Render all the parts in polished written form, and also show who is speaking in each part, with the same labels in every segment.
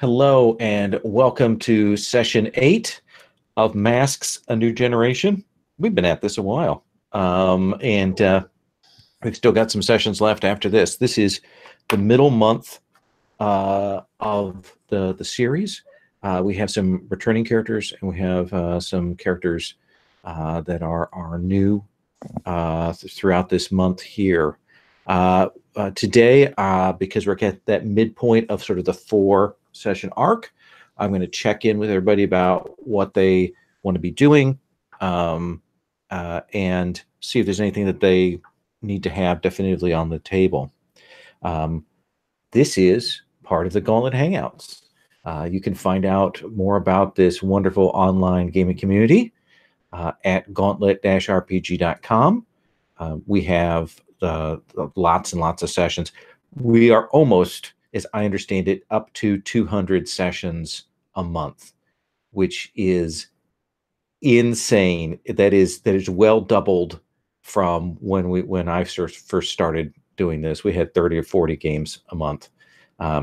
Speaker 1: Hello and welcome to session 8 of Masks: A New Generation. We've been at this a while, and we've still got some sessions left after this. This is the middle month of the series. We have some returning characters, and we have some characters that are new throughout this month here. Today, because we're at that midpoint of sort of the 4-session arc, I'm going to check in with everybody about what they want to be doing and see if there's anything that they need to have definitively on the table. This is part of the Gauntlet Hangouts. You can find out more about this wonderful online gaming community at gauntlet-rpg.com. We have lots and lots of sessions. We are almost, as I understand it, up to 200 sessions a month, which is insane. That is well doubled from when I first started doing this. We had 30 or 40 games a month.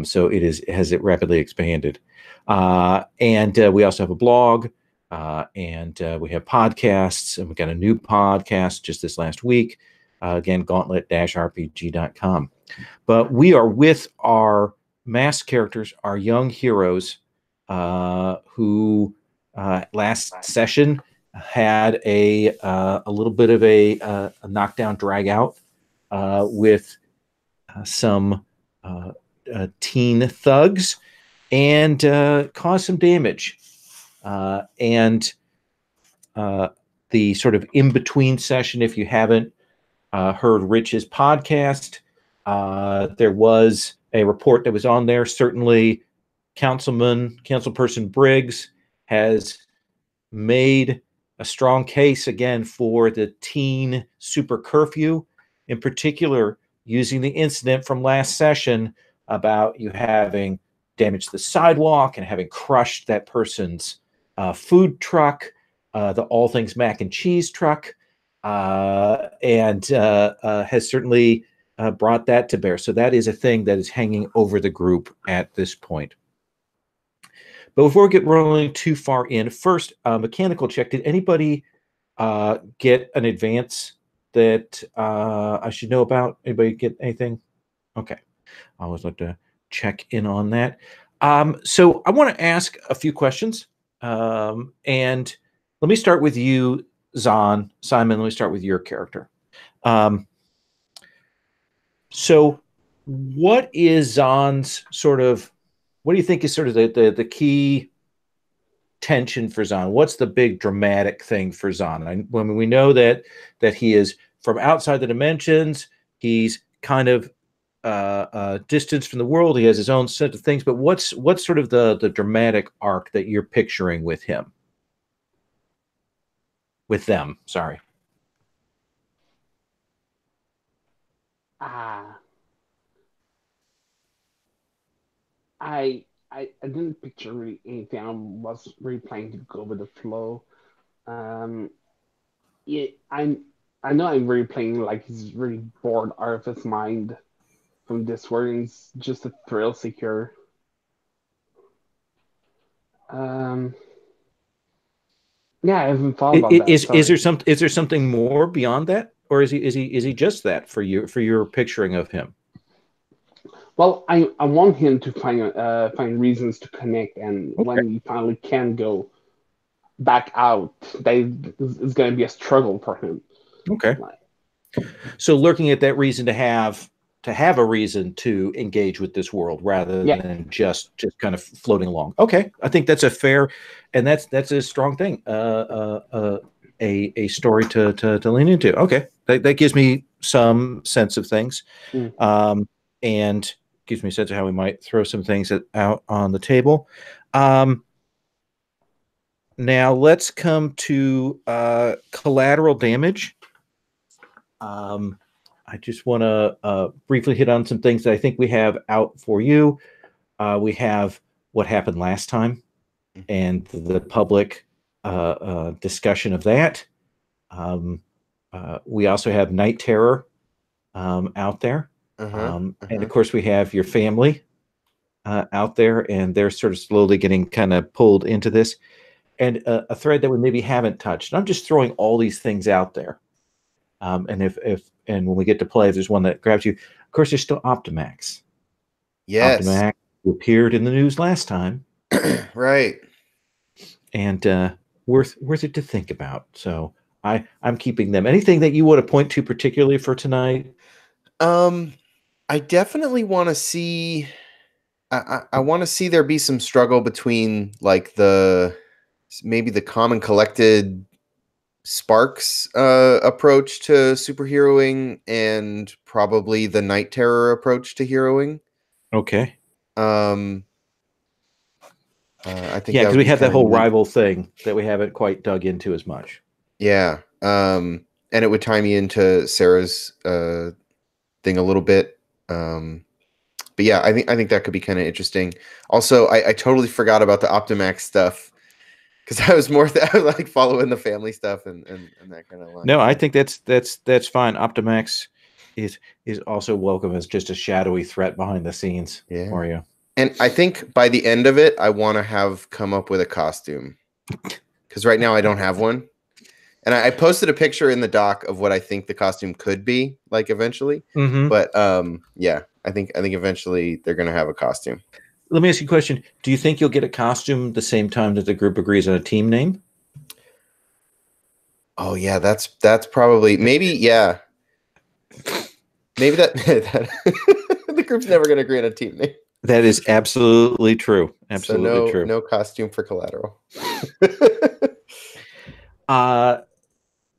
Speaker 1: So it has rapidly expanded. And we also have a blog, and we have podcasts, and we got a new podcast just this last week. Again, gauntlet-rpg.com. But we are with our masked characters, our young heroes, who last session had a little bit of a knockdown drag out with some teen thugs and caused some damage. And the sort of in-between session, if you haven't heard Rich's podcast, there was a report that was on there. Certainly, Councilperson Briggs has made a strong case again for the teen super curfew, in particular, using the incident from last session about you having damaged the sidewalk and having crushed that person's food truck, the All Things Mac and Cheese truck. And has certainly brought that to bear. So that is a thing that is hanging over the group at this point. But before we get rolling too far in, first, mechanical check. Did anybody get an advance that I should know about? Anybody get anything? Okay. I always like to check in on that. So I want to ask a few questions. And let me start with you, Simon, let me start with your character. So what is Zon's what do you think is sort of the key tension for Zon? What's the big dramatic thing for Zon? When we know that he is from outside the dimensions, he's kind of distanced from the world, he has his own set of things, but what's sort of the dramatic arc that you're picturing with him? With them, sorry.
Speaker 2: I didn't picture really anything. I was really planning to go with the flow. Yeah, I know I'm really playing like he's really bored out of his mind from this world, and he's just a thrill seeker. Yeah, I haven't thought about that.
Speaker 1: Is there something more beyond that, or is he just that for your picturing of him?
Speaker 2: Well, I want him to find reasons to connect, and when he finally can go back out, it's going to be a struggle for him.
Speaker 1: Okay. So looking at that reason to have a reason to engage with this world rather than just kind of floating along. Okay, I think that's a fair, and that's a strong thing. A story to lean into. Okay, that gives me some sense of things, and gives me a sense of how we might throw some things out on the table. Now let's come to collateral damage. I just want to briefly hit on some things that I think we have out for you. We have what happened last time and the public discussion of that. We also have Night Terror out there. And of course, we have your family out there, and they're sort of slowly getting kind of pulled into this. And a thread that we maybe haven't touched. I'm just throwing all these things out there. And if when we get to play, if there's one that grabs you, of course, there's still Optimax.
Speaker 3: Yes.
Speaker 1: Optimax, who appeared in the news last time.
Speaker 3: Right.
Speaker 1: And worth it to think about. So I'm keeping them. Anything that you want to point to particularly for tonight?
Speaker 3: I definitely want to see. I want to see there be some struggle between like maybe the common collected Sparks approach to superheroing and probably the Night Terror approach to heroing.
Speaker 1: Okay.
Speaker 3: I think
Speaker 1: because we had that whole rival thing that we haven't quite dug into as much.
Speaker 3: Yeah. And it would tie me into Sarah's thing a little bit. But yeah, I think that could be kind of interesting. Also, I totally forgot about the Optimax stuff because I was more like following the family stuff and that kind of line.
Speaker 1: No, I think that's fine. Optimax is also welcome as just a shadowy threat behind the scenes for you.
Speaker 3: And I think by the end of it, I want to have come up with a costume because right now I don't have one. And I posted a picture in the doc of what I think the costume could be like eventually.
Speaker 1: Mm-hmm.
Speaker 3: But yeah, I think eventually they're going to have a costume.
Speaker 1: Let me ask you a question. Do you think you'll get a costume the same time that the group agrees on a team name?
Speaker 3: Oh yeah, that's probably maybe yeah. Maybe that the group's never going to agree on a team name.
Speaker 1: That is absolutely true. Absolutely true.
Speaker 3: No costume for Collateral.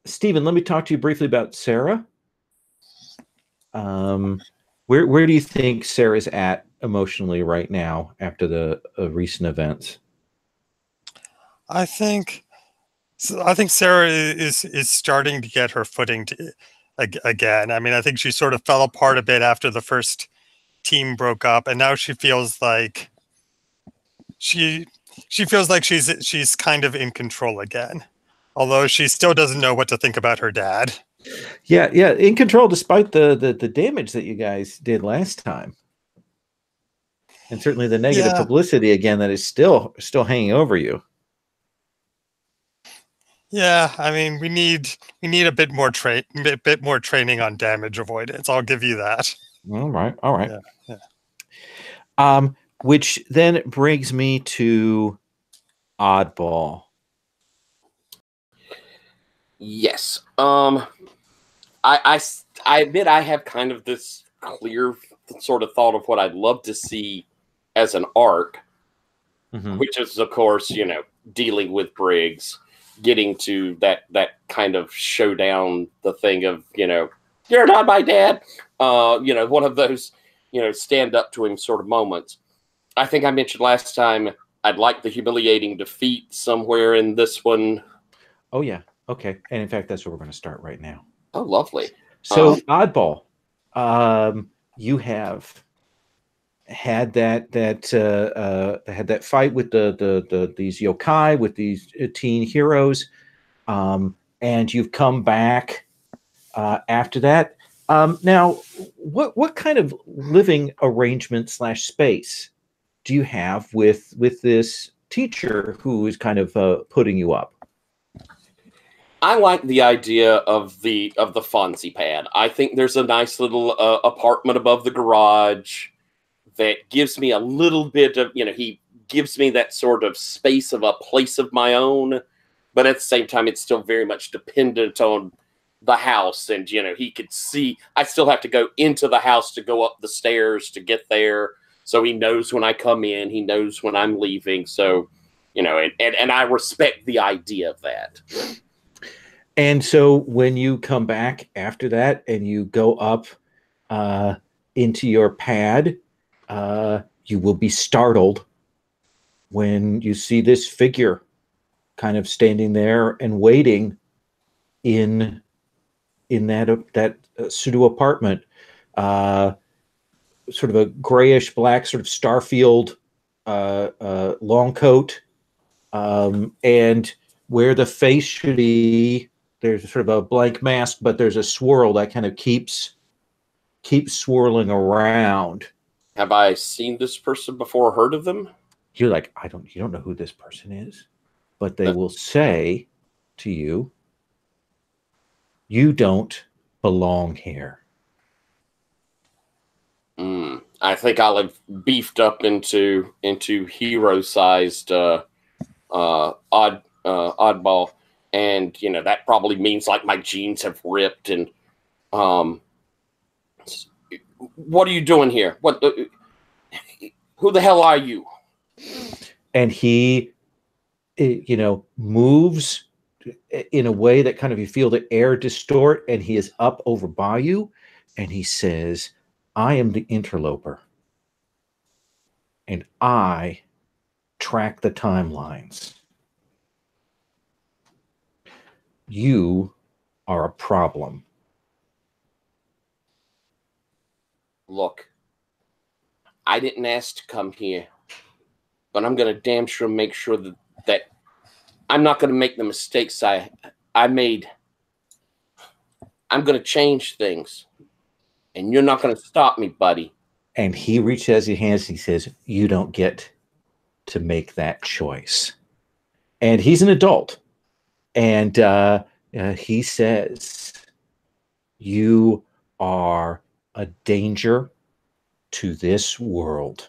Speaker 1: Stephen, let me talk to you briefly about Sarah. Where do you think Sarah's at emotionally right now after the recent events?
Speaker 4: I think Sarah is starting to get her footing again. I mean, I think she sort of fell apart a bit after the first team broke up, and now she feels like she's kind of in control again. Although she still doesn't know what to think about her dad.
Speaker 1: Yeah, in control despite the damage that you guys did last time. And certainly the negative publicity again that is still hanging over you.
Speaker 4: Yeah, I mean, we need a bit more training on damage avoidance. I'll give you that.
Speaker 1: All right.
Speaker 4: Yeah.
Speaker 1: Which then brings me to Oddball.
Speaker 5: Yes. I admit I have kind of this clear sort of thought of what I'd love to see as an arc, which is, of course, dealing with Briggs, getting to that kind of showdown, the thing of, you're not my dad. One of those, stand up to him sort of moments. I think I mentioned last time I'd like the humiliating defeat somewhere in this one.
Speaker 1: Oh, yeah. Okay. And in fact, that's where we're going to start right now.
Speaker 5: Oh, lovely.
Speaker 1: So, Oddball, you have had that fight with these yokai, with these teen heroes, and you've come back after that. Now, what kind of living arrangement / space do you have with this teacher who is kind of putting you up?
Speaker 5: I like the idea of the Fonzie pad. I think there's a nice little apartment above the garage that gives me a little bit of, he gives me that sort of space of a place of my own, but at the same time, it's still very much dependent on the house. And, he could see, I still have to go into the house to go up the stairs to get there. So he knows when I come in, he knows when I'm leaving. So, and I respect the idea of that.
Speaker 1: And so when you come back after that and you go up into your pad, you will be startled when you see this figure kind of standing there and waiting in that pseudo apartment, sort of a grayish black sort of Starfield long coat, and where the face should be, there's sort of a blank mask, but there's a swirl that kind of keeps swirling around.
Speaker 5: Have I seen this person before, heard of them?
Speaker 1: You're like, you don't know who this person is, but they will say to you, you don't belong here.
Speaker 5: I think I'll have beefed up into hero-sized oddball, and that probably means like my jeans have ripped. And what are you doing here? Who the hell are you?
Speaker 1: And he, moves in a way that kind of you feel the air distort, and he is up over by you, and he says, I am the interloper, and I track the timelines. You are a problem.
Speaker 5: Look, I didn't ask to come here, but I'm going to damn sure make sure that I'm not going to make the mistakes I made. I'm going to change things, and you're not going to stop me, buddy.
Speaker 1: And he reaches his hands and he says, you don't get to make that choice. And he's an adult. And he says, you are a danger to this world.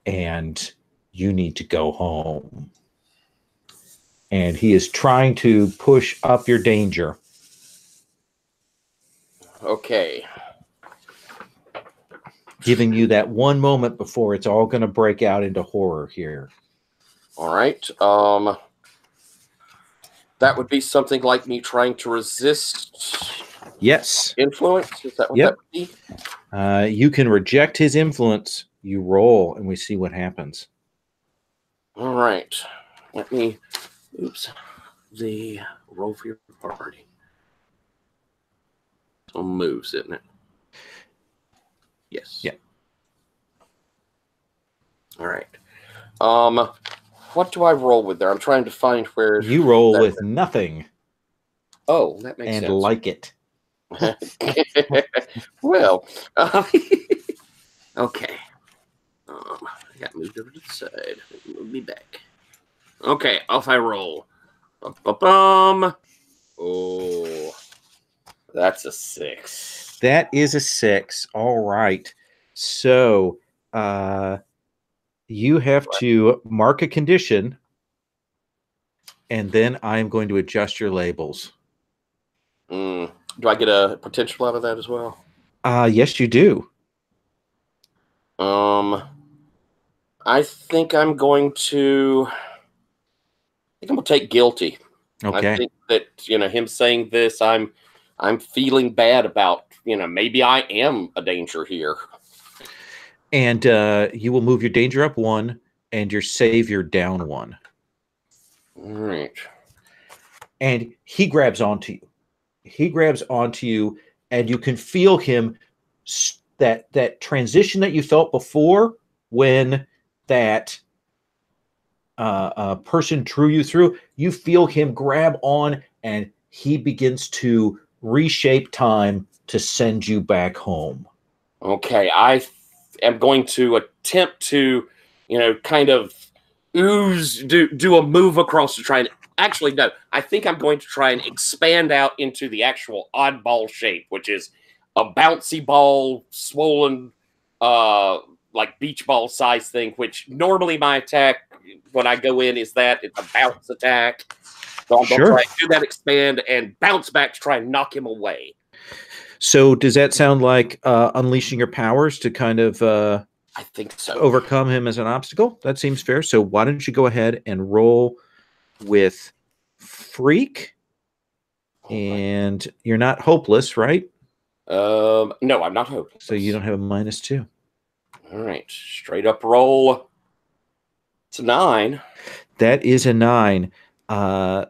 Speaker 1: And you need to go home. And he is trying to push up your danger.
Speaker 5: Okay.
Speaker 1: Giving you that one moment before it's all going to break out into horror here.
Speaker 5: All right. That would be something like me trying to resist.
Speaker 1: Yes.
Speaker 5: Influence? Is that what that would be?
Speaker 1: You can reject his influence. You roll, and we see what happens.
Speaker 5: All right. Let me. Oops. The roll for your party. Some moves, isn't it? Yes.
Speaker 1: Yeah.
Speaker 5: All right. What do I roll with there? I'm trying to find where
Speaker 1: you roll with nothing.
Speaker 5: Oh, that makes sense.
Speaker 1: And like it.
Speaker 5: Well, okay. I got moved over to the side. Move me back. Okay, off I roll. Bum. Oh, that's a 6.
Speaker 1: That is a 6. All right. So, you have to mark a condition, and then I'm going to adjust your labels.
Speaker 5: Do I get a potential out of that as well?
Speaker 1: Yes, you do.
Speaker 5: I think I'm going to. I think I'm gonna take guilty.
Speaker 1: Okay.
Speaker 5: I think that him saying this, I'm feeling bad about. Maybe I am a danger here.
Speaker 1: And you will move your danger up 1 and your savior down 1.
Speaker 5: All right.
Speaker 1: And he grabs onto you. He grabs onto you, and you can feel him, that transition that you felt before when that person drew you through. You feel him grab on, and he begins to reshape time to send you back home.
Speaker 5: Okay, I am going to attempt to, kind of do a move across to try and. Actually, no. I think I'm going to try and expand out into the actual oddball shape, which is a bouncy ball, swollen, like beach ball size thing. Which normally my attack when I go in is that it's a bounce attack. So I'm going to try and do that, expand, and bounce back to try and knock him away.
Speaker 1: So does that sound like unleashing your powers to kind of
Speaker 5: I think so.
Speaker 1: Overcome him as an obstacle? That seems fair. So why don't you go ahead and roll with Freak? And you're not hopeless, right?
Speaker 5: No, I'm not hopeless.
Speaker 1: So you don't have a -2.
Speaker 5: All right. Straight up roll. It's a 9.
Speaker 1: That is a 9.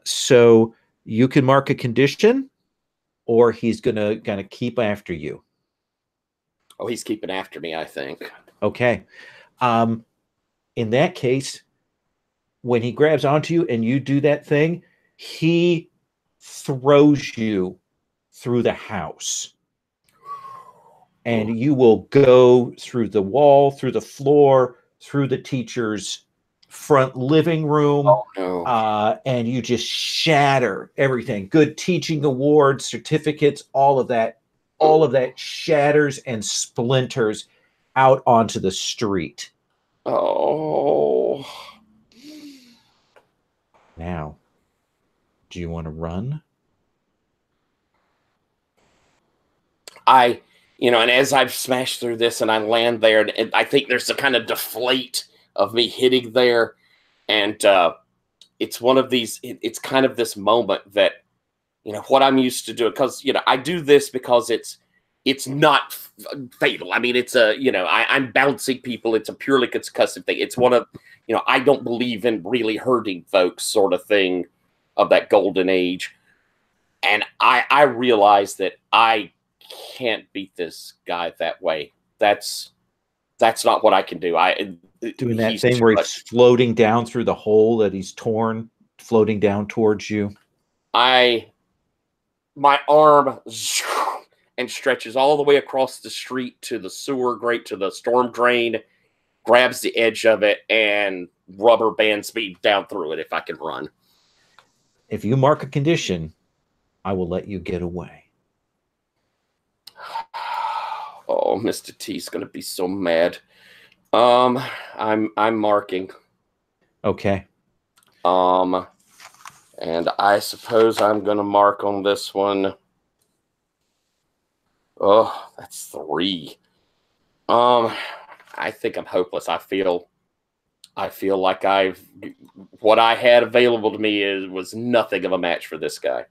Speaker 1: So you can mark a condition, or he's gonna keep after you.
Speaker 5: Oh, he's keeping after me, I think.
Speaker 1: Okay. In that case, when he grabs onto you and you do that thing, he throws you through the house. and you will go through the wall, through the floor, through the teacher's front living room.
Speaker 5: Oh, no.
Speaker 1: And you just shatter everything. Good teaching awards, certificates, all of that shatters and splinters out onto the street.
Speaker 5: Oh.
Speaker 1: Now, do you want to run?
Speaker 5: And as I've smashed through this and I land there, and I think there's a kind of deflate of me hitting there. And it's one of these, it's kind of this moment that, what I'm used to doing, because, I do this because it's not fatal. I mean, it's I'm bouncing people. It's a purely concussive thing. It's one of, I don't believe in really hurting folks sort of thing of that golden age. And I realize that I can't beat this guy that way. That's not what I can do.
Speaker 1: Doing that thing where he's floating down through the hole that he's torn, floating down towards you.
Speaker 5: My arm and stretches all the way across the street to the sewer grate, to the storm drain, grabs the edge of it, and rubber bands me down through it if I can run.
Speaker 1: If you mark a condition, I will let you get away.
Speaker 5: Oh, Mr. T's gonna be so mad. I'm marking.
Speaker 1: Okay.
Speaker 5: And I suppose I'm gonna mark on this one. Oh, that's 3. I think I'm hopeless. I feel like what I had available to me was nothing of a match for this guy.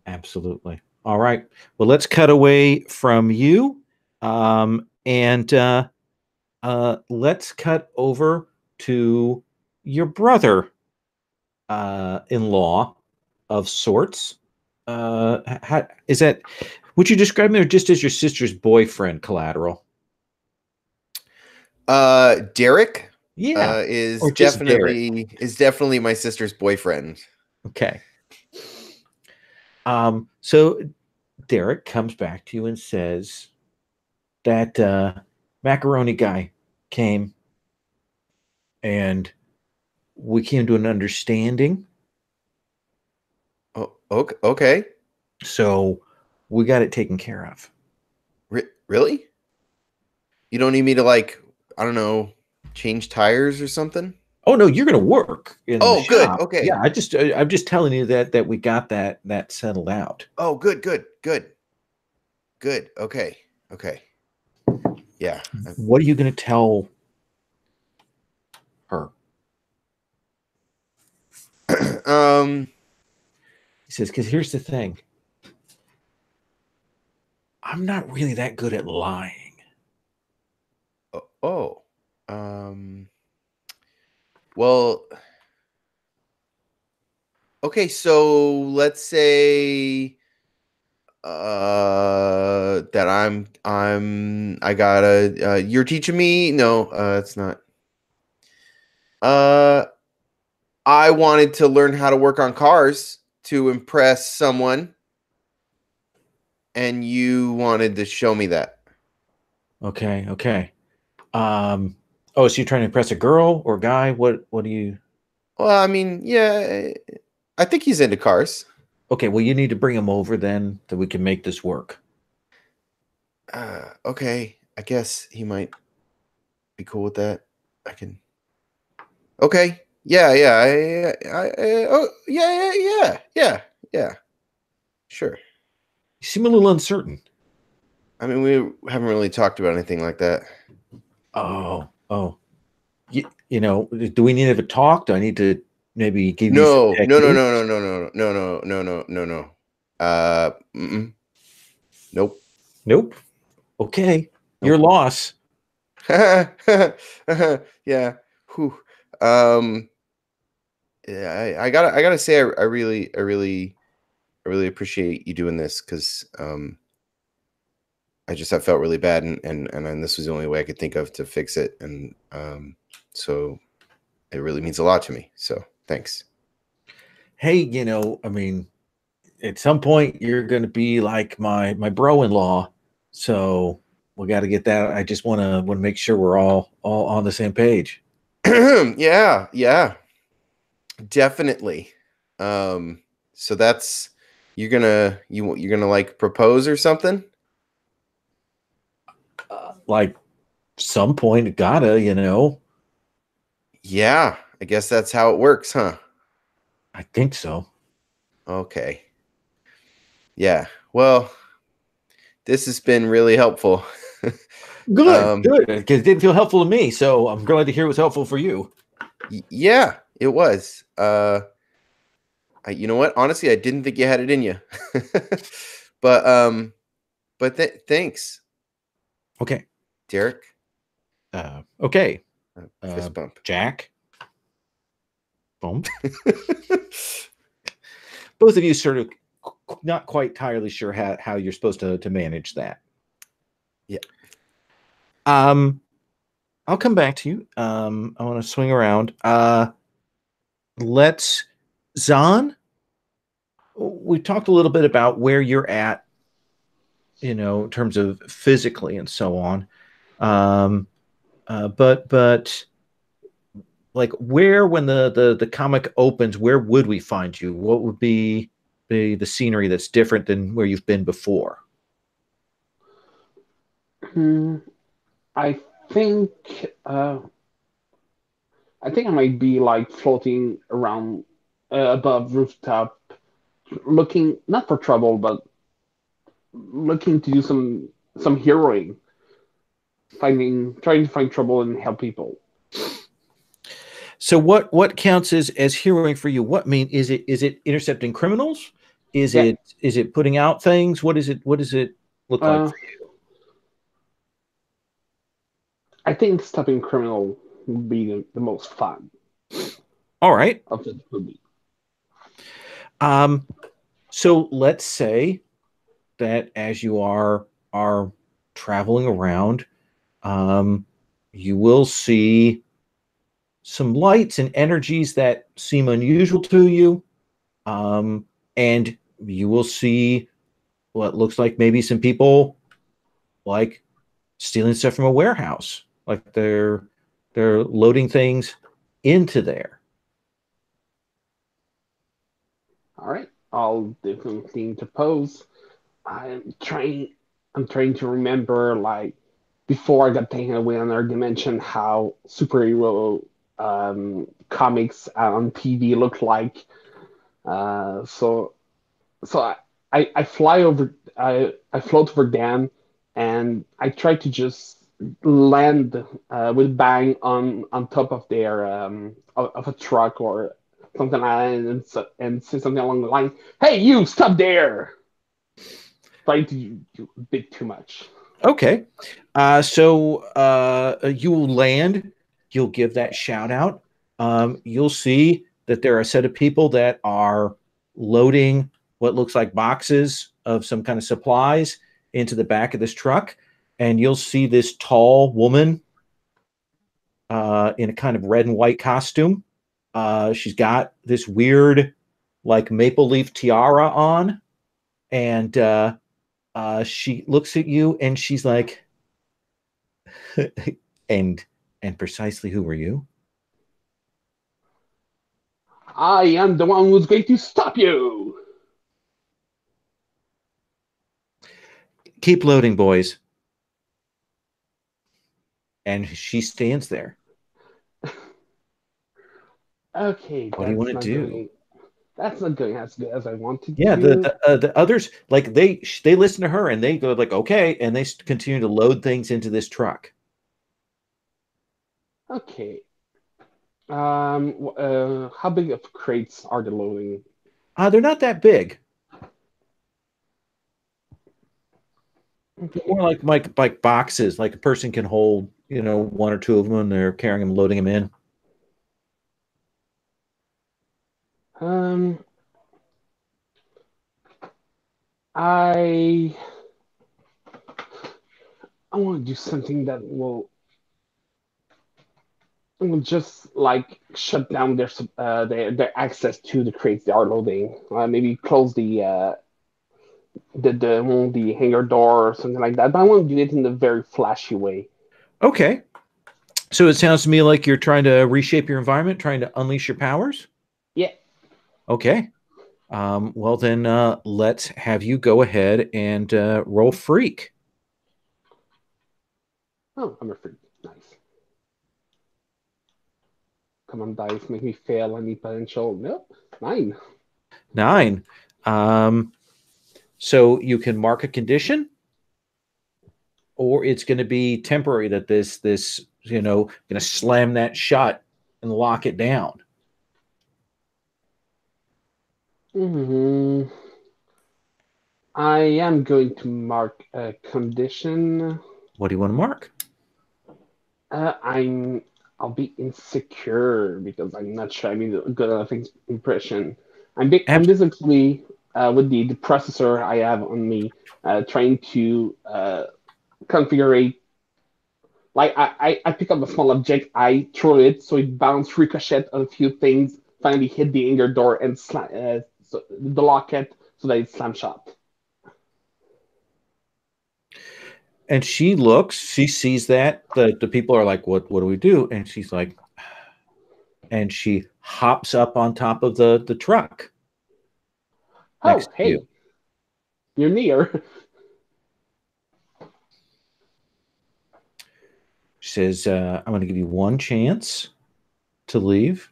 Speaker 1: Absolutely. All right. Well, let's cut away from you, and let's cut over to your brother in law of sorts. How is that? Would you describe him just as your sister's boyfriend, Collateral?
Speaker 3: Derek,
Speaker 1: Yeah,
Speaker 3: is
Speaker 1: or just
Speaker 3: definitely my sister's boyfriend.
Speaker 1: Okay. So Derek comes back to you and says that macaroni guy came and we came to an understanding.
Speaker 3: Oh, okay.
Speaker 1: So we got it taken care of.
Speaker 3: Really? You don't need me to, I don't know, change tires or something?
Speaker 1: Oh no, you're going to work in the shop.
Speaker 3: Good. Okay.
Speaker 1: Yeah, I'm just telling you that we got that settled out.
Speaker 3: Oh, good. Okay. Yeah.
Speaker 1: What are you going to tell her? He says, because here's the thing. I'm not really that good at lying.
Speaker 3: Well, okay, so let's say that you're teaching me. No, it's not. I wanted to learn how to work on cars to impress someone, and you wanted to show me that.
Speaker 1: Okay. So you're trying to impress a girl or guy? What do you?
Speaker 3: Well, I mean, yeah, I think he's into cars.
Speaker 1: Okay, well, you need to bring him over then, that we can make this work.
Speaker 3: Okay, I guess he might be cool with that. I can. Okay, yeah. Sure.
Speaker 1: You seem a little uncertain.
Speaker 3: I mean, we haven't really talked about anything like that.
Speaker 1: Oh. You know, do we need to have a talk? Do I need to maybe give you
Speaker 3: No.
Speaker 1: some Nope. Okay. Your loss.
Speaker 3: Yeah. Whew. Yeah, I gotta say, I really appreciate you doing this, because I felt really bad, and this was the only way I could think of to fix it, and so it really means a lot to me. So thanks.
Speaker 1: Hey, I mean, at some point you're going to be like my bro-in-law, So we got to get that. I just want to make sure we're all on the same page.
Speaker 3: Yeah, definitely. So that's you're gonna like propose or something?
Speaker 1: Like some point, it gotta,
Speaker 3: Yeah, I guess that's how it works, huh?
Speaker 1: I think so.
Speaker 3: Okay. Yeah. Well, this has been really helpful.
Speaker 1: Good, because it didn't feel helpful to me. So I'm glad to hear it was helpful for you.
Speaker 3: Yeah, it was. You know what? Honestly, I didn't think you had it in you. but thanks.
Speaker 1: Okay.
Speaker 3: Derek.
Speaker 1: Okay.
Speaker 3: Fist bump.
Speaker 1: Jack. Boom. Both of you sort of not quite entirely sure how you're supposed to manage that.
Speaker 3: Yeah.
Speaker 1: I'll come back to you. I want to swing around. Let's Zahn. We talked a little bit about where you're at, in terms of physically and so on. But like where, when the comic opens, where would we find you? What would be the scenery that's different than where you've been before?
Speaker 2: I think I might be like floating around above rooftop, looking not for trouble, but looking to do some heroing, trying to find trouble and help people.
Speaker 1: So what counts as heroing for you? What is it intercepting criminals? Is it putting out things? What does it look like for you?
Speaker 2: I think stopping criminal would be the most fun.
Speaker 1: All right.
Speaker 2: Of the movie.
Speaker 1: So let's say that as you are traveling around, you will see some lights and energies that seem unusual to you, and you will see what looks like maybe some people like stealing stuff from a warehouse, like they're loading things into there.
Speaker 2: All right, I'll definitely interpose. I'm trying to remember, like, before I got taken away on another dimension, how superhero comics on TV look like. So I fly over, I float over Dan, and I try to just land with bang on top of their of a truck or something like that, and say something along the line, "Hey, you, stop there!" Trying to do a bit too much.
Speaker 1: Okay. So you'll land, you'll give that shout out. You'll see that there are a set of people that are loading what looks like boxes of some kind of supplies into the back of this truck. And you'll see this tall woman in a kind of red and white costume. She's got this weird, like, maple leaf tiara on. And she looks at you and she's like, and precisely who are you?
Speaker 2: I am the one who's going to stop you.
Speaker 1: Keep loading, boys. And she stands there.
Speaker 2: Okay.
Speaker 1: What do you want to do?
Speaker 2: That's not going as good as I wanted.
Speaker 1: Yeah, the others, like, they listen to her and they go like, okay, and they continue to load things into this truck.
Speaker 2: Okay. How big of crates are they loading?
Speaker 1: They're not that big.
Speaker 2: Okay.
Speaker 1: More like boxes, like a person can hold, one or two of them, and they're carrying them, loading them in.
Speaker 2: I want to do something that will just like shut down their access to the crates they are loading. Maybe close the the hangar door or something like that. But I want to do it in a very flashy way.
Speaker 1: Okay. So it sounds to me like you're trying to reshape your environment, trying to unleash your powers.
Speaker 2: Yeah.
Speaker 1: Okay. Well, then let's have you go ahead and roll freak.
Speaker 2: Oh, I'm a freak. Nice. Come on, dice, make me fail any potential. Nope. 9.
Speaker 1: 9. So you can mark a condition, or it's going to be temporary that this going to slam that shut and lock it down.
Speaker 2: I am going to mark a condition.
Speaker 1: What do you want to mark?
Speaker 2: I'll be insecure because I'm not sure. I mean, good enough impression. I'm basically with the processor I have on me, trying to configure. Like I pick up a small object, I throw it so it bounce ricochet on a few things, finally hit the hangar door and so the locket so that it slams shut.
Speaker 1: And she looks, she sees that the people are like, what do we do? And she's like, and she hops up on top of the truck.
Speaker 2: Oh, hey, you're near.
Speaker 1: She says, I'm going to give you one chance to leave.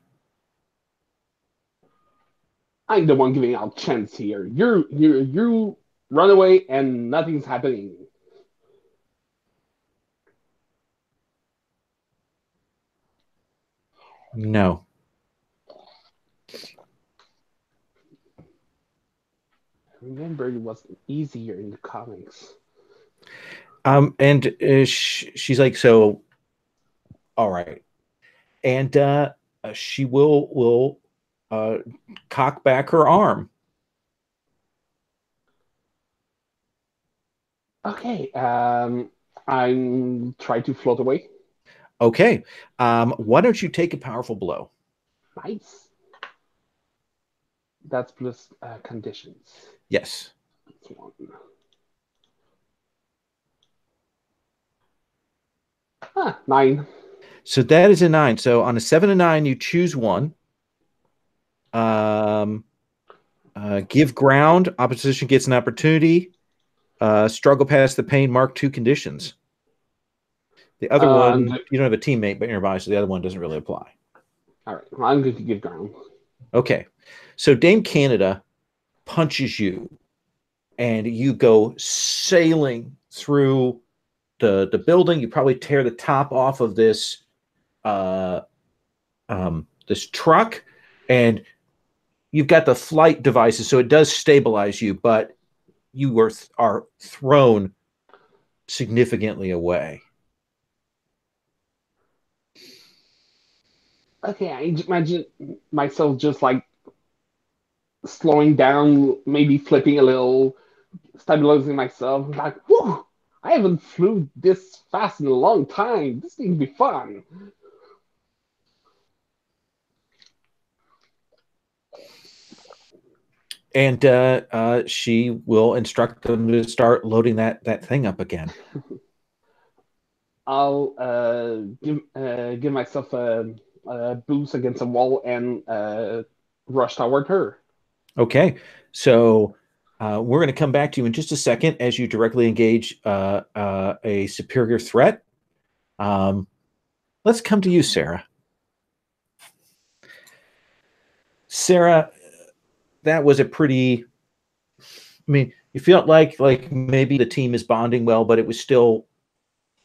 Speaker 2: I'm the one giving out chance here. You run away and nothing's happening.
Speaker 1: No.
Speaker 2: Remember, it was easier in the comics.
Speaker 1: And she's like, so, all right. And she will cock back her arm.
Speaker 2: Okay, I'm trying to float away.
Speaker 1: Okay. Why don't you take a powerful blow?
Speaker 2: Nice. That's plus conditions.
Speaker 1: Yes.
Speaker 2: That's 1. Ah, 9.
Speaker 1: So that is a 9. So on a 7 and 9, you choose one. Give ground. Opposition gets an opportunity. Struggle past the pain. Mark 2 conditions. The other one, you don't have a teammate but nearby, so the other one doesn't really apply.
Speaker 2: All right. Well, I'm going to give ground.
Speaker 1: Okay. So Dame Canada punches you, and you go sailing through the building. You probably tear the top off of this this truck, and you've got the flight devices, so it does stabilize you, but you are thrown significantly away.
Speaker 2: Okay, I imagine myself just like slowing down, maybe flipping a little, stabilizing myself. Like, whoa, I haven't flew this fast in a long time. This needs to be fun.
Speaker 1: And she will instruct them to start loading that thing up again.
Speaker 2: I'll give myself a boost against a wall and rush toward her.
Speaker 1: Okay, so we're going to come back to you in just a second as you directly engage a superior threat. Let's come to you, Sarah. Sarah, that was a pretty... I mean, you felt like maybe the team is bonding well, but it was still...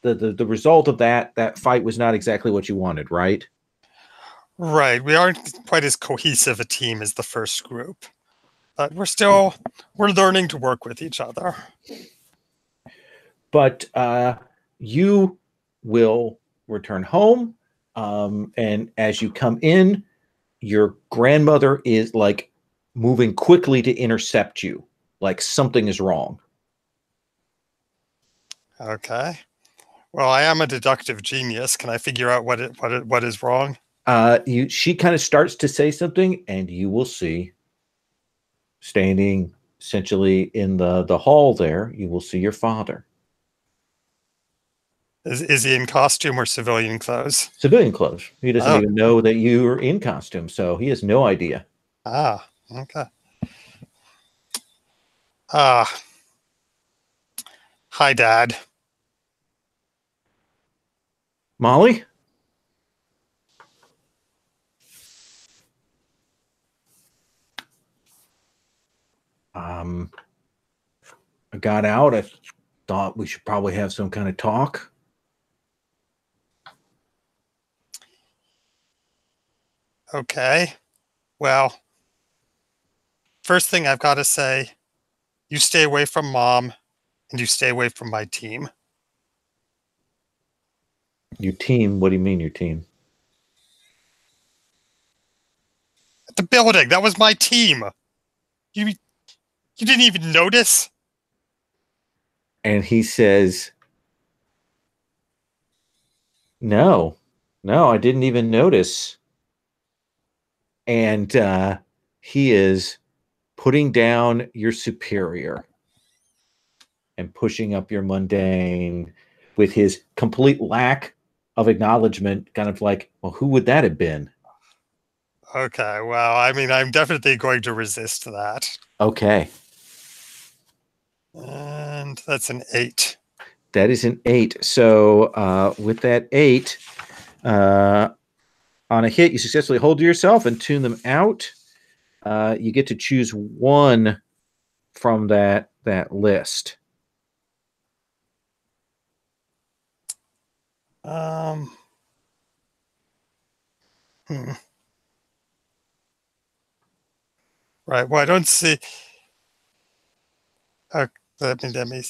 Speaker 1: The result of that fight was not exactly what you wanted, right?
Speaker 4: Right. We aren't quite as cohesive a team as the first group. But we're learning to work with each other.
Speaker 1: But you will return home, and as you come in, your grandmother is like moving quickly to intercept you, like something is wrong.
Speaker 4: Okay. Well, I am a deductive genius. Can I figure out what is wrong?
Speaker 1: She kind of starts to say something, and you will see, standing essentially in the hall there, you will see your father.
Speaker 4: Is he in costume or civilian clothes?
Speaker 1: Civilian clothes. He doesn't
Speaker 4: Oh.
Speaker 1: even know that you are in costume, so he has no idea.
Speaker 4: Ah, okay. Hi, Dad.
Speaker 1: Molly? I got out. I thought we should probably have some kind of talk.
Speaker 4: Okay. Well, first thing I've got to say, you stay away from Mom and you stay away from my team.
Speaker 1: Your team? What do you mean your team?
Speaker 4: At the building, that was my team. You didn't even notice?
Speaker 1: And he says, no, I didn't even notice. And he is putting down your superior and pushing up your mundane with his complete lack of acknowledgement, kind of like, well, who would that have been?
Speaker 4: Okay, well, I mean, I'm definitely going to resist that.
Speaker 1: Okay.
Speaker 4: And that's an 8.
Speaker 1: That is an 8. So with that 8, on a hit, you successfully hold to yourself and tune them out. You get to choose one from that list.
Speaker 4: Right. Well, I don't see. Let me.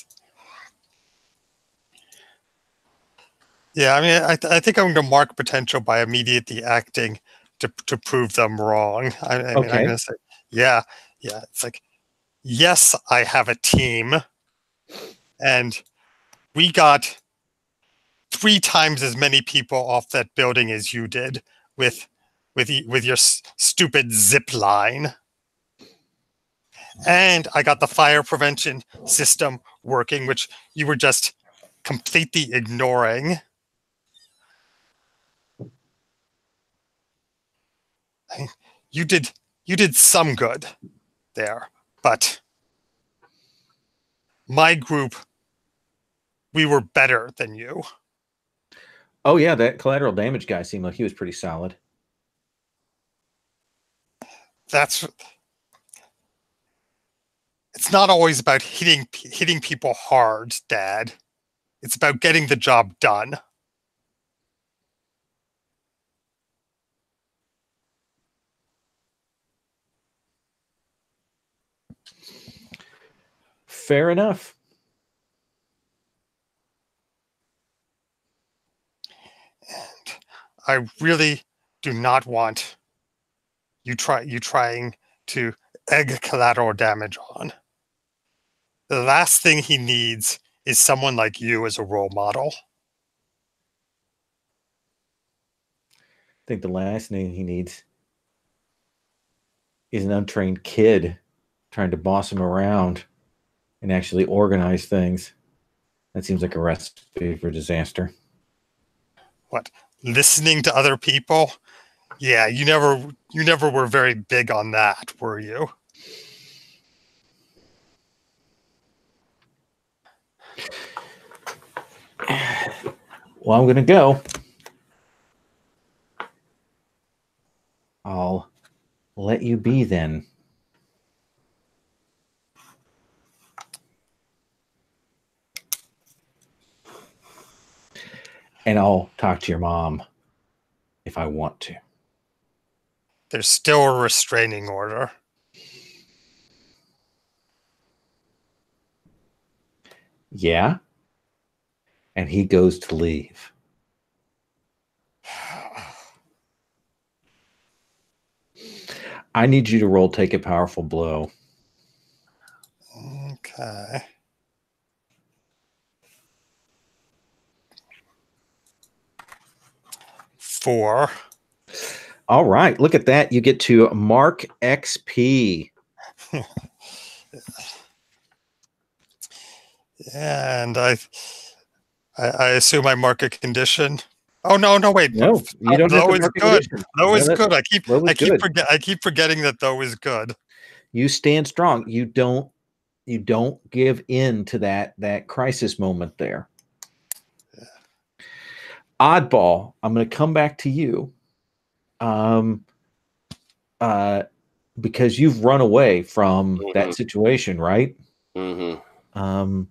Speaker 4: Yeah, I mean, I think I'm going to mark potential by immediately acting to prove them wrong. I mean, I'm going to say, yeah. It's like, yes, I have a team, and we got 3 times as many people off that building as you did with your stupid zip line. And I got the fire prevention system working, which you were just completely ignoring. You did some good there, but my group, we were better than you.
Speaker 1: Oh yeah, that collateral damage guy seemed like he was pretty solid.
Speaker 4: It's not always about hitting people hard, Dad. It's about getting the job done.
Speaker 1: Fair enough.
Speaker 4: And I really do not want you trying to egg collateral damage on. The last thing he needs is someone like you as a role model.
Speaker 1: I think the last thing he needs is an untrained kid trying to boss him around and actually organize things. That seems like a recipe for disaster.
Speaker 4: What? Listening to other people? Yeah, you never were very big on that, were you?
Speaker 1: Well, I'm going to go. I'll let you be then. And I'll talk to your mom if I want to.
Speaker 4: There's still a restraining order.
Speaker 1: Yeah? And he goes to leave. I need you to roll Take a Powerful Blow.
Speaker 4: Okay. Four.
Speaker 1: All right. Look at that. You get to mark XP.
Speaker 4: And I assume I mark a condition. Oh no, wait.
Speaker 1: No, you don't have
Speaker 4: though
Speaker 1: to
Speaker 4: is
Speaker 1: mark a
Speaker 4: good.
Speaker 1: condition.
Speaker 4: Though
Speaker 1: No,
Speaker 4: is good.
Speaker 1: Low is good.
Speaker 4: I keep forgetting that though is good.
Speaker 1: You stand strong. You don't give in to that crisis moment there.
Speaker 4: Yeah.
Speaker 1: Oddball, I'm going to come back to you. Because you've run away from that situation, right?
Speaker 5: Mm-hmm.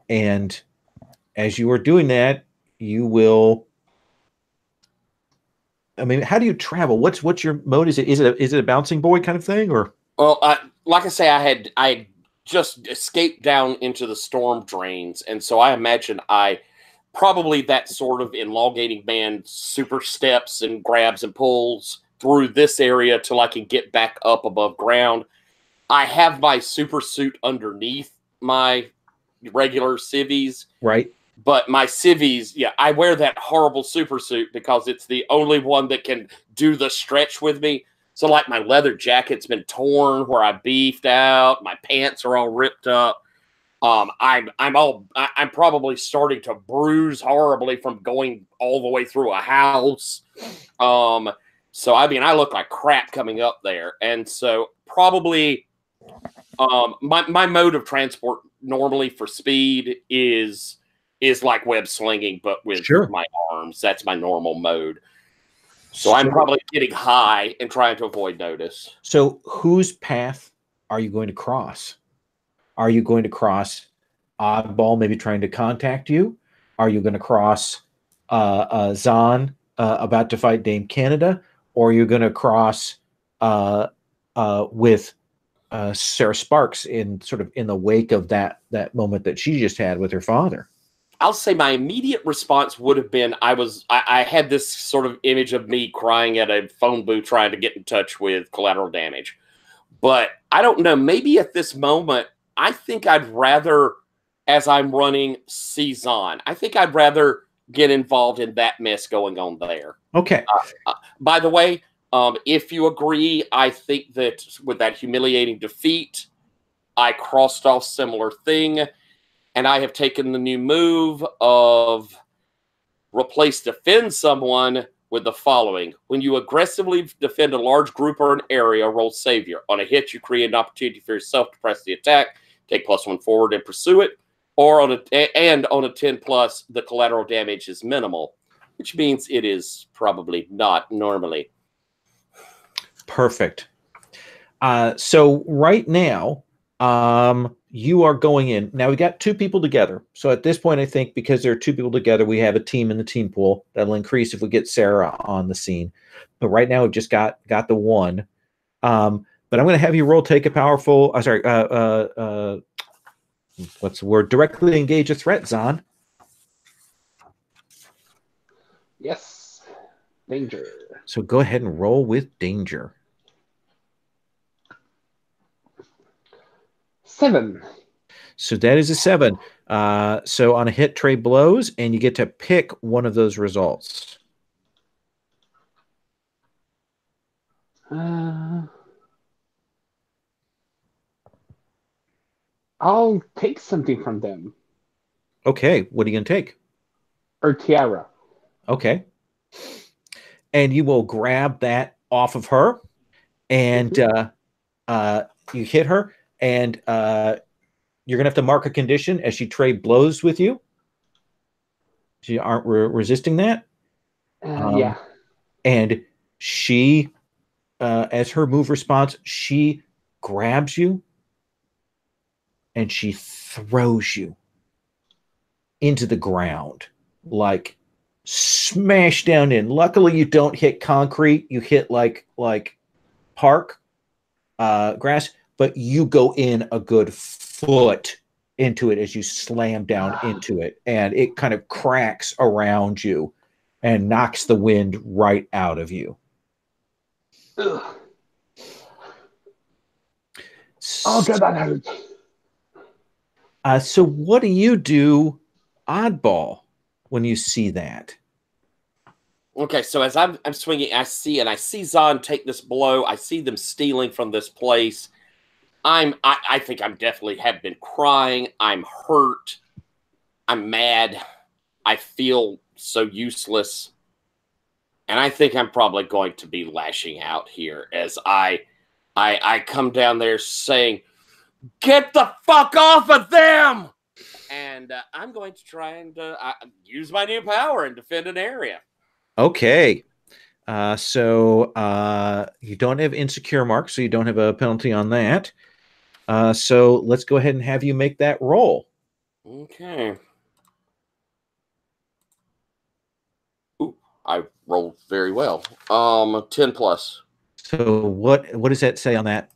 Speaker 1: And as you are doing that, you will. I mean, how do you travel? What's your mode? Is it a bouncing boy kind of thing, or?
Speaker 5: Well, like I say, I just escaped down into the storm drains, and so I imagine I probably that sort of elongating band super steps and grabs and pulls through this area till I can get back up above ground. I have my super suit underneath my regular civvies.
Speaker 1: Right.
Speaker 5: But my civvies, yeah, I wear that horrible super suit because it's the only one that can do the stretch with me. So like my leather jacket's been torn where I beefed out. My pants are all ripped up. I'm probably starting to bruise horribly from going all the way through a house. So I mean, I look like crap coming up there, and so probably my mode of transport normally for speed is like web slinging, but with my arms. That's my normal mode. So I'm probably getting high and trying to avoid notice.
Speaker 1: So whose path are you going to cross? Are you going to cross Oddball, maybe trying to contact you? Are you going to cross Zahn about to fight Dame Canada? Or are you going to cross with Sarah Sparks in the wake of that moment that she just had with her father?
Speaker 5: I'll say my immediate response would have been I had this sort of image of me crying at a phone booth trying to get in touch with Collateral Damage. But I don't know, maybe at this moment, I think I'd rather, as I'm running, see Zahn. I think I'd rather get involved in that mess going on there.
Speaker 1: Okay.
Speaker 5: By the way, if you agree, I think that with that humiliating defeat, I crossed off similar thing. And I have taken the new move of replace defend someone with the following. When you aggressively defend a large group or an area, roll Savior. On a hit, you create an opportunity for yourself to press the attack, take +1 forward and pursue it. Or on a 10+, the collateral damage is minimal, which means it is probably not normally.
Speaker 1: Perfect. So right now, you are going in. Now we got 2 people together. So at this point, I think because there are 2 people together, we have a team in the team pool. That'll increase if we get Sarah on the scene. But right now, we've just got the 1. But I'm going to have you roll take a powerful. What's the word? Directly engage a threat, Zahn.
Speaker 2: Yes. Danger.
Speaker 1: So go ahead and roll with danger.
Speaker 2: 7.
Speaker 1: So that is a 7. So on a hit, trade blows, and you get to pick one of those results.
Speaker 2: I'll take something from them.
Speaker 1: Okay, what are you going to take?
Speaker 2: Or tiara.
Speaker 1: Okay. And you will grab that off of her, and you hit her, and you're going to have to mark a condition as she trade blows with you. So you aren't resisting that.
Speaker 2: Yeah.
Speaker 1: And she, as her move response, she grabs you and she throws you into the ground, like smash down in. Luckily, you don't hit concrete. You hit like park grass, but you go in a good foot into it as you slam down into it, and it kind of cracks around you and knocks the wind right out of you.
Speaker 2: Ugh. Oh, God, that hurts.
Speaker 1: So what do you do, Oddball, when you see that?
Speaker 5: Okay, so as I'm swinging, I see Zahn take this blow. I see them stealing from this place. I think I'm definitely have been crying. I'm hurt. I'm mad. I feel so useless. And I think I'm probably going to be lashing out here as I come down there saying, "Get the fuck off of them!" And I'm going to try and use my new power and defend an area.
Speaker 1: Okay. So you don't have insecure marks, so you don't have a penalty on that. So let's go ahead and have you make that roll.
Speaker 5: Okay. Ooh, I rolled very well. 10 plus.
Speaker 1: So what does that say on that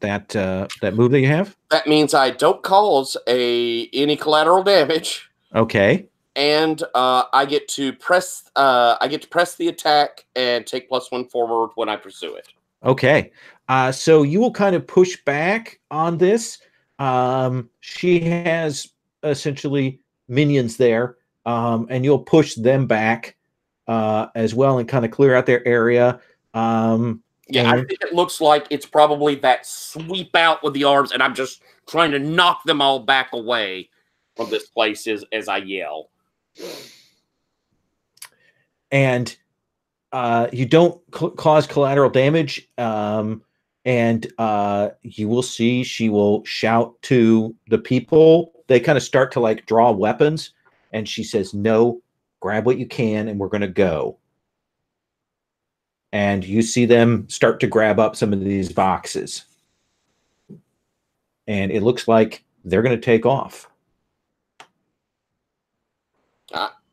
Speaker 1: move that you have?
Speaker 5: That means I don't cause any collateral damage.
Speaker 1: Okay.
Speaker 5: And I get to press the attack and take +1 forward when I pursue it.
Speaker 1: Okay. So you will kind of push back on this. She has essentially minions there, and you'll push them back as well and kind of clear out their area.
Speaker 5: Yeah, I think it looks like it's probably that sweep out with the arms, and I'm just trying to knock them all back away from this place as I yell.
Speaker 1: And you don't cause collateral damage, and you will see she will shout to the people. They kind of start to like draw weapons, and she says, "No, grab what you can, and we're going to go." And you see them start to grab up some of these boxes, and it looks like they're going to take off.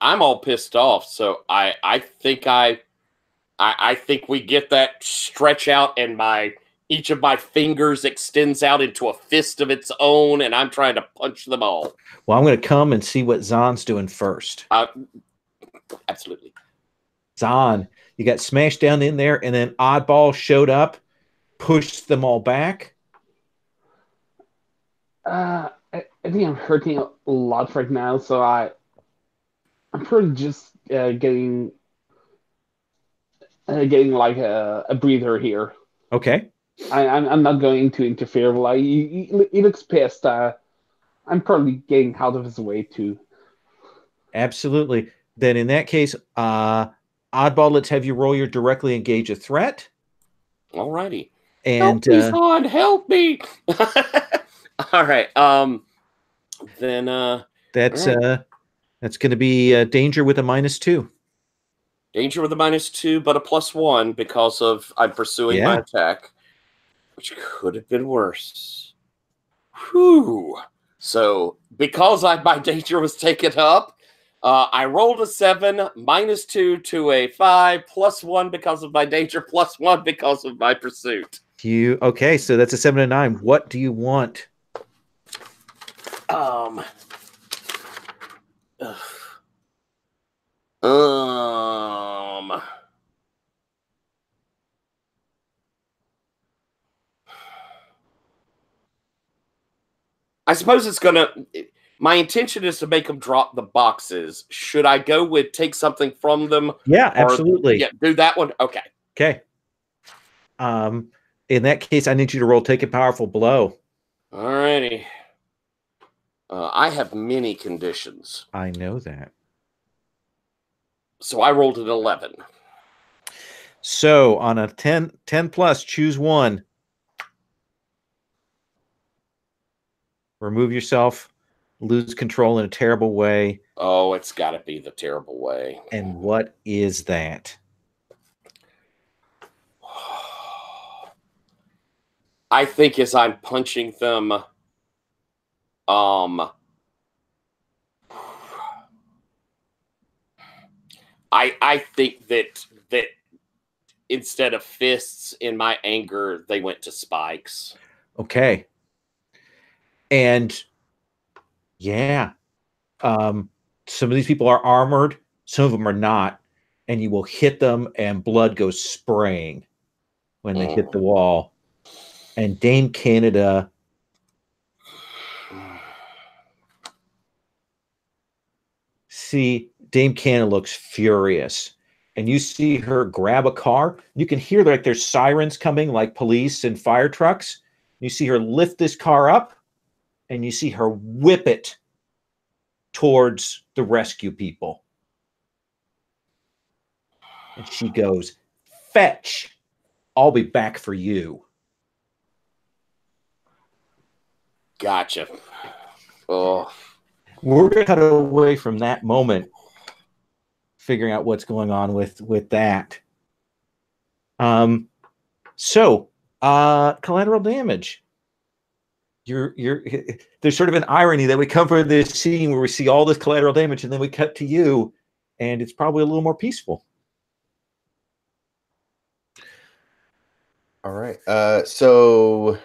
Speaker 5: I'm all pissed off, so I think we get that stretch out, and each of my fingers extends out into a fist of its own, and I'm trying to punch them all.
Speaker 1: Well, I'm going to come and see what Zon's doing first.
Speaker 5: Absolutely.
Speaker 1: Zon, you got smashed down in there, and then Oddball showed up, pushed them all back.
Speaker 2: I think I'm hurting a lot right now, so I'm probably just getting like a breather here.
Speaker 1: Okay.
Speaker 2: I'm not going to interfere. Like he looks pissed. I'm probably getting out of his way too.
Speaker 1: Absolutely. Then in that case, Oddball, let's have you roll your directly engage a threat.
Speaker 5: Alrighty.
Speaker 1: And
Speaker 5: help me, Zon, help me. All right. Then
Speaker 1: that's going to be danger with a -2.
Speaker 5: Danger with a -2, but a +1 because of I'm pursuing my attack, which could have been worse. Whew. So because my danger was taken up, I rolled a 7, -2 to a 5, +1 because of my danger, +1 because of my pursuit.
Speaker 1: Okay, so that's a 7 and 9. What do you want?
Speaker 5: I suppose it's gonna. My intention is to make them drop the boxes. Should I go with take something from them?
Speaker 1: Yeah, absolutely.
Speaker 5: Yeah, do that one. Okay.
Speaker 1: Okay. In that case, I need you to roll take a powerful blow.
Speaker 5: Alrighty. I have many conditions.
Speaker 1: I know that.
Speaker 5: So I rolled an 11.
Speaker 1: So on a 10 plus, choose one. Remove yourself, lose control in a terrible way.
Speaker 5: Oh, it's got to be the terrible way.
Speaker 1: And what is that?
Speaker 5: I think as I'm punching them, I think that instead of fists in my anger, they went to spikes.
Speaker 1: Okay. And yeah, some of these people are armored, some of them are not, and you will hit them and blood goes spraying when they hit the wall. And Dame Canada Dame Canada looks furious. And you see her grab a car. You can hear like there's sirens coming, like police and fire trucks. You see her lift this car up, and you see her whip it towards the rescue people. And she goes, "Fetch. I'll be back for you."
Speaker 5: Gotcha. Oh,
Speaker 1: We're going to cut away from that moment, figuring out what's going on with that. Collateral damage. There's sort of an irony that we come from this scene where we see all this collateral damage, and then we cut to you, and it's probably a little more peaceful.
Speaker 3: All right. So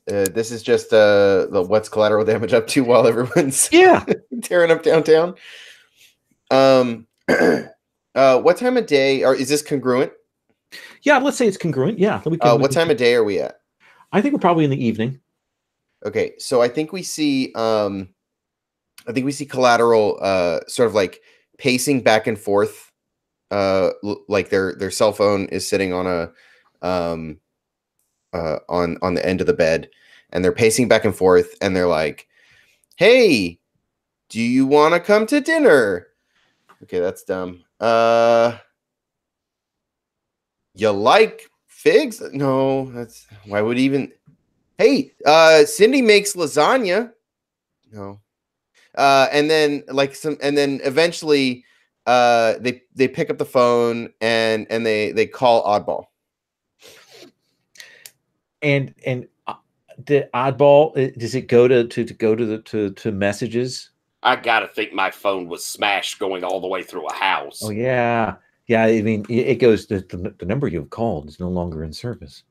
Speaker 3: this is just the what's collateral damage up to while everyone's tearing up downtown. What time of day, or is this congruent?
Speaker 1: Yeah, let's say it's congruent. Yeah.
Speaker 3: What time of day are we at?
Speaker 1: I think we're probably in the evening.
Speaker 3: Okay, so I think we see collateral sort of like pacing back and forth, like their cell phone is sitting on a on the end of the bed, and they're pacing back and forth, and they're like, "Hey, do you want to come to dinner?" Okay, that's dumb. You like figs? No, that's why would even. Hey, Cindy makes lasagna. No. And then eventually they pick up the phone and they call Oddball.
Speaker 1: And the Oddball, does it go to messages?
Speaker 5: I gotta think my phone was smashed going all the way through a house.
Speaker 1: Oh yeah. Yeah, I mean it goes the number you've called is no longer in service.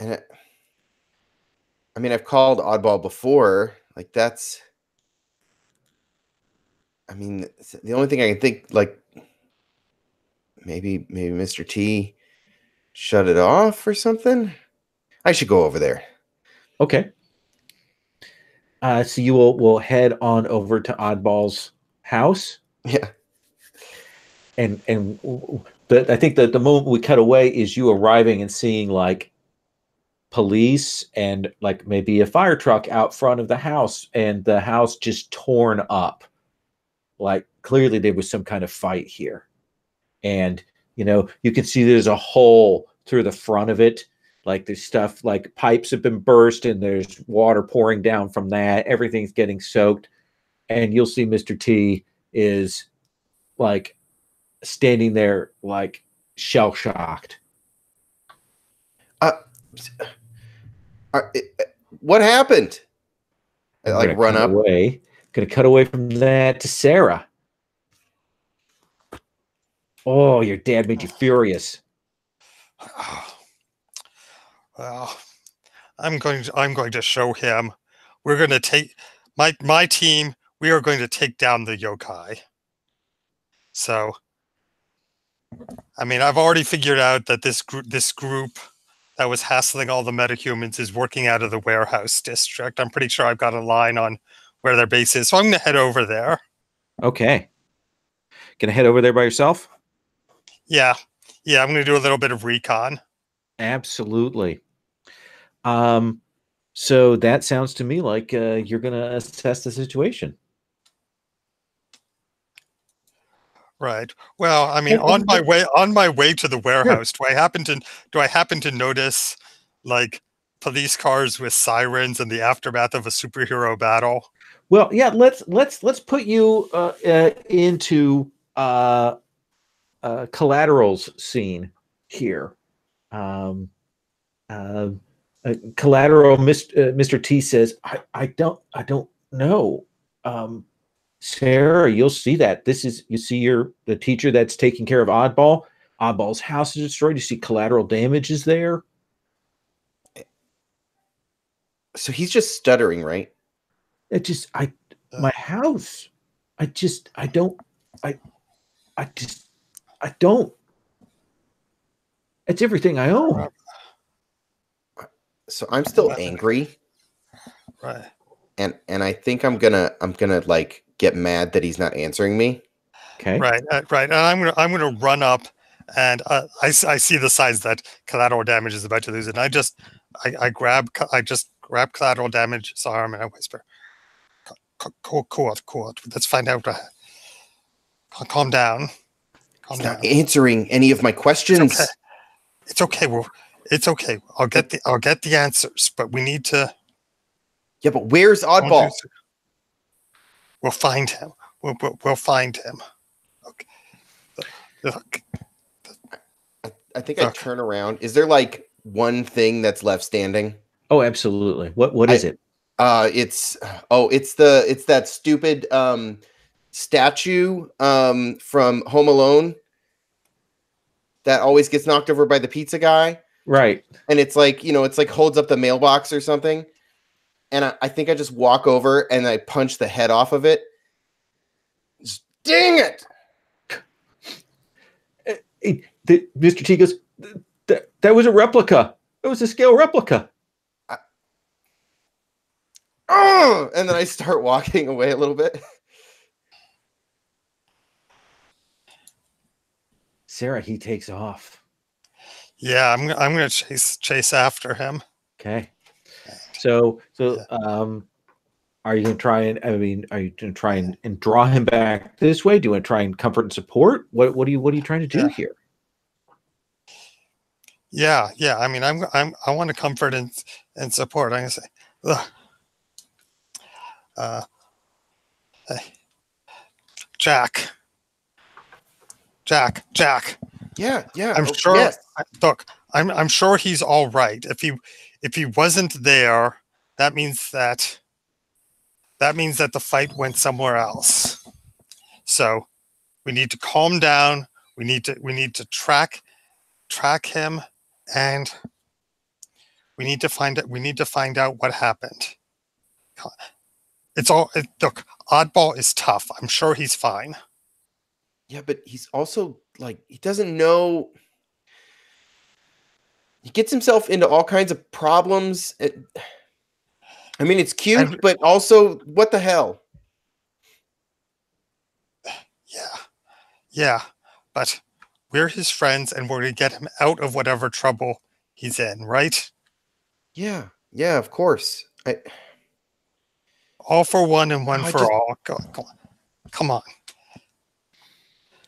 Speaker 3: And I mean, I've called Oddball before. Like that's, I mean, the only thing I can think, like maybe Mr. T shut it off or something. I should go over there.
Speaker 1: Okay. So you will head on over to Oddball's house.
Speaker 3: Yeah.
Speaker 1: And I think that the moment we cut away is you arriving and seeing like police and like maybe a fire truck out front of the house, and the house just torn up. Like clearly there was some kind of fight here. And, you can see there's a hole through the front of it. Like there's stuff like pipes have been burst and there's water pouring down from that. Everything's getting soaked. And you'll see Mr. T is like standing there like shell shocked.
Speaker 3: What happened? I like run up.
Speaker 1: Gonna cut away from that to Sarah. Oh, your dad made you furious.
Speaker 4: Well, I'm going to show him. We're going to take my team. We are going to take down the yokai. So, I mean, I've already figured out that this group that was hassling all the metahumans is working out of the warehouse district. I'm pretty sure I've got a line on where their base is, so I'm going to head over there.
Speaker 1: Okay. Gonna head over there by yourself?
Speaker 4: Yeah, I'm going to do a little bit of recon.
Speaker 1: Absolutely. So that sounds to me like you're going to assess the situation.
Speaker 4: Right. Well, I mean, on my way to the warehouse, do I happen to notice like police cars with sirens in the aftermath of a superhero battle?
Speaker 1: Well, yeah, let's put you into Collateral's scene here. Collateral, Mr. T says, I don't know. Sarah, you'll see that. You see the teacher that's taking care of Oddball. Oddball's house is destroyed. You see collateral damage is there.
Speaker 3: So he's just stuttering, right?
Speaker 1: My house. I don't. It's everything I own.
Speaker 3: So I'm still angry.
Speaker 4: Right.
Speaker 3: And I think I'm gonna like get mad that he's not answering me.
Speaker 1: Okay.
Speaker 4: Right. And I'm gonna run up and I see the signs that collateral damage is about to lose, and I just grab collateral damage's arm and I whisper, "Cool. Let's find out. Calm down. Calm
Speaker 3: He's
Speaker 4: down.
Speaker 3: not answering any of my questions.
Speaker 4: It's okay. It's okay. I'll get the answers, but we need to.
Speaker 3: Yeah, but where's Oddball?
Speaker 4: We'll find him. We'll find him. Okay. Look.
Speaker 3: I think I turn around. Is there like one thing that's left standing?
Speaker 1: Oh, absolutely. What is it?
Speaker 3: It's that stupid statue from Home Alone that always gets knocked over by the pizza guy.
Speaker 1: Right.
Speaker 3: And it's like, it's like holds up the mailbox or something. And I think I just walk over and I punch the head off of it. Dang it!
Speaker 1: Mr. T goes, that was a replica. It was a scale replica.
Speaker 3: And then I start walking away a little bit.
Speaker 1: Sarah, he takes off.
Speaker 4: Yeah, I'm gonna chase after him.
Speaker 1: Okay. So are you gonna try and are you gonna try and draw him back this way? Do you want to try and comfort and support? What are you trying to do here?
Speaker 4: Yeah. I mean, I want to comfort and support. I'm gonna say, look, hey, Jack.
Speaker 3: Yeah.
Speaker 4: I'm sure.
Speaker 3: Yes.
Speaker 4: Look, I'm sure he's all right. If he wasn't there, that means that the fight went somewhere else. So we need to calm down. We need to track him, and we need to find out what happened. Look, Oddball is tough. I'm sure he's fine.
Speaker 3: Yeah, but he's also like, he doesn't know. He gets himself into all kinds of problems. I mean, it's cute, but also, what the hell?
Speaker 4: Yeah, but we're his friends, and we're going to get him out of whatever trouble he's in, right?
Speaker 3: Yeah, of course.
Speaker 4: All for one and one for all. Come on.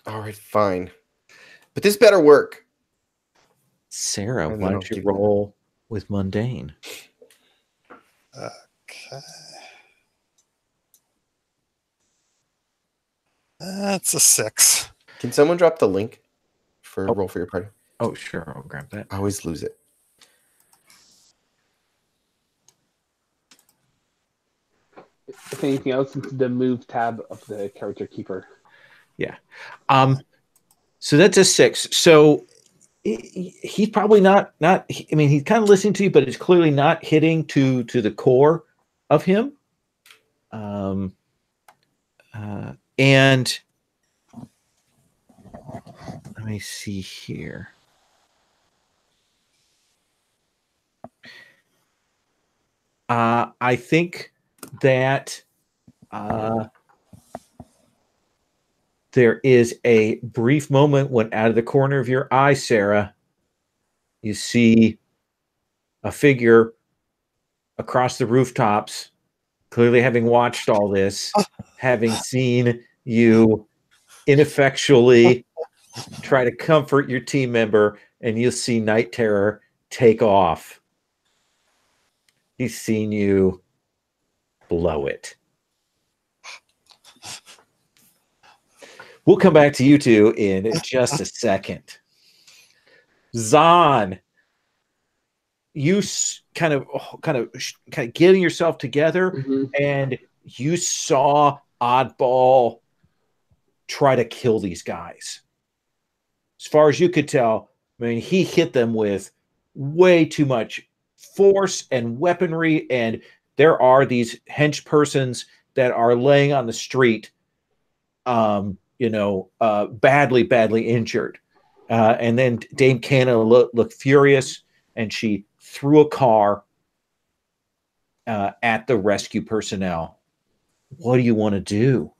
Speaker 3: All right, fine. But this better work.
Speaker 1: Sarah, why don't you roll with mundane?
Speaker 4: Okay. That's a 6.
Speaker 3: Can someone drop the link for roll for your party?
Speaker 1: Oh, sure. I'll grab that.
Speaker 3: I always lose it.
Speaker 2: If anything else, it's the move tab of the character keeper.
Speaker 1: Yeah. So that's a 6. So he's probably not. I mean, he's kind of listening to you, but it's clearly not hitting to the core of him. And let me see here. I think that there is a brief moment when out of the corner of your eye, Sarah, you see a figure across the rooftops, clearly having watched all this, having seen you ineffectually try to comfort your team member, and you'll see Night Terror take off. He's seen you blow it. We'll come back to you two in just a second. Zahn, you kind of getting yourself together, and you saw Oddball try to kill these guys. As far as you could tell, I mean, he hit them with way too much force and weaponry, and there are these hench persons that are laying on the street, badly injured. And then Dame Canna looked furious, and she threw a car at the rescue personnel. What do you want to do?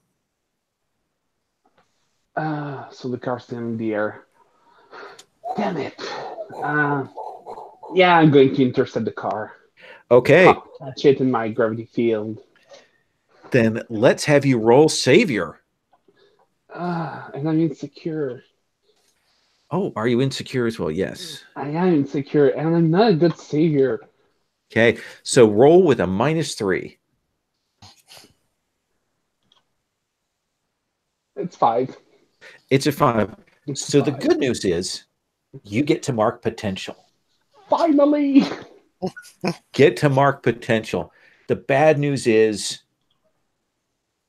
Speaker 2: So the car's still in the air. Damn it. Yeah, I'm going to intercept the car.
Speaker 1: Okay,
Speaker 2: Catch it in my gravity field.
Speaker 1: then let's have you roll Savior.
Speaker 2: And I'm insecure.
Speaker 1: Oh, are you insecure as well? Yes.
Speaker 2: I am insecure, and I'm not a good savior.
Speaker 1: Okay, so roll with a -3.
Speaker 2: It's 5.
Speaker 1: It's a 5.
Speaker 2: It's
Speaker 1: So the
Speaker 2: 5.
Speaker 1: good news is you get to mark potential.
Speaker 2: Finally!
Speaker 1: Get to mark potential. The bad news is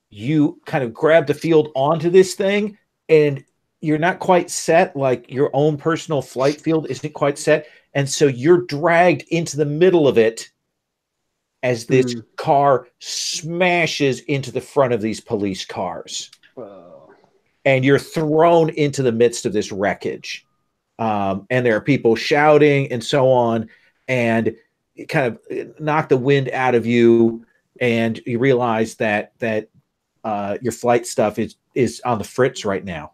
Speaker 1: you kind of grab the field onto this thing and you're not quite set, like your own personal flight field isn't quite set. And so you're dragged into the middle of it as this car smashes into the front of these police cars. And you're thrown into the midst of this wreckage. And there are people shouting and so on. And it kind of knock the wind out of you. And you realize that your flight stuff is on the fritz right now.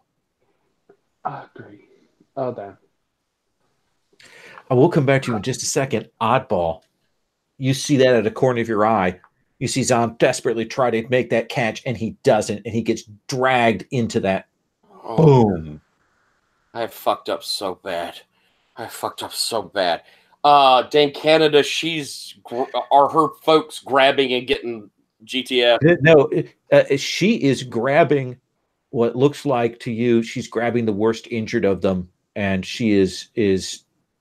Speaker 2: Great. Oh, damn.
Speaker 1: I will come back to you in just a second. Oddball. You see that at the corner of your eye. You see Zahn desperately try to make that catch, and he doesn't, and he gets dragged into that. Boom.
Speaker 5: I fucked up so bad. Dame Canada, are her folks grabbing and getting GTF?
Speaker 1: No, she is grabbing what looks like to you. She's grabbing the worst injured of them, and she is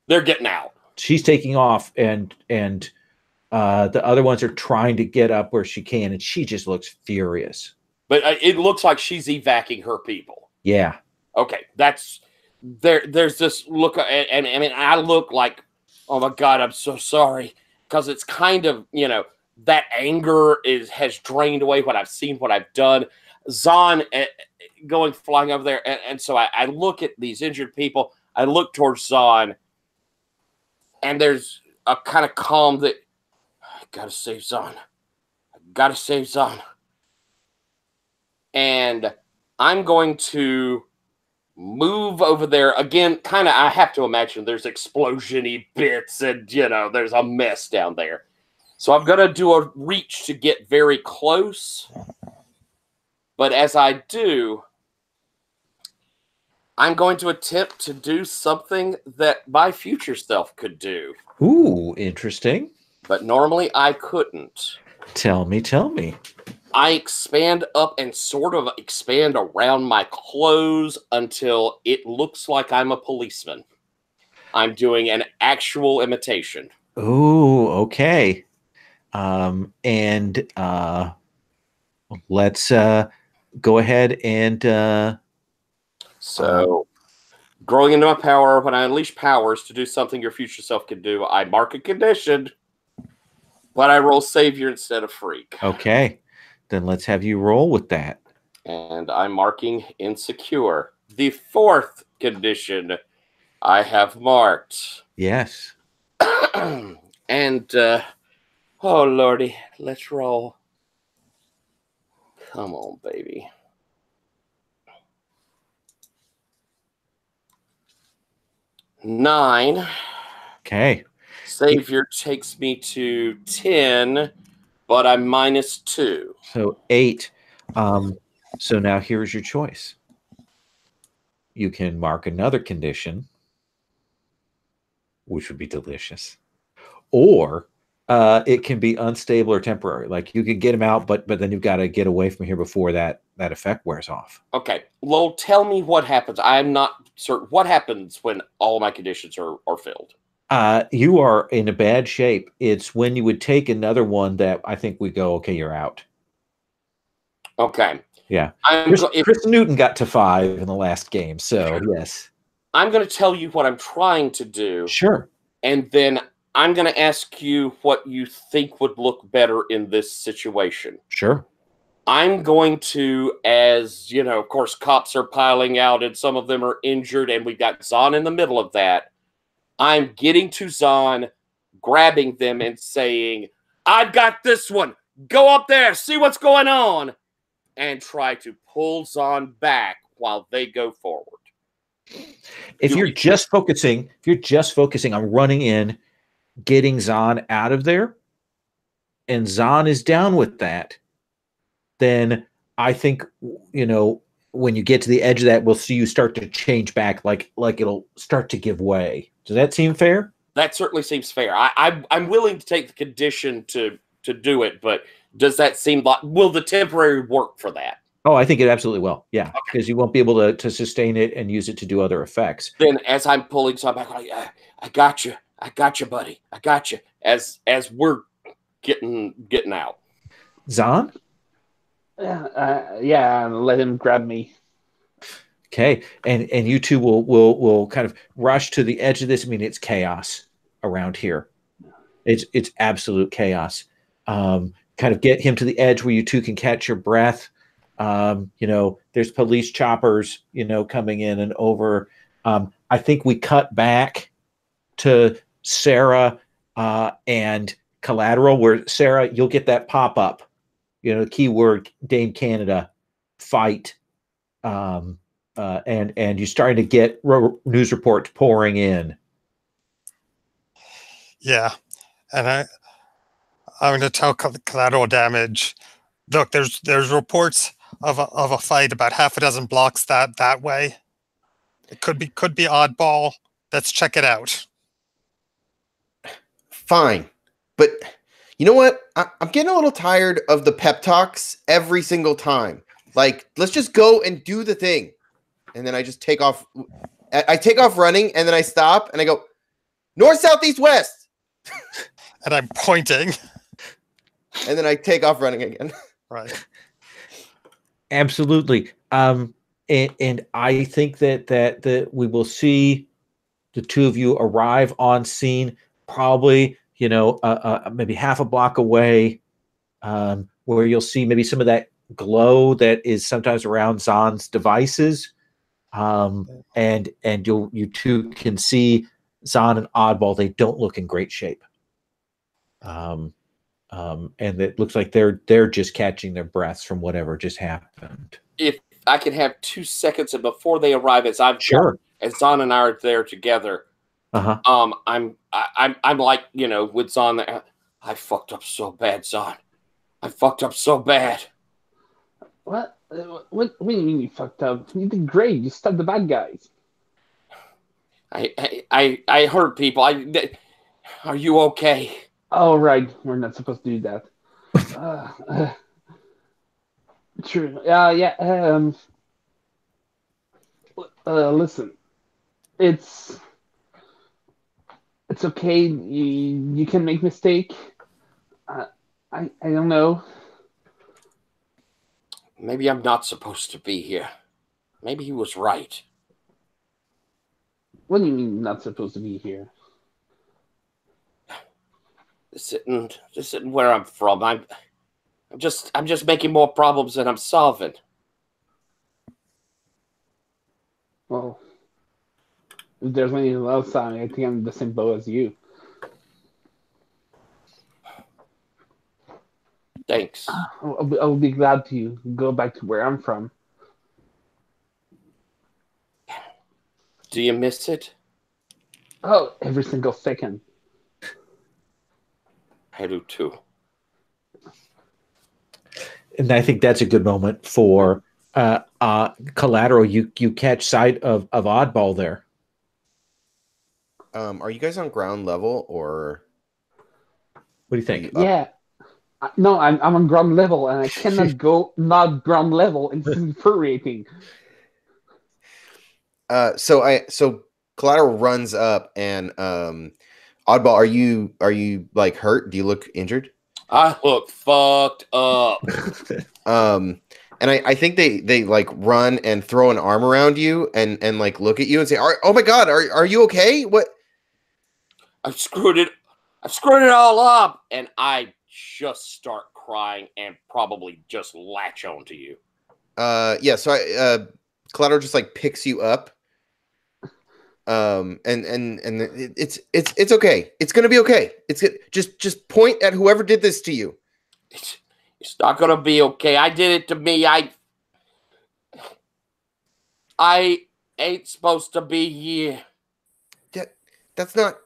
Speaker 5: they're getting out.
Speaker 1: She's taking off, and the other ones are trying to get up where she can, and she just looks furious.
Speaker 5: But it looks like she's evacuating her people.
Speaker 1: Yeah.
Speaker 5: Okay, that's there's this look, and I mean, I look like, oh my God, I'm so sorry, because it's kind of, that anger has drained away what I've seen, what I've done. Zahn flying over there, and so I look at these injured people. I look towards Zahn, and there's a kind of calm that I gotta save Zahn. And I'm going to move over there again. Kind of, I have to imagine there's explosion-y bits, and there's a mess down there. So I'm going to do a reach to get very close. But as I do, I'm going to attempt to do something that my future self could do.
Speaker 1: Ooh, interesting.
Speaker 5: But normally I couldn't.
Speaker 1: Tell me.
Speaker 5: I expand up and sort of expand around my clothes until it looks like I'm a policeman. I'm doing an actual imitation.
Speaker 1: Ooh, okay. Let's go ahead and
Speaker 5: so growing into my power, when I unleash powers to do something your future self can do, I mark a condition, but I roll savior instead of freak.
Speaker 1: Okay. Then let's have you roll with that.
Speaker 5: And I'm marking insecure. The fourth condition I have marked.
Speaker 1: Yes.
Speaker 5: And oh lordy, let's roll. Come on, baby. Nine.
Speaker 1: Okay.
Speaker 5: Savior takes me to 10, but I'm -2.
Speaker 1: So 8. So now here's your choice. You can mark another condition, which would be delicious, or it can be unstable or temporary. Like you can get them out, but then you've got to get away from here before that effect wears off.
Speaker 5: Okay, Lowell, tell me what happens. I'm not certain. What happens when all my conditions are filled?
Speaker 1: You are in a bad shape. It's when you would take another one that I think we go, okay, you're out.
Speaker 5: Okay.
Speaker 1: Yeah. Chris Newton got to 5 in the last game, so yes.
Speaker 5: I'm going to tell you what I'm trying to do.
Speaker 1: Sure.
Speaker 5: And then I'm going to ask you what you think would look better in this situation.
Speaker 1: Sure.
Speaker 5: I'm going to, as, of course, cops are piling out and some of them are injured, and we've got Zahn in the middle of that. I'm getting to Zahn, grabbing them and saying, I've got this one. Go up there, see what's going on. And try to pull Zahn back while they go forward.
Speaker 1: If you're just focusing on running in, getting Zahn out of there, and Zahn is down with that, then I think, when you get to the edge of that, we'll see you start to change back, like it'll start to give way. Does that seem fair?
Speaker 5: That certainly seems fair. I'm willing to take the condition to do it, but does that seem like, will the temporary work for that?
Speaker 1: Oh, I think it absolutely will. Yeah, because you won't be able to sustain it and use it to do other effects.
Speaker 5: Then as I'm pulling some back, I got you, buddy, I got you. As we're getting out.
Speaker 1: Zahn?
Speaker 2: Yeah, let him grab me.
Speaker 1: Okay, and you two will kind of rush to the edge of this. I mean, it's chaos around here. It's absolute chaos. Kind of get him to the edge where you two can catch your breath. There's police choppers, coming in and over. I think we cut back to Sarah and Collateral, where Sarah, you'll get that pop up. The keyword Dame Canada fight. And you're starting to get news reports pouring in.
Speaker 4: Yeah, and I'm going to tell Collateral Damage. Look, there's reports of a fight about half a dozen blocks that way. It could be oddball. Let's check it out.
Speaker 3: Fine, but you know what? I'm getting a little tired of the pep talks every single time. Like, let's just go and do the thing. And then I just take off. I take off running, and then I stop, and I go, north, south, east, west.
Speaker 4: And I'm pointing.
Speaker 3: And then I take off running again.
Speaker 4: Right.
Speaker 1: Absolutely. And I think that we will see the two of you arrive on scene, probably, maybe half a block away, where you'll see maybe some of that glow that is sometimes around Zahn's devices. And you two can see Zahn and Oddball. They don't look in great shape. And it looks like they're just catching their breaths from whatever just happened.
Speaker 5: If I can have 2 seconds and before they arrive, as Zahn and I are there together. I'm like, with Zahn, I fucked up so bad, Zahn. I fucked up so bad.
Speaker 2: What do you mean you fucked up? You did great. You stopped the bad guys.
Speaker 5: I hurt people. Are you okay?
Speaker 2: Oh, right. We're not supposed to do that. True. Yeah. Listen. It's okay. You can make mistake. I don't know.
Speaker 5: Maybe I'm not supposed to be here. Maybe he was right.
Speaker 2: What do you mean not supposed to be here?
Speaker 5: This isn't where I'm from. I'm just making more problems than I'm solving.
Speaker 2: Well, if there's anything else on me, I think I'm in the same boat as you.
Speaker 5: Thanks.
Speaker 2: I'll be glad to go back to where I'm from.
Speaker 5: Do you miss it?
Speaker 2: Oh, every single second.
Speaker 5: I do too.
Speaker 1: And I think that's a good moment for Collateral. You catch sight of Oddball there.
Speaker 3: Are you guys on ground level or?
Speaker 1: What do you think?
Speaker 2: Yeah. No, I'm on ground level, and I cannot go not ground level. It's infuriating.
Speaker 3: So Collateral runs up, and Oddball, are you like hurt? Do you look injured?
Speaker 5: I look fucked up.
Speaker 3: And I think they like run and throw an arm around you and like look at you and say, "Oh my God, are you okay? What?"
Speaker 5: I've screwed it all up, and I just start crying and probably just latch on to you.
Speaker 3: Yeah. So Collateral just like picks you up. And it's okay. It's gonna be okay. It's good. Just point at whoever did this to you.
Speaker 5: It's not gonna be okay. I did it to me. I ain't supposed to be here.
Speaker 3: That's not.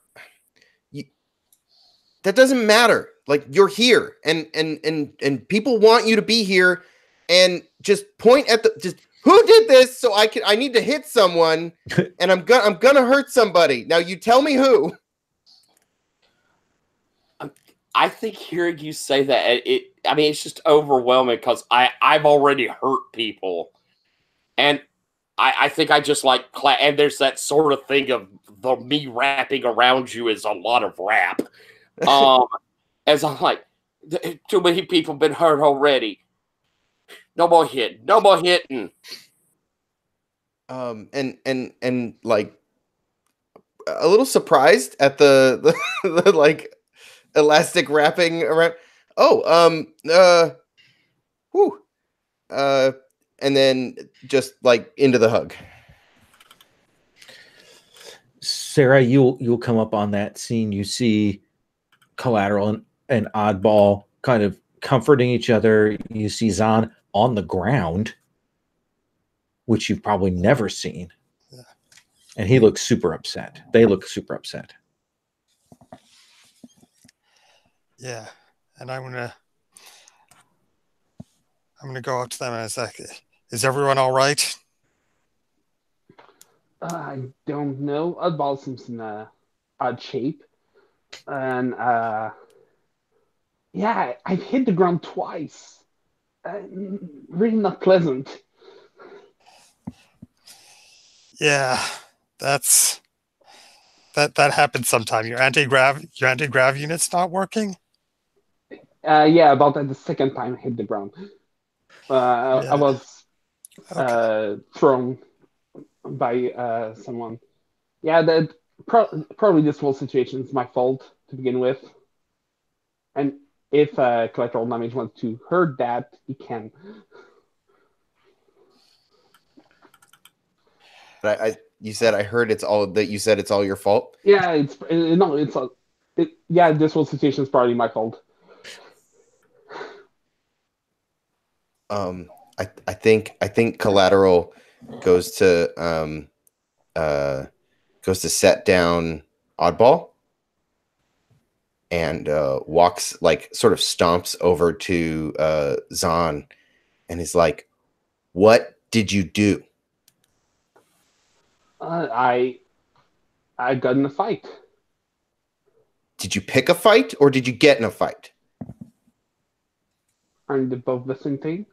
Speaker 3: That doesn't matter. Like, you're here, and people want you to be here, and just point at the who did this so I need to hit someone, and I'm gonna hurt somebody. Now you tell me who.
Speaker 5: I think hearing you say that, it's just overwhelming because I've already hurt people. And I think I just like, and there's that sort of thing of me wrapping around you is a lot of rap. As I'm like, too many people been hurt already. No more hitting. No more hitting.
Speaker 3: And like a little surprised at the like elastic wrapping around. And then just like into the hug.
Speaker 1: Sarah, you'll come up on that scene. You see Collateral and Oddball kind of comforting each other. You see Zahn on the ground, which you've probably never seen.
Speaker 4: Yeah.
Speaker 1: And he looks super upset. They look super upset.
Speaker 4: Yeah. And I'm gonna go up to them and it's like, is everyone all right?
Speaker 2: I don't know. Oddball seems in odd shape. And yeah, I've hit the ground twice. Really not pleasant.
Speaker 4: Yeah, that happens sometime. Your anti-grav unit's not working?
Speaker 2: Yeah, about that the second time I hit the ground. I was thrown by someone. Yeah, that probably this whole situation is my fault to begin with. And if Collateral Damage wants to hurt that, he can.
Speaker 3: But you said I heard it's all that you said it's all your fault.
Speaker 2: Yeah, this whole situation is probably my fault.
Speaker 3: I think Collateral goes to set down Oddball and walks, like, sort of stomps over to Zahn and is like, "What did you do?"
Speaker 2: I got in a fight.
Speaker 3: Did you pick a fight or did you get in a fight?
Speaker 2: Aren't they both the same thing?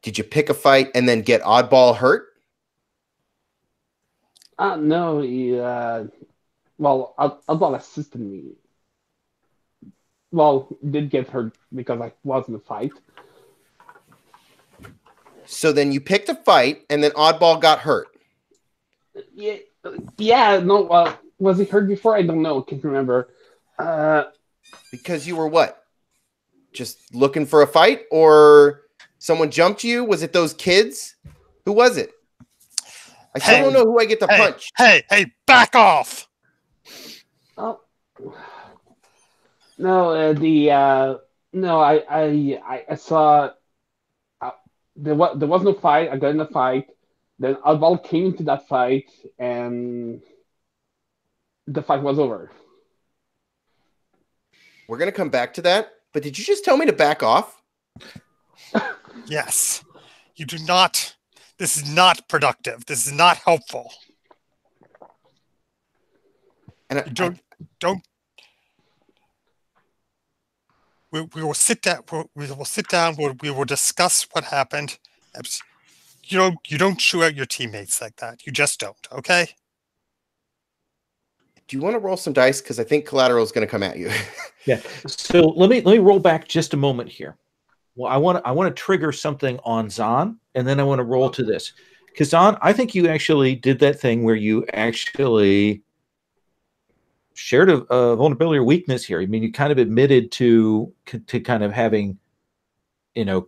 Speaker 3: Did you pick a fight and then get Oddball hurt?
Speaker 2: No, Oddball assisted me. Well, did get hurt because I was in a fight.
Speaker 3: So then you picked a fight and then Oddball got hurt.
Speaker 2: Yeah, no, was he hurt before? I don't know, can't remember.
Speaker 3: Because you were what? Just looking for a fight, or someone jumped you? Was it those kids? Who was it? I still don't know who I get to punch.
Speaker 4: Hey, back off!
Speaker 2: Oh. No, I saw there was no fight. I got in a fight. Then Oddball came into that fight, and the fight was over.
Speaker 3: We're gonna come back to that. But did you just tell me to back off?
Speaker 4: Yes. You do not. This is not productive. This is not helpful.
Speaker 3: And
Speaker 4: don't. We will sit down. We will sit down. We will discuss what happened. You don't chew out your teammates like that. You just don't. Okay.
Speaker 3: Do you want to roll some dice? Because I think Collateral is going to come at you.
Speaker 1: Yeah. So let me roll back just a moment here. Well, I want to trigger something on Zahn, and then I want to roll to this. Because Zahn, I think you actually did that thing where you actually shared a vulnerability or weakness here. I mean, you kind of admitted to kind of having,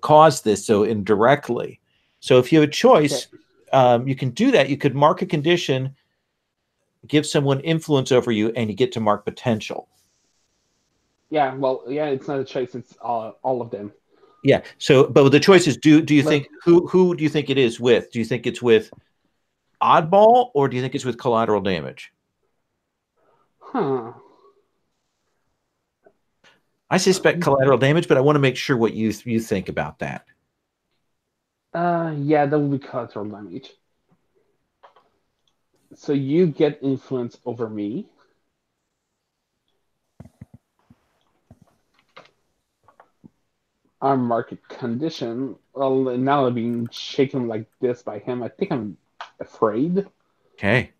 Speaker 1: caused this so indirectly. So if you have a choice, you can do that. You could mark a condition, give someone influence over you, and you get to mark potential.
Speaker 2: Yeah, well, yeah, it's not a choice. It's all of them.
Speaker 1: Yeah. So, but the choice is: do you think who do you think it is with? Do you think it's with Oddball, or do you think it's with Collateral Damage?
Speaker 2: Huh.
Speaker 1: I suspect Collateral Damage, but I want to make sure what you think about that.
Speaker 2: Yeah, that would be collateral damage. So you get influence over me. Our market condition. Well, now I'm being shaken like this by him. I think I'm afraid.
Speaker 1: Okay.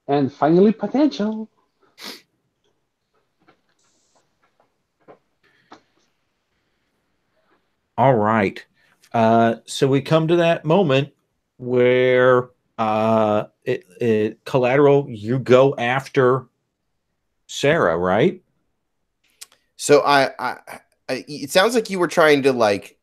Speaker 2: And finally, potential.
Speaker 1: All right. So we come to that moment where Collateral, you go after Sarah, right?
Speaker 3: So it sounds like you were trying to like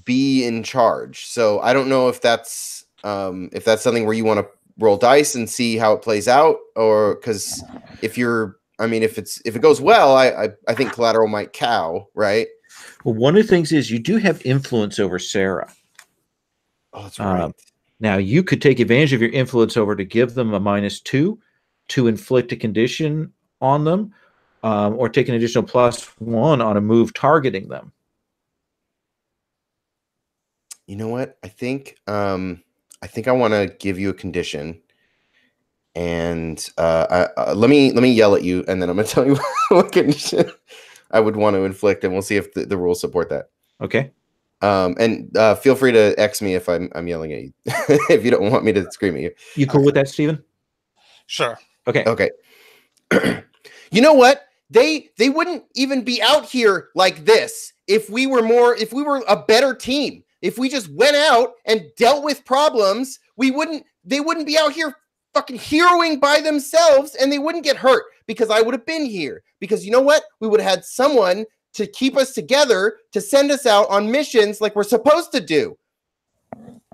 Speaker 3: be in charge. So I don't know if that's something where you want to roll dice and see how it plays out, or because if it goes well, I think Collateral might cow, right?
Speaker 1: Well, one of the things is you do have influence over Sarah.
Speaker 3: Oh, that's right.
Speaker 1: Now you could take advantage of your influence over to give them a -2 to inflict a condition on them, or take an additional +1 on a move targeting them.
Speaker 3: You know what? I think I want to give you a condition, and let me yell at you, and then I'm going to tell you what condition I would want to inflict, and we'll see if the rules support that.
Speaker 1: Okay.
Speaker 3: And feel free to X me if I'm yelling at you if you don't want me to scream at you.
Speaker 1: You cool with that, Steven?
Speaker 4: Sure.
Speaker 1: Okay.
Speaker 3: Okay. You know what? They wouldn't even be out here like this if we were a better team. If we just went out and dealt with problems, they wouldn't be out here fucking heroing by themselves, and they wouldn't get hurt because I would have been here. Because you know what? We would have had someone to keep us together, to send us out on missions like we're supposed to do.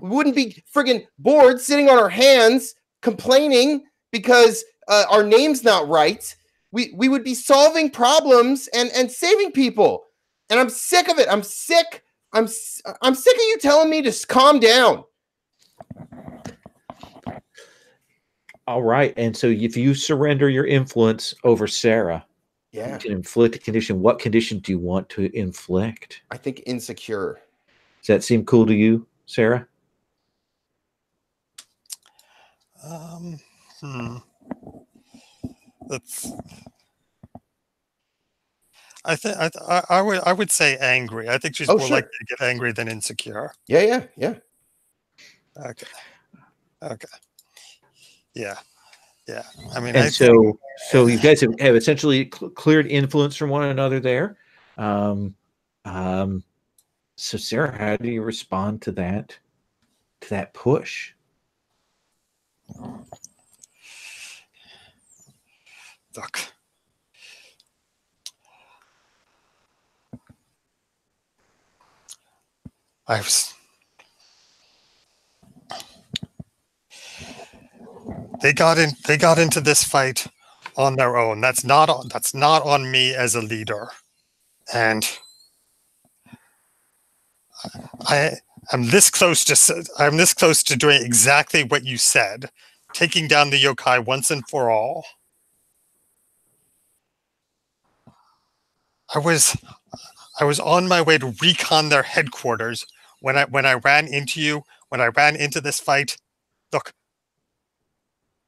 Speaker 3: We wouldn't be friggin' bored sitting on our hands complaining because our name's not right. We would be solving problems and saving people. And I'm sick of it. I'm sick of you telling me to calm down.
Speaker 1: All right. And so if you surrender your influence over Sarah,
Speaker 3: yeah,
Speaker 1: you can inflict a condition. What condition do you want to inflict?
Speaker 3: I think insecure.
Speaker 1: Does that seem cool to you, Sarah?
Speaker 4: That's. I would say angry. I think she's more likely to get angry than insecure.
Speaker 3: Yeah.
Speaker 4: Okay. Yeah. I mean,
Speaker 1: and so you guys have essentially cleared influence from one another there. So Sarah, how do you respond to that push?
Speaker 4: Look. They got into this fight on their own. That's not on me as a leader. And I'm this close to doing exactly what you said, taking down the yokai once and for all. I was on my way to recon their headquarters when I ran into you, when I ran into this fight. Look,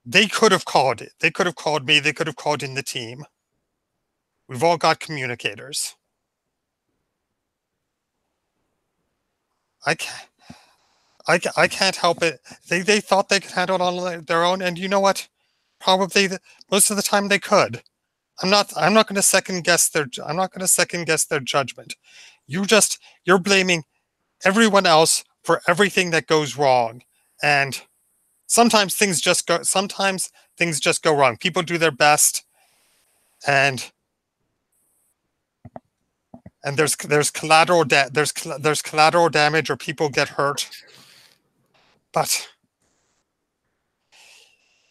Speaker 4: they could have called it. They could have called me. They could have called in the team. We've all got communicators. I can't help it. They thought they could handle it on their own, and you know what? Probably most of the time they could. I'm not going to second guess their judgment. You're blaming everyone else for everything that goes wrong, and sometimes things just go wrong. People do their best, and there's collateral damage, or people get hurt. But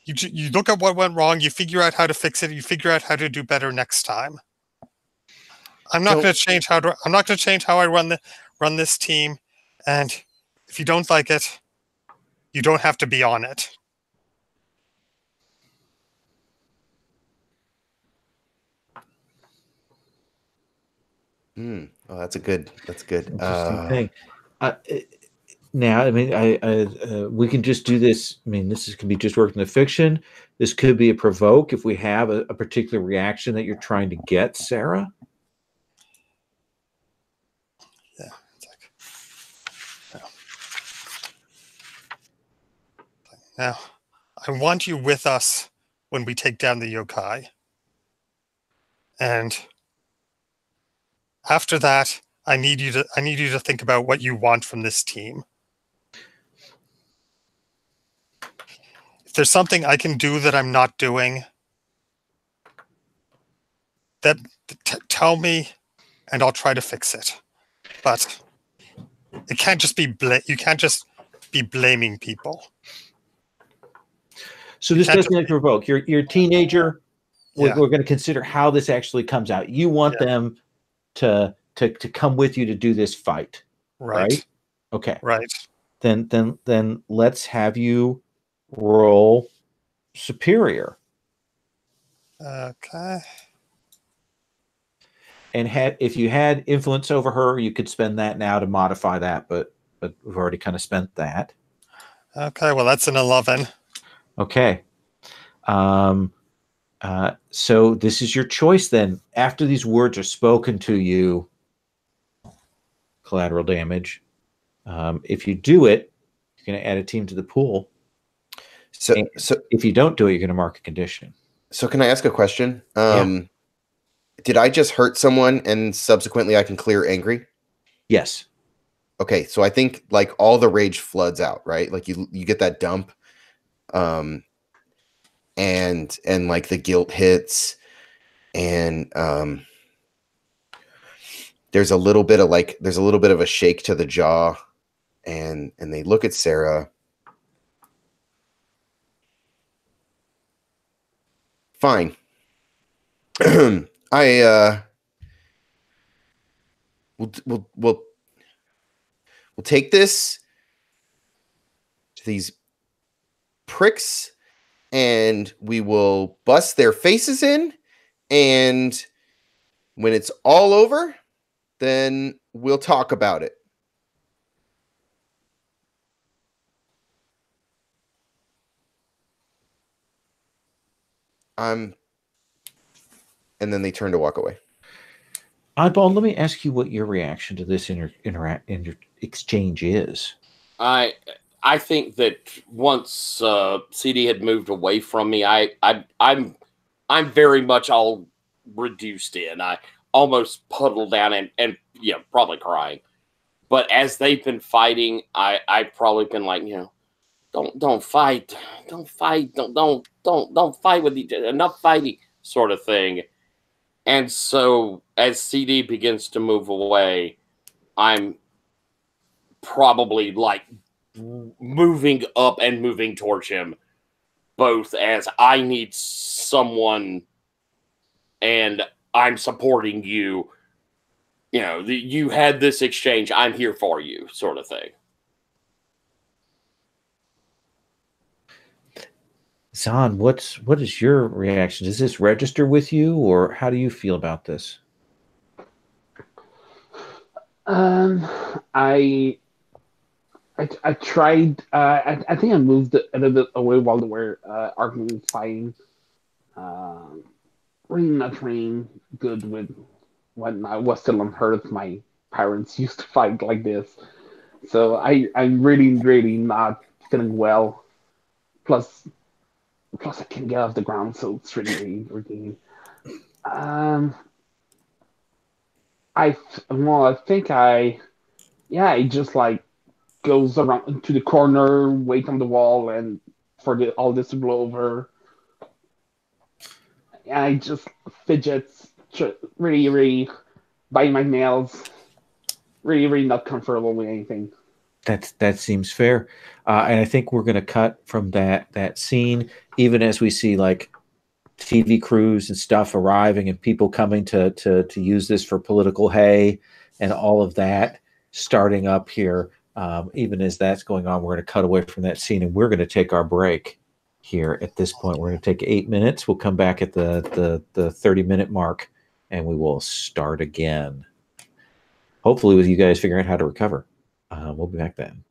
Speaker 4: you look at what went wrong, you figure out how to fix it, you figure out how to do better next time. I'm not going to change how I run this team, and if you don't like it, you don't have to be on it.
Speaker 3: Oh, that's good.
Speaker 1: Interesting thing. Now, I mean, we can just do this. I mean, can be just working the fiction. This could be a provoke if we have a particular reaction that you're trying to get, Sarah.
Speaker 4: Yeah. Now, I want you with us when we take down the yokai. And after that, I need you to think about what you want from this team. If there's something I can do that I'm not doing, tell me, and I'll try to fix it. But it can't just be you can't just be blaming people.
Speaker 1: So this doesn't like provoke. You're a teenager.
Speaker 4: Yeah.
Speaker 1: We're going to consider how this actually comes out. You want them to come with you to do this fight, right? Okay.
Speaker 4: Right.
Speaker 1: Then let's have you roll superior.
Speaker 4: Okay.
Speaker 1: And if you had influence over her, you could spend that now to modify that, but we've already kind of spent that.
Speaker 4: Okay, well that's an 11.
Speaker 1: Okay. So this is your choice then. After these words are spoken to you, collateral damage. If you do it, you're going to add a team to the pool. So if you don't do it, you're going to mark a condition.
Speaker 3: So can I ask a question? Did I just hurt someone and subsequently I can clear angry?
Speaker 1: Yes.
Speaker 3: Okay, so I think like all the rage floods out, right? Like you get that dump, and like the guilt hits, and there's a little bit of a shake to the jaw, and they look at Sarah. Fine. We'll take this to these pricks and we will bust their faces in, and when it's all over, then we'll talk about it. And then they turn to walk away.
Speaker 1: Oddball, let me ask you what your reaction to this in your exchange is.
Speaker 5: I think that once CD had moved away from me, I'm very much all reduced in. I almost puddled down and probably crying. But as they've been fighting, I've probably been like, don't fight, don't fight with each other, enough fighting, sort of thing. And so as CD begins to move away, I'm probably like moving up and moving towards him, both as I need someone and I'm supporting you. You had this exchange, I'm here for you, sort of thing.
Speaker 1: Zahn, what is your reaction? Does this register with you, or how do you feel about this?
Speaker 2: I tried. I think I moved a little bit away while they were arguing, fighting. Really not really good with when I was still on Earth. My parents used to fight like this, so I'm really not feeling well. Plus I can't get off the ground, so it's really irritating. I think it just like goes around to the corner, wait on the wall, and for all this to blow over. And I just fidgets, really bite my nails, really not comfortable with anything.
Speaker 1: That seems fair, and I think we're going to cut from that scene, even as we see like TV crews and stuff arriving and people coming to use this for political hay and all of that starting up here. Even as that's going on, we're going to cut away from that scene and we're going to take our break here at this point. We're going to take 8 minutes. We'll come back at the 30-minute mark and we will start again. Hopefully with you guys figuring out how to recover. We'll be back then.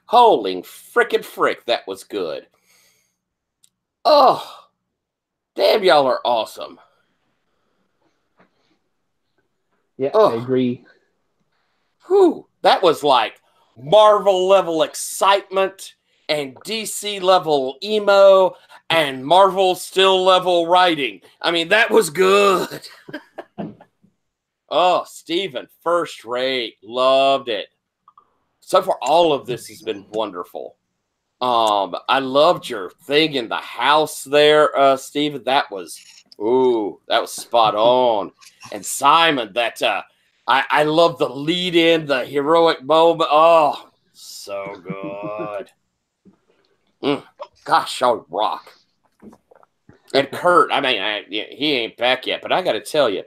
Speaker 5: Holy frickin' frick, that was good. Oh, damn, y'all are awesome.
Speaker 2: Yeah,
Speaker 5: Oh.
Speaker 2: I agree.
Speaker 5: Whew, that was like Marvel level excitement and DC level emo and Marvel still level writing. I mean, that was good. Oh, Steven, first rate. Loved it. So far, all of this has been wonderful. I loved your thing in the house there, Steven. That was spot on. And Simon, I love the lead in, the heroic moment. Oh, so good. Gosh, y'all rock. And Kurt, I mean, he ain't back yet, but I got to tell you,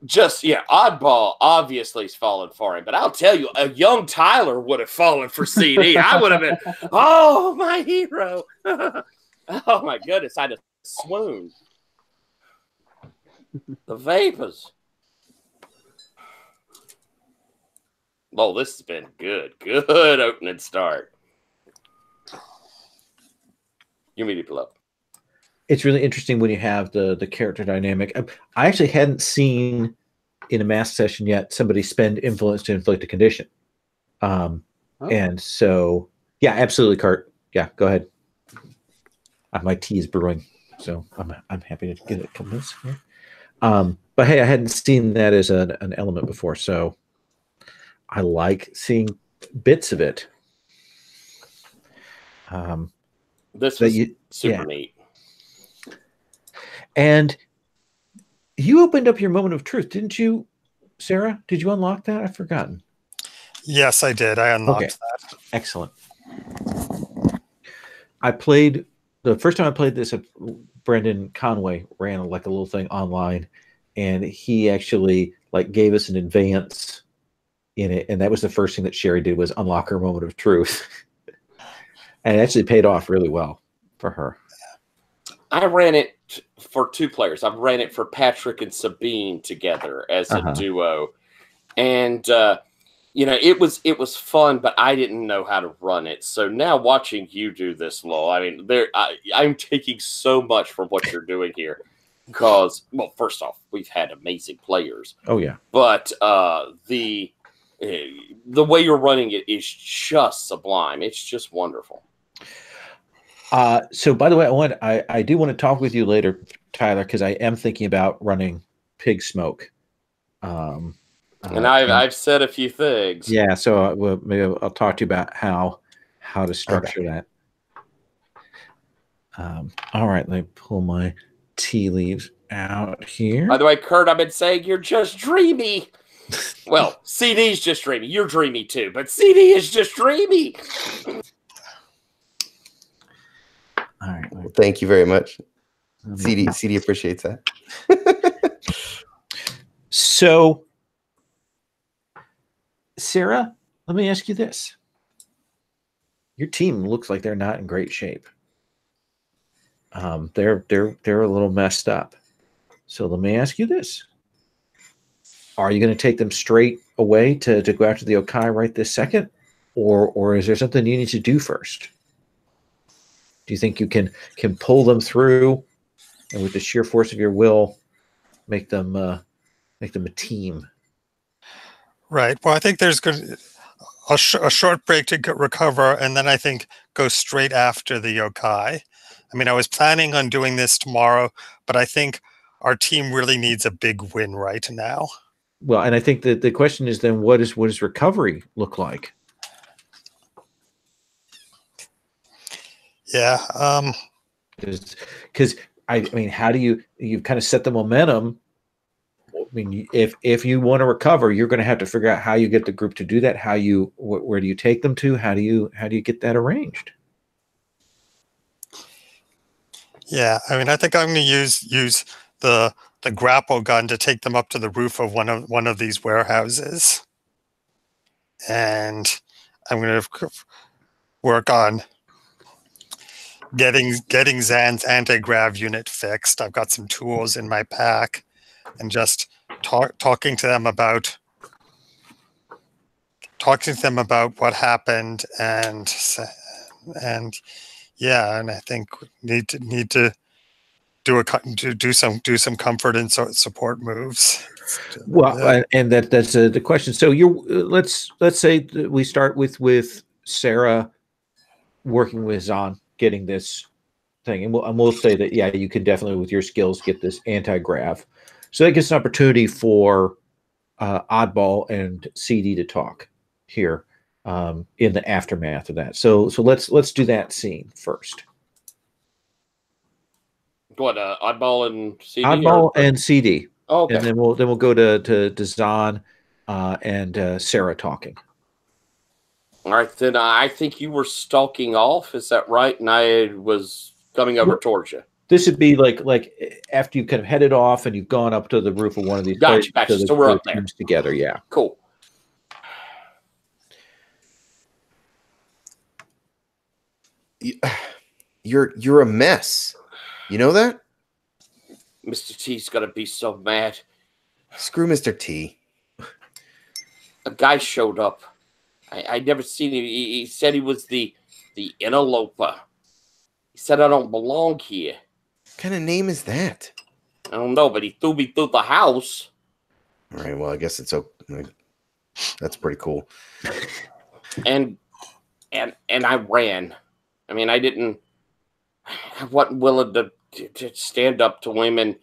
Speaker 5: Oddball obviously is falling for him, but I'll tell you, a young Tyler would have fallen for CD. I would have been, oh, my hero. Oh, my goodness, I'd have swooned. The vapors. Oh, this has been good. Good opening start. You mean to pull up.
Speaker 1: It's really interesting when you have the character dynamic. I actually hadn't seen in a mask session yet somebody spend influence to inflict a condition. And so, yeah, absolutely, Kurt. Yeah, go ahead. My tea is brewing, so I'm happy to get it commence here. But hey, I hadn't seen that as an element before, so I like seeing bits of it.
Speaker 5: This was super neat.
Speaker 1: And you opened up your moment of truth, didn't you, Sarah? Did you unlock that? I've forgotten.
Speaker 4: Yes, I did. I unlocked that.
Speaker 1: Excellent. The first time I played this, Brendan Conway ran like a little thing online, and he actually gave us an advance in it, and that was the first thing that Sherry did was unlock her moment of truth. And it actually paid off really well for her.
Speaker 5: I ran it for 2 players. I've ran it for Patrick and Sabine together as a duo. And, it was fun, but I didn't know how to run it. So now watching you do this, Lowell, I mean, I'm taking so much from what you're doing here. Because, well, first off, we've had amazing players.
Speaker 1: Oh, yeah.
Speaker 5: But the way you're running it is just sublime. It's just wonderful.
Speaker 1: So by the way, I do want to talk with you later, Tyler, because I am thinking about running Pig Smoke.
Speaker 5: And I've said a few things.
Speaker 1: Yeah, so maybe I'll talk to you about how to structure that. All right, let me pull my tea leaves out here.
Speaker 5: By the way, Kurt, I've been saying you're just dreamy. Well, CD's just dreamy. You're dreamy too, but CD is just dreamy.
Speaker 1: All right.
Speaker 3: Well, thank you very much. CD appreciates that.
Speaker 1: So, Sarah, let me ask you this. Your team looks like they're not in great shape. They're a little messed up. So let me ask you this. Are you going to take them straight away to go after the Yokai right this second? Or is there something you need to do first? Do you think you can pull them through and with the sheer force of your will make them a team?
Speaker 4: Right. Well, I think there's a short break to recover, and then I think go straight after the Yokai. I mean, I was planning on doing this tomorrow, but I think our team really needs a big win right now.
Speaker 1: Well, and I think that the question is then what does recovery look like?
Speaker 4: Yeah.
Speaker 1: Because I mean, how do you kind of set the momentum? I mean, if you want to recover, you're going to have to figure out how you get the group to do that. Where do you take them to? How do you get that arranged?
Speaker 4: Yeah, I mean, I think I'm going to use the grapple gun to take them up to the roof of one of these warehouses, and I'm going to work on getting Zan's anti-grav unit fixed. I've got some tools in my pack, and just talking to them about talking to them about what happened, and yeah, and I think need to do some comfort and support moves.
Speaker 1: Well, and that's the question. So let's say that we start with Sarah working with Zahn getting this thing, and we'll say that you can definitely with your skills get this anti-grav. So that gives an opportunity for Oddball and CD to talk here in the aftermath of that. So let's do that scene first.
Speaker 5: What, Oddball and CD?
Speaker 1: Oddball and CD.
Speaker 5: Oh, okay.
Speaker 1: And then we'll go to Zahn and Sarah talking.
Speaker 5: All right, then I think you were stalking off. Is that right? And I was coming over towards you.
Speaker 1: This would be like after you kind of headed off and you've gone up to the roof of one of these places.
Speaker 5: Gotcha. So we're up there
Speaker 1: together. Yeah.
Speaker 5: Cool.
Speaker 3: You're a mess. You know that?
Speaker 5: Mr. T's gonna be so mad.
Speaker 3: Screw Mr. T.
Speaker 5: A guy showed up. I never seen him. He said he was the interloper. He said I don't belong here.
Speaker 3: What kind of name is that?
Speaker 5: I don't know, but he threw me through the house.
Speaker 3: All right, well, I guess it's okay. That's pretty cool.
Speaker 5: And I ran. I mean, I wasn't willing to stand up to him, and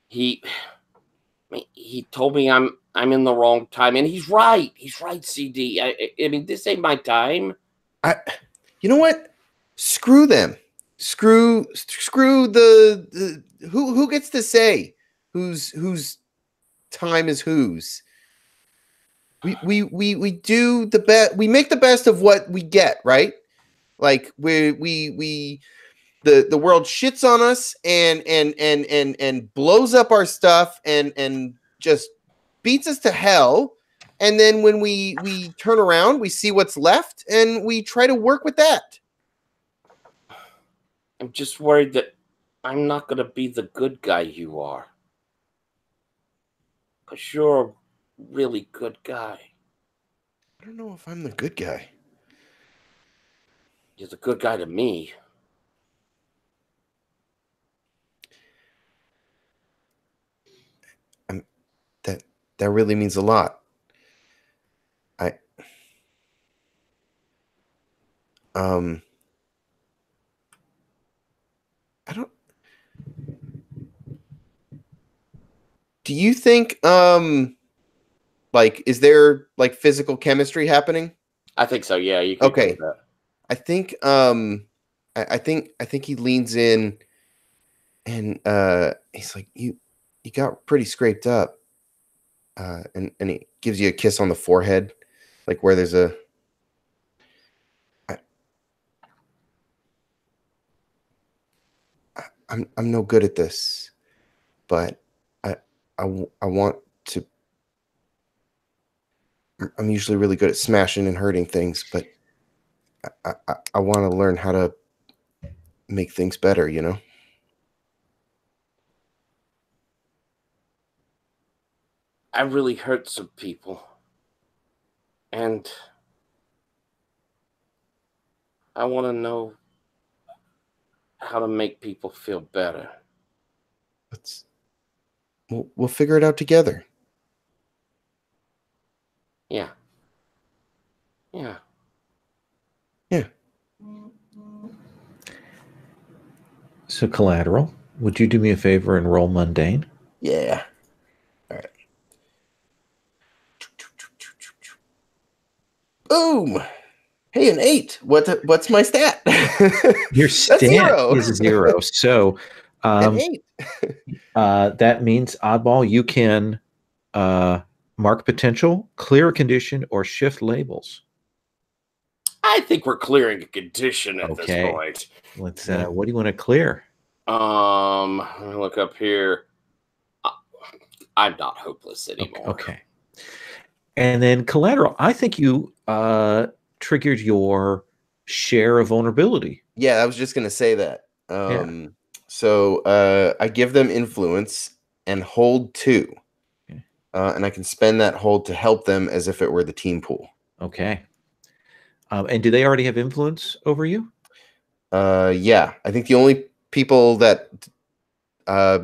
Speaker 5: he told me I'm in the wrong time, and he's right. He's right, CD. I mean, this ain't my time.
Speaker 3: You know what? Screw them. Screw the who gets to say whose time is whose. We do the best. We make the best of what we get, right? Like the world shits on us and blows up our stuff and just beats us to hell. And then when we turn around, we see what's left and we try to work with that.
Speaker 5: I'm just worried that I'm not going to be the good guy you are. Because you're a really good guy.
Speaker 3: I don't know if I'm the good guy.
Speaker 5: You're the good guy to me.
Speaker 3: That really means a lot. I don't. Do you think like is there like physical chemistry happening?
Speaker 5: I think so. Yeah. You can
Speaker 3: Okay.
Speaker 5: that.
Speaker 3: I think I think he leans in and he's like, you got pretty scraped up. And he gives you a kiss on the forehead, like where there's a I'm no good at this, but I want to. I'm usually really good at smashing and hurting things, but I want to learn how to make things better, you know?
Speaker 5: I really hurt some people. And I want to know how to make people feel better.
Speaker 3: We'll figure it out together.
Speaker 5: Yeah. Yeah.
Speaker 3: Yeah.
Speaker 1: So, Collateral, would you do me a favor and roll mundane?
Speaker 3: Yeah. All right. Boom. Hey, an 8. What's my stat?
Speaker 1: Your stat is 0. So,
Speaker 3: an 8.
Speaker 1: That means, Oddball, you can mark potential, clear a condition, or shift labels.
Speaker 5: I think we're clearing a condition at this point.
Speaker 1: Let's. What do you want to clear?
Speaker 5: Let me look up here. I'm not hopeless anymore.
Speaker 1: Okay. And then Collateral, I think you triggered your share of vulnerability.
Speaker 3: Yeah, I was just gonna say that. So I give them influence and hold 2. Okay. And I can spend that hold to help them as if it were the team pool.
Speaker 1: Okay. And do they already have influence over you?
Speaker 3: Yeah, I think the only people that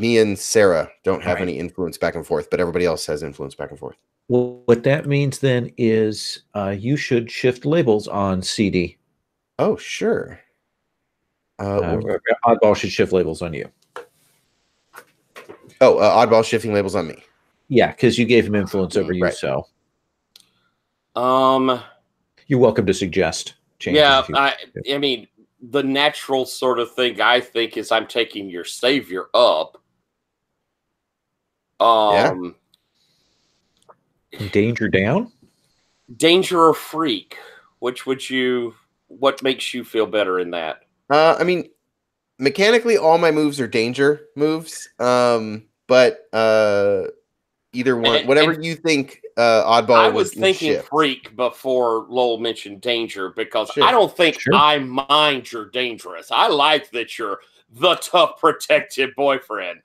Speaker 3: me and Sarah don't have
Speaker 1: Right.
Speaker 3: any influence back and forth, but everybody else has influence back and forth.
Speaker 1: Well, what that means then is you should shift labels on CD.
Speaker 3: Oh, sure.
Speaker 1: Oddball should shift labels on you.
Speaker 3: Oddball shifting labels on me.
Speaker 1: Yeah, because you gave him influence over you,
Speaker 3: Right.
Speaker 1: so
Speaker 5: Um,
Speaker 1: you're welcome to suggest changes.
Speaker 5: yeah,
Speaker 1: if you-
Speaker 5: I mean, the natural sort of thing I think is I'm taking your savior up.
Speaker 1: Danger down?
Speaker 5: Danger or freak? What makes you feel better in that?
Speaker 3: I mean, mechanically, all my moves are danger moves. But either one, whatever you think, Oddball.
Speaker 5: I was thinking
Speaker 3: shift.
Speaker 5: freak before Lowell mentioned danger because
Speaker 3: Sure.
Speaker 5: I don't think
Speaker 1: Sure.
Speaker 5: I mind you're dangerous. I like that you're the tough, protective boyfriend.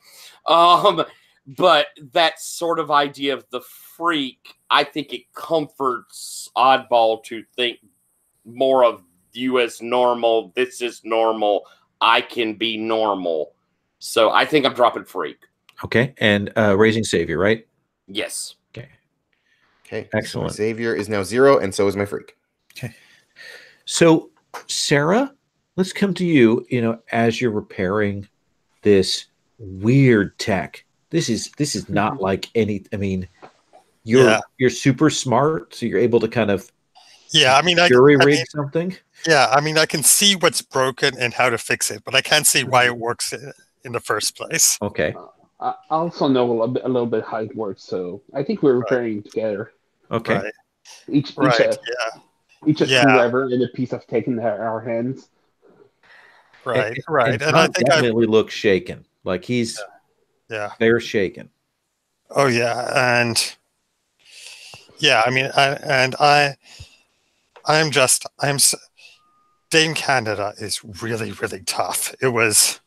Speaker 5: But that sort of idea of the freak, I think it comforts Oddball to think more of you as normal. This is normal. I can be normal. So I think I'm dropping freak.
Speaker 1: Okay, and raising savior, right?
Speaker 5: Yes.
Speaker 3: Okay,
Speaker 1: Excellent.
Speaker 3: So my savior is now 0, and so is my freak.
Speaker 1: Okay. So, Sarah, let's come to you. As you're repairing this weird tech. This is not like any. I mean, you're super smart, so you're able to kind of jury rig something.
Speaker 4: Yeah, I mean, I can see what's broken and how to fix it, but I can't see why it works in the first place.
Speaker 1: Okay.
Speaker 2: I also know a little bit how it works, so I think we're repairing together.
Speaker 1: Okay.
Speaker 4: Right.
Speaker 2: Each a screwdriver and a piece of tech in our hands.
Speaker 4: Right.
Speaker 1: And
Speaker 4: And I think
Speaker 1: definitely looks shaken. Like he's they're shaken.
Speaker 4: Oh yeah, and yeah, I mean, Dame Canada is really, really tough. It was.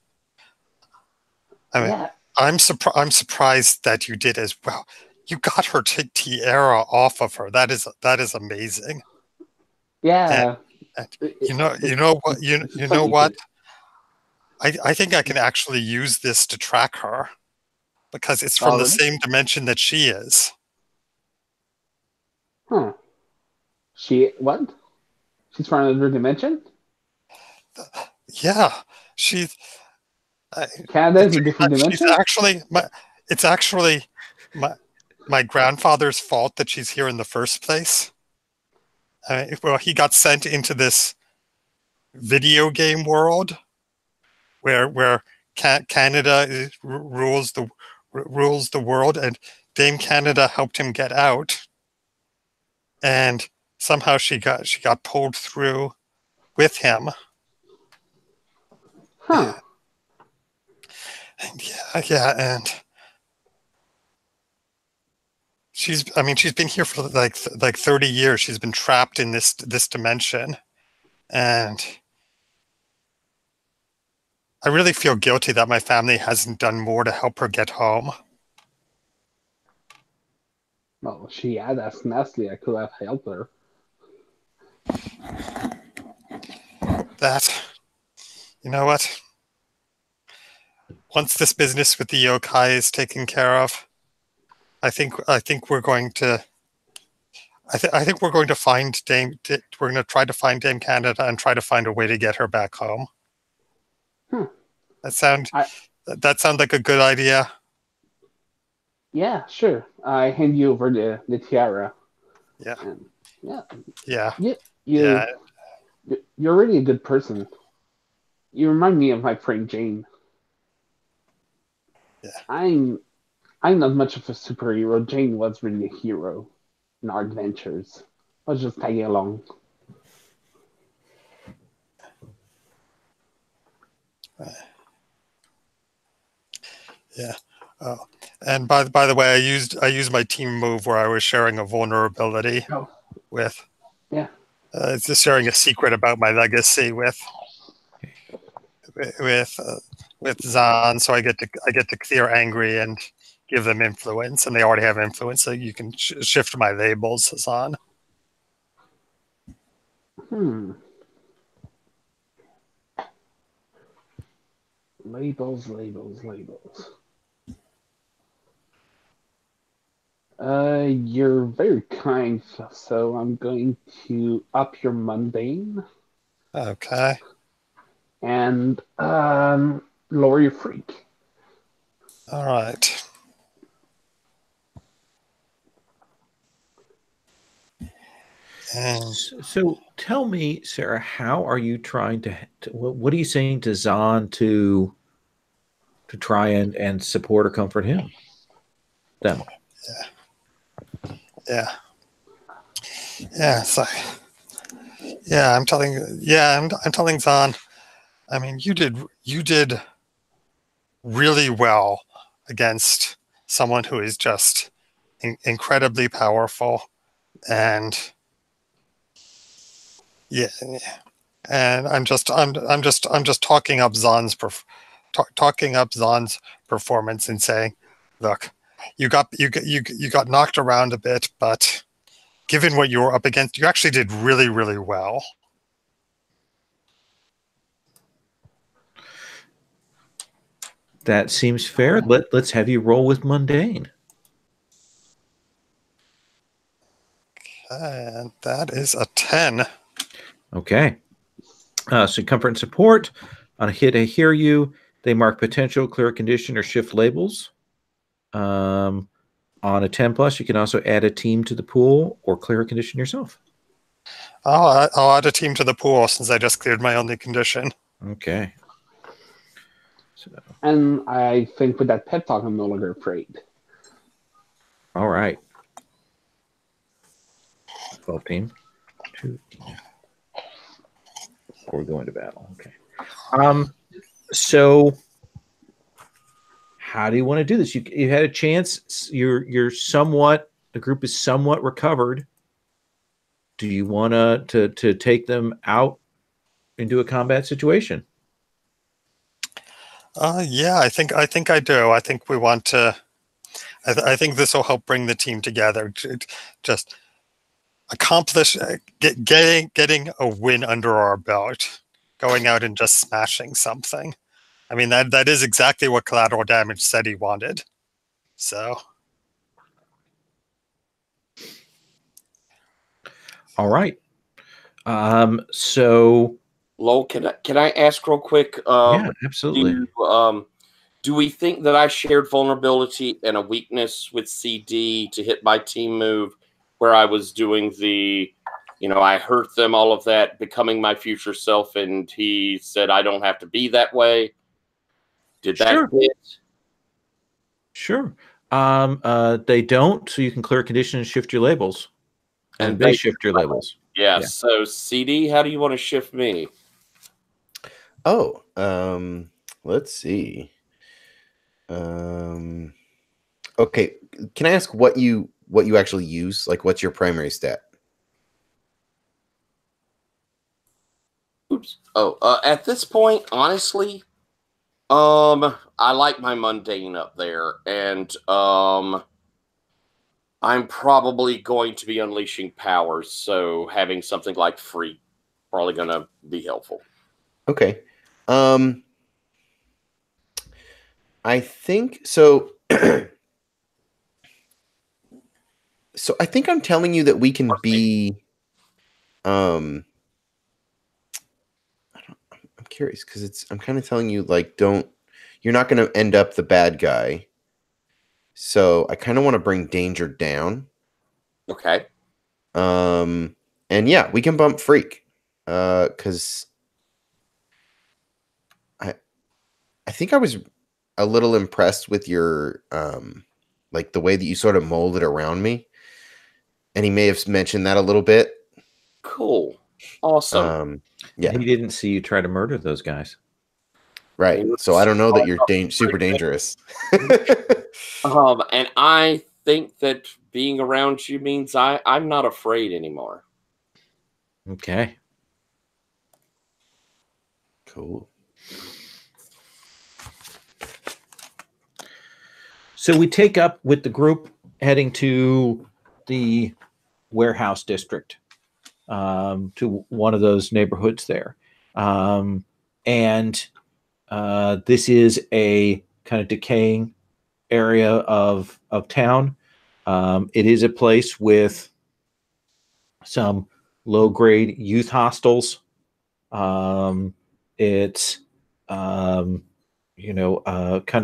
Speaker 4: I mean, I'm surprised that you did as well. You got her tiara off of her. That is amazing.
Speaker 2: Yeah.
Speaker 4: And you know what? I think I can actually use this to track her because it's from the same dimension that she is.
Speaker 2: Huh. What? She's from another dimension?
Speaker 4: Yeah. She's
Speaker 2: Canada's a different dimension?
Speaker 4: It's actually my grandfather's fault that she's here in the first place. Well, he got sent into this video game world where Canada rules the world, and Dame Canada helped him get out, and somehow she got pulled through with him.
Speaker 2: Huh.
Speaker 4: And and she's been here for like 30 years. She's been trapped in this dimension, and I really feel guilty that my family hasn't done more to help her get home.
Speaker 2: Well, that's nasty. I could have helped her.
Speaker 4: You know what? Once this business with the yokai is taken care of, I think we're going to. I think we're going to find Dame. We're going to try to find Dame Canada and try to find a way to get her back home. That sound like a good idea.
Speaker 2: Yeah, sure. I hand you over the tiara.
Speaker 4: Yeah.
Speaker 2: You're really a good person. You remind me of my friend Jane.
Speaker 4: Yeah.
Speaker 2: I'm not much of a superhero. Jane was really a hero in our adventures. I was just tagging along.
Speaker 4: Yeah. Oh, and by the way, I used my team move where I was sharing a vulnerability with.
Speaker 2: Yeah.
Speaker 4: It's just sharing a secret about my legacy with Zahn, so I get to clear angry and give them influence, and they already have influence, so you can shift my labels, Zahn.
Speaker 2: Labels, labels, labels. You're very kind, so I'm going to up your mundane
Speaker 4: Okay.
Speaker 2: and lower your freak.
Speaker 4: All right. And
Speaker 1: So tell me, Sarah, how are you trying to what are you saying to Zahn to try and support or comfort him? Them.
Speaker 4: yeah. So I'm telling Zahn, I mean, you did really well against someone who is just incredibly powerful, and and I'm just talking up Zahn's performance and saying, look, you got knocked around a bit, but given what you were up against, you actually did really, really well.
Speaker 1: That seems fair. Let's have you roll with mundane.
Speaker 4: And that is a 10.
Speaker 1: Okay. So comfort and support. On a hit, I hear you. They mark potential, clear condition, or shift labels. On a 10 plus, you can also add a team to the pool or clear a condition yourself.
Speaker 4: I'll add a team to the pool since I just cleared my only condition.
Speaker 1: Okay. So,
Speaker 2: And I think with that pep talk, I'm no longer afraid.
Speaker 1: all right. 12 team. 2 team. Before we go into battle. Okay. So how do you want to do this? You had a chance. You're somewhat, the group is somewhat recovered. Do you want to take them out into a combat situation?
Speaker 4: Yeah, I think I do. I think we want to. I think this will help bring the team together. Just accomplish getting a win under our belt, going out and just smashing something. I mean, that is exactly what Collateral Damage said he wanted. So.
Speaker 1: All right. So.
Speaker 5: Lowell, can I ask real quick?
Speaker 1: Yeah, absolutely.
Speaker 5: Do we think that I shared vulnerability and a weakness with CD to hit my team move, where I was doing the, I hurt them, all of that, becoming my future self, and he said I don't have to be that way? Did that hit?
Speaker 1: Sure. They don't, so you can clear a condition and shift your labels. And they shift your labels.
Speaker 5: Yeah. So CD, how do you want to shift me?
Speaker 3: Oh, let's see. Okay, can I ask what you actually use? Like, what's your primary stat?
Speaker 5: Oops. Oh, at this point, honestly, I like my mundane up there, and I'm probably going to be unleashing powers, so having something like free probably going to be helpful.
Speaker 3: Okay. I think so. So I think I'm telling you that we can be. I'm curious because I'm kind of telling you, like, you're not going to end up the bad guy. So I kind of want to bring danger down.
Speaker 5: Okay.
Speaker 3: And yeah, we can bump freak. Because I think I was a little impressed with your like the way that you sort of molded around me. And he may have mentioned that a little bit.
Speaker 5: Cool. Awesome.
Speaker 3: Yeah.
Speaker 1: He didn't see you try to murder those guys.
Speaker 3: Right. So I don't know that you're super dangerous.
Speaker 5: And I think that being around you means I'm not afraid anymore.
Speaker 1: Okay.
Speaker 3: Cool.
Speaker 1: So we take up with the group heading to the warehouse district. to one of those neighborhoods there. And this is a kind of decaying area of town. It is a place with some low-grade youth hostels. It's kind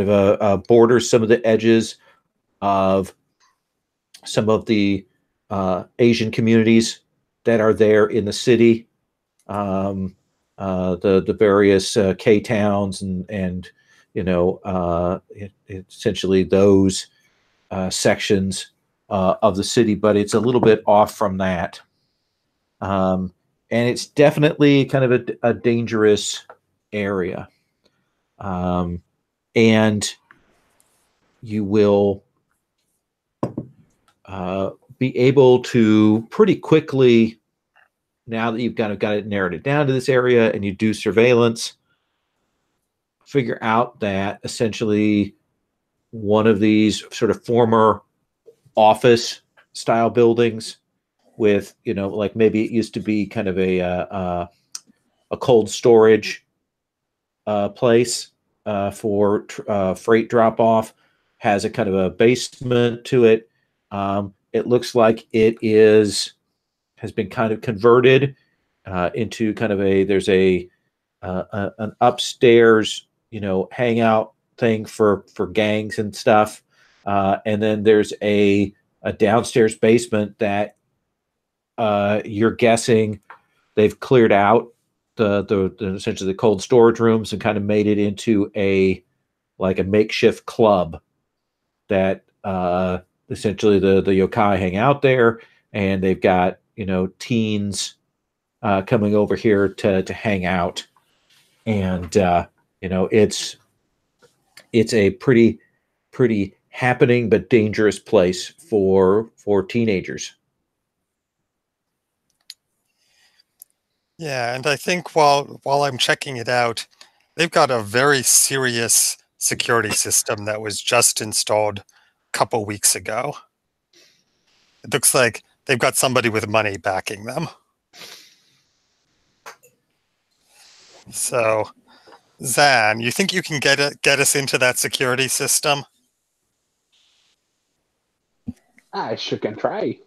Speaker 1: of borders some of the edges of some of the Asian communities that are there in the city. The various K towns and essentially those sections of the city, but it's a little bit off from that. And it's definitely kind of a dangerous area. And you will be able to pretty quickly, now that you've kind of got it narrowed it down to this area and you do surveillance, figure out that essentially one of these sort of former office style buildings with, like maybe it used to be kind of a cold storage place for freight drop off, has a kind of a basement to it. It looks like it has been kind of converted into kind of there's an upstairs, hangout thing for gangs and stuff. And then there's a downstairs basement that you're guessing they've cleared out the essentially the cold storage rooms and kind of made it into a makeshift club that essentially the yokai hang out there, and they've got teens coming over here to hang out, and it's a pretty happening but dangerous place for teenagers.
Speaker 4: Yeah, and I think while I'm checking it out, they've got a very serious security system that was just installed a couple weeks ago. It looks like they've got somebody with money backing them. So, Zan, you think you can get us into that security system?
Speaker 2: I sure can try.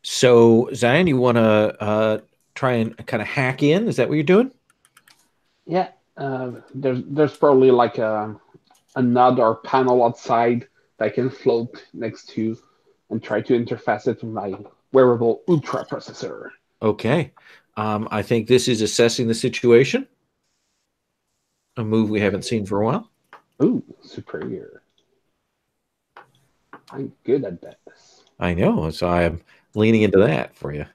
Speaker 1: So, Zion, you want to try and kind of hack in? Is that what you're doing?
Speaker 2: Yeah, there's probably like another panel outside that I can float next to and try to interface it with my wearable ultra processor.
Speaker 1: Okay. I think this is assessing the situation. A move we haven't seen for a while.
Speaker 2: Ooh, superior. I'm good at this.
Speaker 1: I know, so I am leaning into that for you.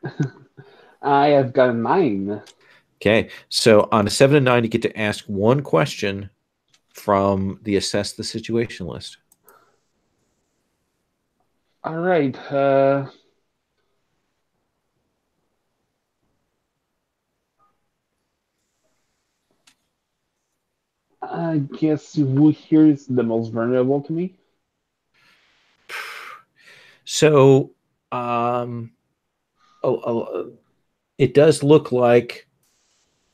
Speaker 2: I have got a 9.
Speaker 1: Okay, so on a 7 and 9, you get to ask one question from the assess the situation list.
Speaker 2: All right. I guess who here is the most vulnerable to me?
Speaker 1: So, it does look like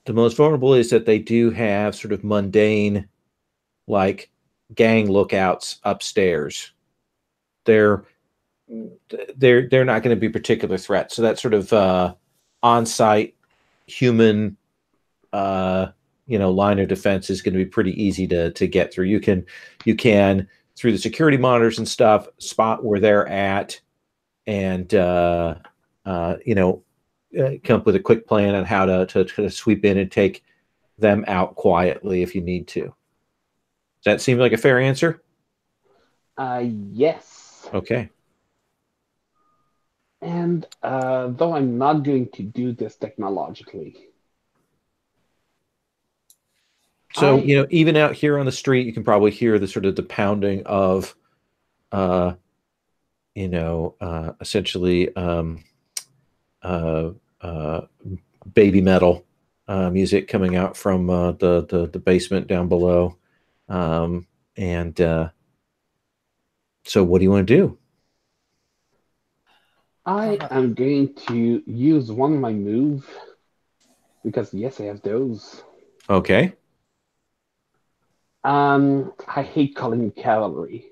Speaker 1: the most vulnerable is that they do have sort of mundane, like gang lookouts upstairs. They're not going to be particular threats. So that sort of on-site human, line of defense is going to be pretty easy to get through. You can through the security monitors and stuff spot where they're at, and come up with a quick plan on how to sweep in and take them out quietly if you need to. Does that seem like a fair answer?
Speaker 2: Yes.
Speaker 1: Okay.
Speaker 2: And though I'm not going to do this technologically.
Speaker 1: So, even out here on the street, you can probably hear the sort of the pounding of, essentially baby metal music coming out from the basement down below. So what do you want to do?
Speaker 2: I am going to use one of my move because yes, I have those.
Speaker 1: Okay.
Speaker 2: I hate calling cavalry.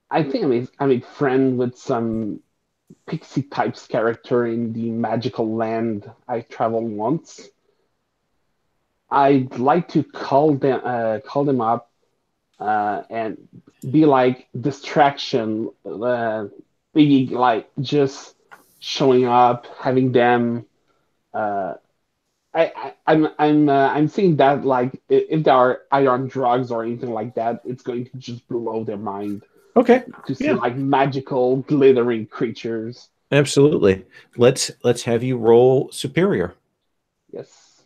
Speaker 2: I think I'm a friend with some pixie types character in the magical land I traveled once. I'd like to call them up and be like distraction, maybe like just showing up, having them. Uh, I'm seeing that like if they are either on drugs or anything like that, it's going to just blow their mind
Speaker 1: Okay.
Speaker 2: to see
Speaker 1: Yeah.
Speaker 2: like magical glittering creatures.
Speaker 1: Absolutely. Let's have you roll superior.
Speaker 2: Yes.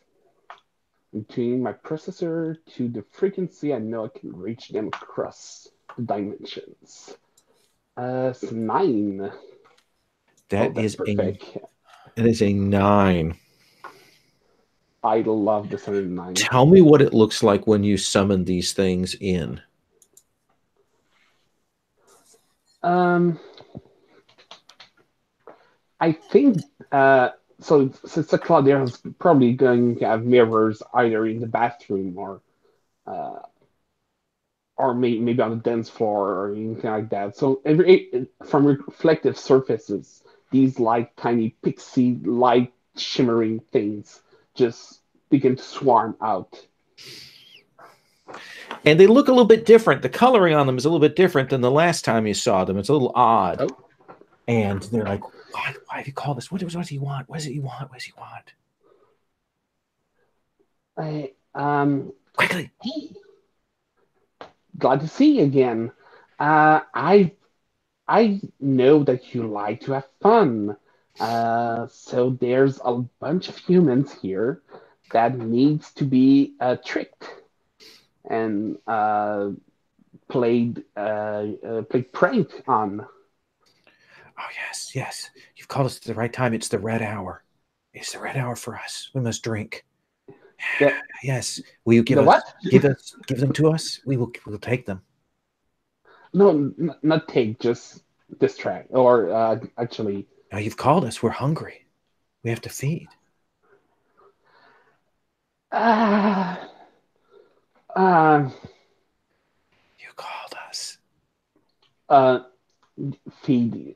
Speaker 2: I'm tuning my processor to the frequency I know I can reach them across the dimensions. So 9.
Speaker 1: That
Speaker 2: That's
Speaker 1: is
Speaker 2: perfect.
Speaker 1: a 9.
Speaker 2: I love the 7 9.
Speaker 1: Tell me what it looks like when you summon these things in.
Speaker 2: I think so. Since the Claudia is probably going to have mirrors either in the bathroom uh, or maybe on the dance floor or anything like that. So from reflective surfaces, these like tiny pixie light shimmering things just begin to swarm out.
Speaker 1: And they look a little bit different. The coloring on them is a little bit different than the last time you saw them. It's a little odd.
Speaker 2: Oh.
Speaker 1: And they're like, why have you called this? What does he want? What does he want? What does he want? Quickly.
Speaker 2: Hey, glad to see you again. I know that you like to have fun. So there's a bunch of humans here that needs to be tricked and played prank on.
Speaker 1: Oh, yes. You've called us at the right time. It's the red hour. It's the red hour for us. We must drink.
Speaker 2: Yeah.
Speaker 1: Yes. Will you give them to us? We'll take them.
Speaker 2: No, not take, just distract. Or actually.
Speaker 1: Now you've called us. We're hungry. We have to feed.
Speaker 2: Uh,
Speaker 1: You called us.
Speaker 2: Feed.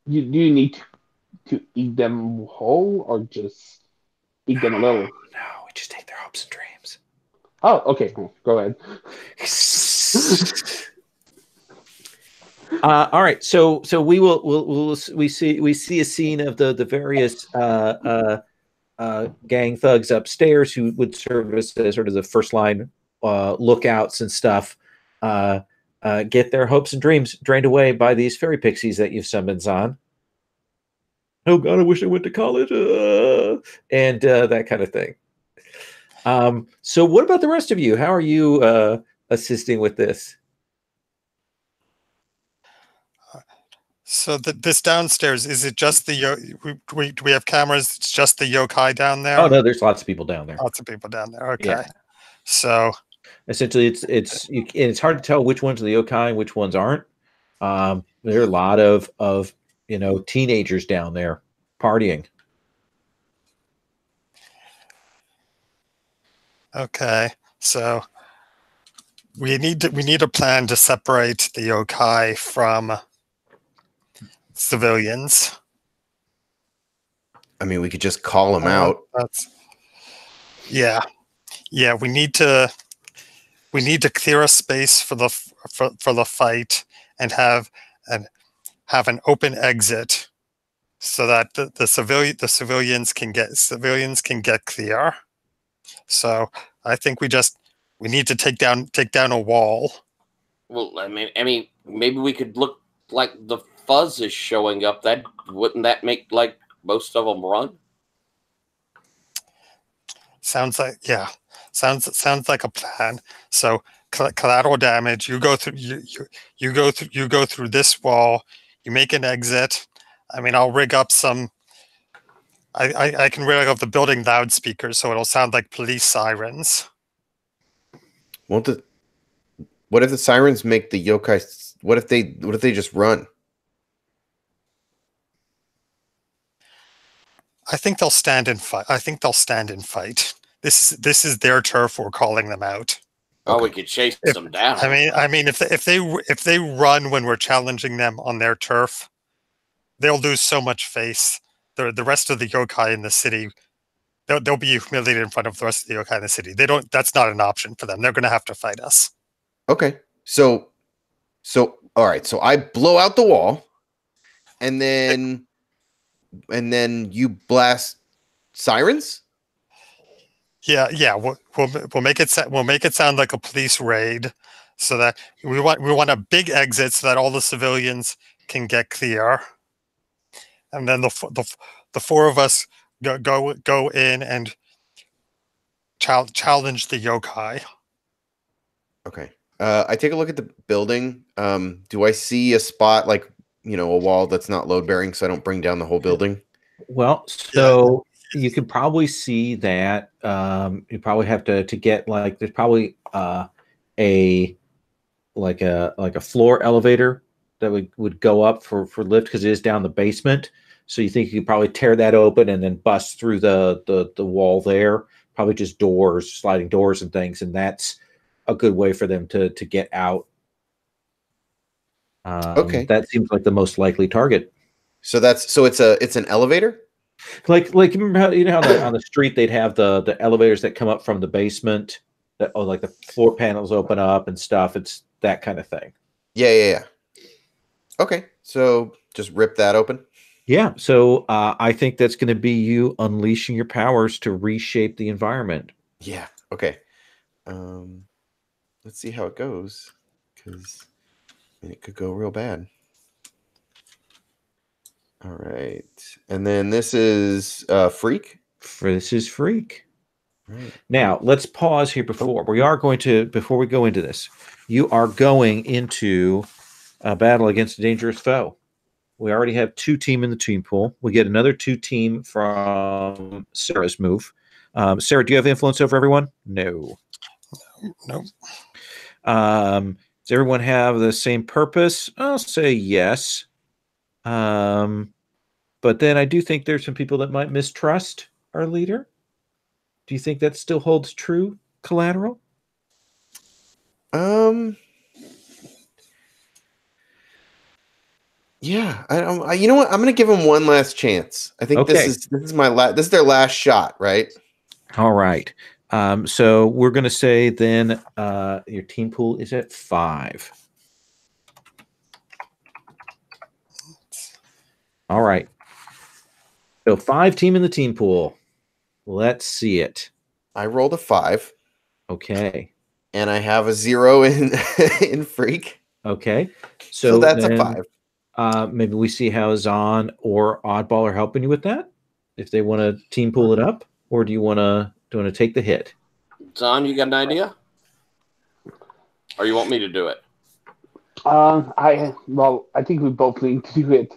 Speaker 2: Do you need to eat them whole or just eat them a little?
Speaker 1: No, we just take their hopes and dreams.
Speaker 2: Oh, okay. Go ahead.
Speaker 1: All right. So we see a scene of the various gang thugs upstairs who would serve as sort of the first line lookouts and stuff. Get their hopes and dreams drained away by these fairy pixies that you've summoned on. Oh God, I wish I went to college, and that kind of thing. So what about the rest of you? How are you assisting with this?
Speaker 4: So this downstairs, is it just the do we have cameras? It's just the yokai down there?
Speaker 1: Oh no, there's lots of people down there.
Speaker 4: Lots of people down there. Okay.
Speaker 1: Yeah.
Speaker 4: So
Speaker 1: essentially, it's hard to tell which ones are the yokai and which ones aren't. There are a lot of teenagers down there partying.
Speaker 4: okay. So we need a plan to separate the yokai from civilians.
Speaker 3: I mean, we could just call them out.
Speaker 4: Yeah. We need to clear a space for the fight and have an open exit so that the civilians can get clear. So I think we need to take down a wall.
Speaker 5: Well, I mean, maybe we could look like the fuzz is showing up. Wouldn't that make like most of them run?
Speaker 4: Sounds like a plan. So collateral damage. You go through this wall. You make an exit. I mean, I'll rig up some. I can rig up the building loudspeakers so it'll sound like police sirens.
Speaker 3: What if the sirens make the yokai? What if they just run?
Speaker 4: I think they'll stand and fight. This is their turf. We're calling them out.
Speaker 5: Oh, we could chase them down.
Speaker 4: I mean, if they run when we're challenging them on their turf, they'll lose so much face. The rest of the yokai in the city, they'll be humiliated in front of the rest of the yokai in the city. They don't. That's not an option for them. They're going to have to fight us.
Speaker 3: Okay. So all right. So I blow out the wall, and then you blast sirens.
Speaker 4: Yeah. We'll make it sound like a police raid, so that we want a big exit so that all the civilians can get clear, and then the four of us go in and challenge the yokai.
Speaker 3: Okay. I take a look at the building. Do I see a spot like, a wall that's not load bearing, so I don't bring down the whole building?
Speaker 1: Well, so you could probably see that. You probably have to get like there's probably a floor elevator that would go up for lift because it is down the basement. So you think you could probably tear that open and then bust through the wall there. Probably just doors, sliding doors and things, and that's a good way for them to get out.
Speaker 3: Okay,
Speaker 1: that seems like the most likely target.
Speaker 3: So it's an elevator.
Speaker 1: Like remember how on the street they'd have the elevators that come up from the basement that like the floor panels open up and stuff. It's that kind of thing.
Speaker 3: Yeah. Okay, so just rip that open.
Speaker 1: Yeah, so I think that's going to be you unleashing your powers to reshape the environment.
Speaker 3: Yeah. Okay. Let's see how it goes, because it could go real bad. All right, and then this is freak.
Speaker 1: This is freak.
Speaker 3: Right.
Speaker 1: Now let's pause here before we go into this. You are going into a battle against a dangerous foe. We already have 2 team in the team pool. We get another 2 team from Sarah's move. Sarah, do you have influence over everyone? No.
Speaker 4: Nope.
Speaker 1: Does everyone have the same purpose? I'll say yes. But then I do think there's some people that might mistrust our leader. Do you think that still holds true, Collateral?
Speaker 3: Yeah, I you know what? I'm going to give them one last chance. I think this is my this is their last shot, right?
Speaker 1: All right. So we're going to say then your team pool is at 5. All right. So 5 team in the team pool. Let's see it.
Speaker 3: I rolled a 5.
Speaker 1: Okay.
Speaker 3: And I have a 0 in freak.
Speaker 1: Okay.
Speaker 3: So that's a 5.
Speaker 1: Maybe we see how Zahn or Oddball are helping you with that. If they want to team pool it up, or do you want to take the hit?
Speaker 5: Zahn, you got an idea? Or you want me to do it?
Speaker 2: I think we both need to do it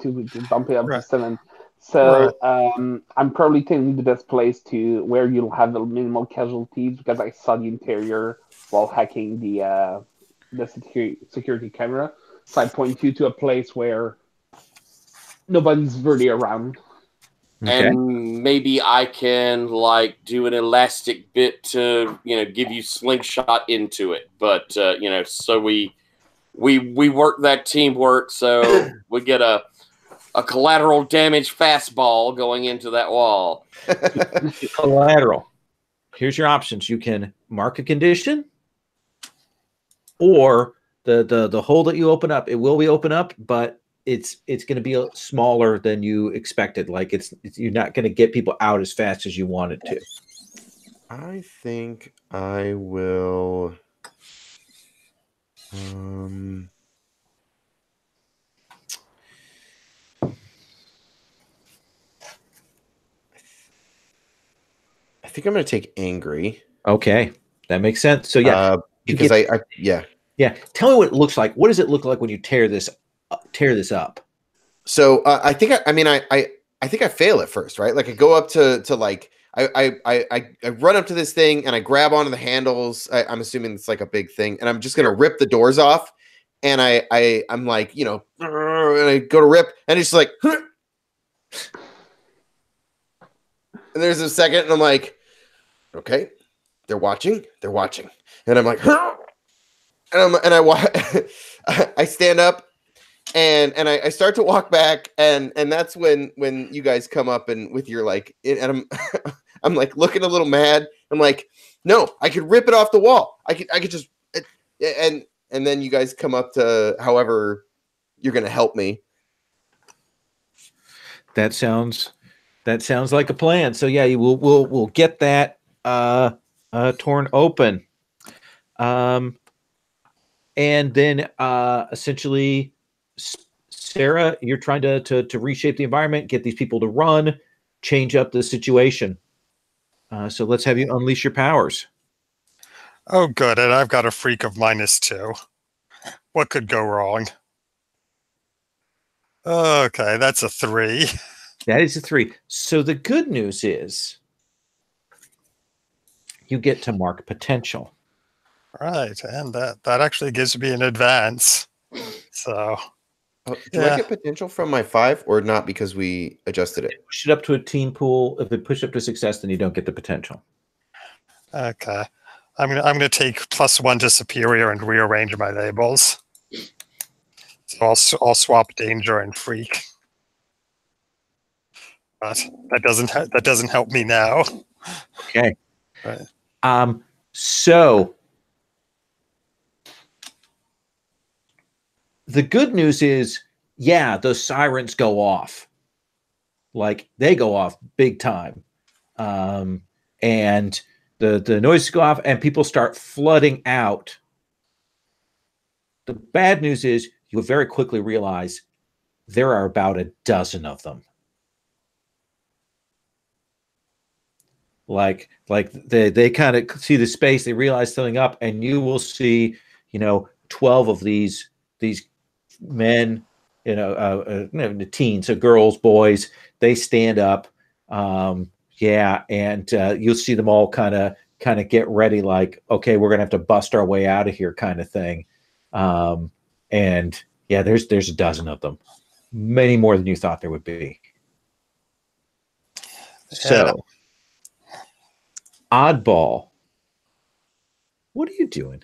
Speaker 2: to bump it up to 7. So I'm probably taking the best place to where you'll have the minimal casualties because I saw the interior while hacking the security camera. So I point you to a place where nobody's really around.
Speaker 1: Okay.
Speaker 5: And maybe I can do an elastic bit to give you slingshot into it, but so we work that teamwork, so we get a collateral damage fastball going into that wall.
Speaker 1: Collateral. Here's your options. You can mark a condition, or the hole that you open up. It will be open up, but it's going to be smaller than you expected. Like you're not going to get people out as fast as you wanted to.
Speaker 3: I think I will. I think I'm going to take angry.
Speaker 1: Okay, that makes sense. So yeah,
Speaker 3: because
Speaker 1: yeah. Tell me what it looks like. What does it look like when you tear this up?
Speaker 3: So I think I think I fail at first, right? Like I go up to like I run up to this thing and I grab onto the handles. I'm assuming it's like a big thing, and I'm just gonna rip the doors off. And I'm like, and I go to rip, and it's like, And there's a second, and I'm like, okay, they're watching. And I'm like, I stand up and I start to walk back, and that's when you guys come up and with your like, and I'm like looking a little mad. I'm like, no, I could rip it off the wall. I could just, and then you guys come up to however you're gonna help me.
Speaker 1: That sounds like a plan. So yeah, we'll get that torn open. And then essentially, Sarah, you're trying to reshape the environment, get these people to run, change up the situation. So let's have you unleash your powers.
Speaker 4: Oh, good. And I've got a freak of -2. What could go wrong? Okay, that's a 3.
Speaker 1: That is a 3. So the good news is you get to mark potential.
Speaker 4: Right, and that actually gives me an advance. So,
Speaker 3: do I get potential from my 5 or not because we adjusted it?
Speaker 1: Push it up to a team pool. If it push up to success, then you don't get the potential.
Speaker 4: Okay, I'm gonna take +1 to superior and rearrange my labels. So I'll swap danger and freak. But that doesn't help me now.
Speaker 1: Okay.
Speaker 4: Right.
Speaker 1: So the good news is, yeah, those sirens go off. Like they go off big time. And the noises go off and people start flooding out. The bad news is you very quickly realize there are about a dozen of them. Like they kind of see the space, they realize something up, and you will see, 12 of these men, the teens, so girls, boys, they stand up. And you'll see them all kind of get ready, like, okay, we're gonna have to bust our way out of here, kind of thing. And yeah, there's a dozen of them, many more than you thought there would be. So, Oddball, what are you doing?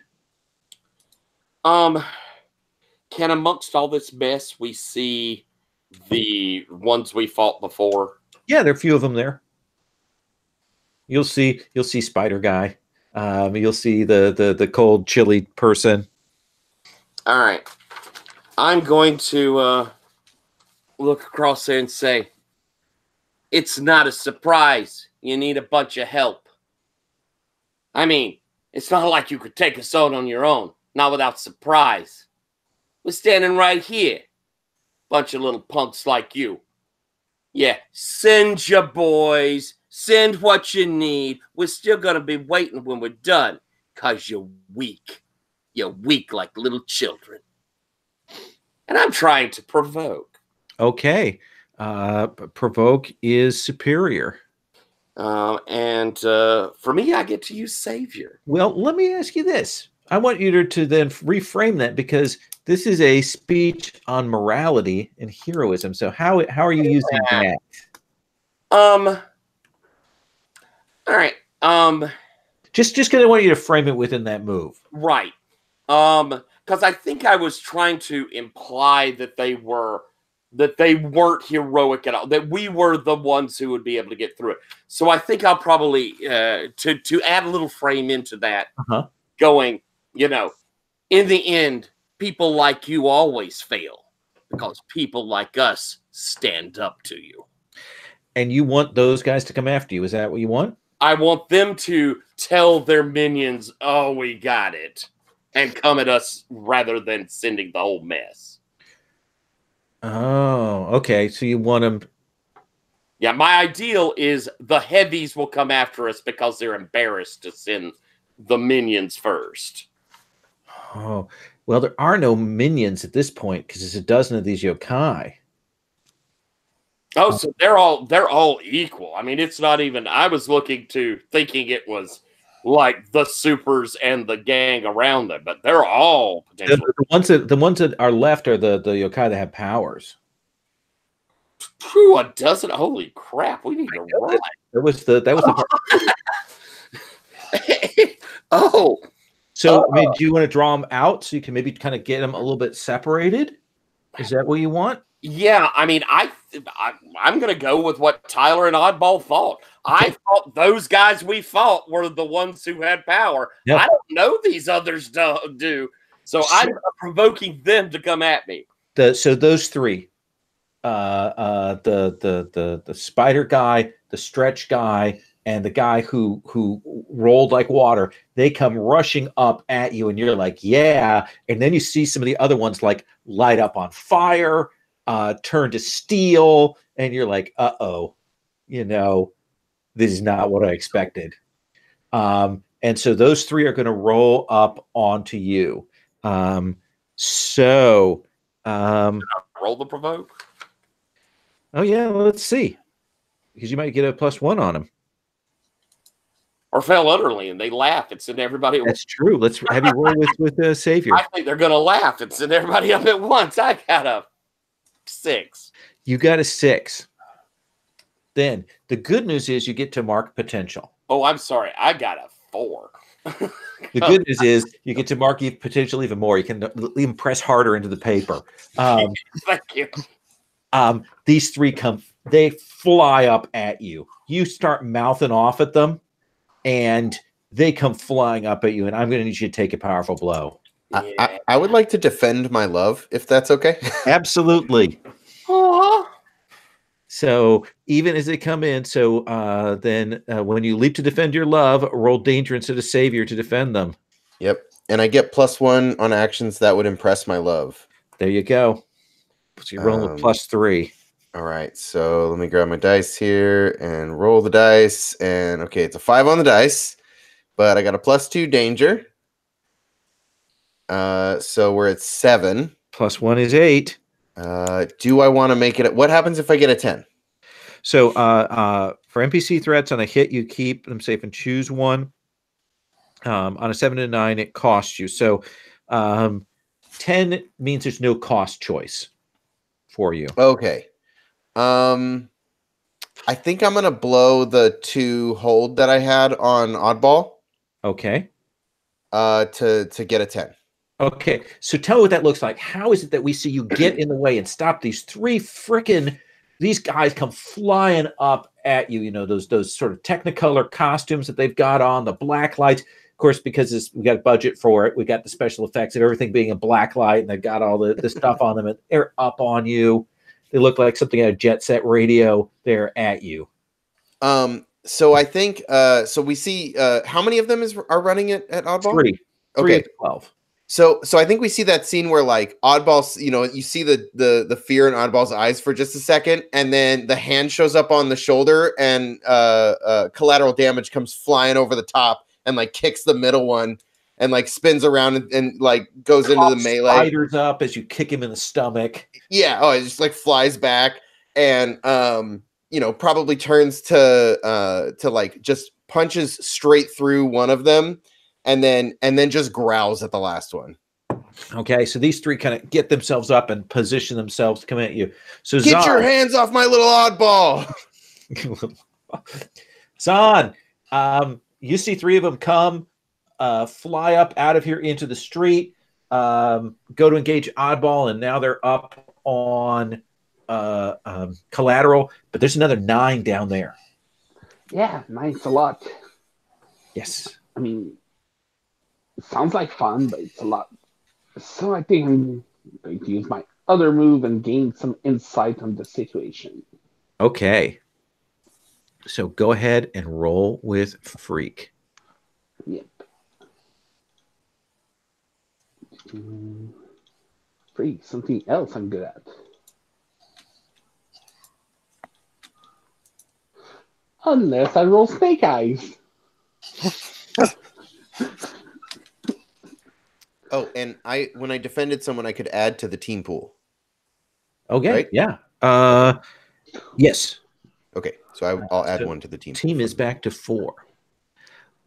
Speaker 5: Can amongst all this mess we see the ones we fought before?
Speaker 1: Yeah, there are a few of them there. You'll see Spider Guy. You'll see the cold, chilly person.
Speaker 5: All right. I'm going to look across there and say, it's not a surprise. You need a bunch of help. I mean, it's not like you could take us out on your own, not without surprise. We're standing right here. Bunch of little punks like you. Yeah, send your boys. Send what you need. We're still going to be waiting when we're done. Because you're weak. You're weak like little children. And I'm trying to provoke.
Speaker 1: Okay. Provoke is superior.
Speaker 5: And for me, I get to use Savior.
Speaker 1: Well, let me ask you this. I want you to then reframe that, because this is a speech on morality and heroism. So how are you using that?
Speaker 5: All right.
Speaker 1: Just because I want you to frame it within that move.
Speaker 5: Right. Because I think I was trying to imply that they weren't heroic at all, that we were the ones who would be able to get through it. So I think I'll probably to add a little frame into that, going, in the end, people like you always fail because people like us stand up to you.
Speaker 1: And you want those guys to come after you. Is that what you want?
Speaker 5: I want them to tell their minions, oh, we got it, and come at us rather than sending the whole mess.
Speaker 1: Oh, okay. So you want them.
Speaker 5: Yeah, my ideal is the heavies will come after us because they're embarrassed to send the minions first.
Speaker 1: Oh, well, there are no minions at this point because there's a dozen of these yokai.
Speaker 5: Oh, so they're all equal. I mean, it's not even. I was thinking it was like the supers and the gang around them, but they're all potentially
Speaker 1: the ones that are left are the yokai that have powers.
Speaker 5: Phew, a dozen. Holy crap! We need to run.
Speaker 1: That was the part.
Speaker 5: Oh.
Speaker 1: So, I mean, do you want to draw them out so you can maybe kind of get them a little bit separated? Is that what you want?
Speaker 5: Yeah, I mean, I'm going to go with what Tyler and Oddball thought. I thought those guys we fought were the ones who had power.
Speaker 1: Yep.
Speaker 5: I don't know these others do. So I'm provoking them to come at me.
Speaker 1: So those three, the spider guy, the stretch guy, and the guy who rolled like water, they come rushing up at you, and you're like, yeah. And then you see some of the other ones like light up on fire, turn to steel, and you're like, uh-oh, this is not what I expected. And so those three are going to roll up onto you.
Speaker 5: Roll the provoke.
Speaker 1: Oh yeah, let's see, because you might get a +1 on them.
Speaker 5: Or fail utterly, and they laugh and send everybody.
Speaker 1: That's true. Let's have you roll with Savior.
Speaker 5: I think they're going to laugh and send everybody up at once. I got a 6.
Speaker 1: You got a 6. Then the good news is you get to mark potential.
Speaker 5: Oh, I'm sorry. I got a 4.
Speaker 1: The good news is you get to mark potential even more. You can even press harder into the paper.
Speaker 5: Thank you.
Speaker 1: These three they fly up at you. You start mouthing off at them, and they come flying up at you, and I'm going to need you to take a powerful blow.
Speaker 5: Yeah.
Speaker 3: I would like to defend my love, if that's okay.
Speaker 1: Absolutely.
Speaker 5: Aww.
Speaker 1: So even as they come in, then when you leap to defend your love, roll danger instead of savior to defend them.
Speaker 3: Yep. And I get +1 on actions that would impress my love.
Speaker 1: There you go. So you're rolling with +3.
Speaker 3: All right. So let me grab my dice here and roll the dice. And okay, it's a 5 on the dice, but I got a +2 danger. So we're at 7.
Speaker 1: +1 is 8.
Speaker 3: Do I want to make it? What happens if I get a 10?
Speaker 1: So for NPC threats on a hit, you keep them safe and choose one. On a 7 to 9, it costs you. So 10 means there's no cost choice for you.
Speaker 3: Okay. I think I'm gonna blow the 2 hold that I had on Oddball.
Speaker 1: Okay.
Speaker 3: To get a 10.
Speaker 1: Okay, so tell me what that looks like. How is it that we see you get in the way and stop these these guys come flying up at you? Those sort of Technicolor costumes that they've got on, the black lights. Of course, because we got a budget for it, we got the special effects of everything being a black light, and they've got all the stuff on them, and they're up on you. They look like something out of Jet Set Radio. They're at you.
Speaker 3: So I think so we see how many of them are running at Oddball?
Speaker 1: 3. 3 of 12.
Speaker 3: So I think we see that scene where like Oddball's, you see the fear in Oddball's eyes for just a second, and then the hand shows up on the shoulder, and collateral damage comes flying over the top and like kicks the middle one and like spins around and like goes into the melee.
Speaker 1: Spiders up as you kick him in the stomach.
Speaker 3: Yeah. Oh, it just like flies back and probably turns to like just punches straight through one of them. And then just growls at the last one.
Speaker 1: Okay, so these three kind of get themselves up and position themselves to come at you. So
Speaker 3: get your hands off my little oddball.
Speaker 1: Zahn, you see 3 of them come, fly up out of here into the street, go to engage Oddball, and now they're up on collateral, but there's another 9 down there.
Speaker 2: Yeah, 9's a lot.
Speaker 1: Yes.
Speaker 2: I mean, it sounds like fun, but it's a lot. So I think I'm going to use my other move and gain some insight on the situation.
Speaker 1: Okay. So go ahead and roll with Freak.
Speaker 2: Yep. Freak, something else I'm good at. Unless I roll Snake Eyes.
Speaker 3: Oh, and when I defended someone, I could add to the team pool.
Speaker 1: Okay.
Speaker 3: Right?
Speaker 1: Yeah. Yes.
Speaker 3: Okay. So I'll add 1 to the team.
Speaker 1: Team is back to 4.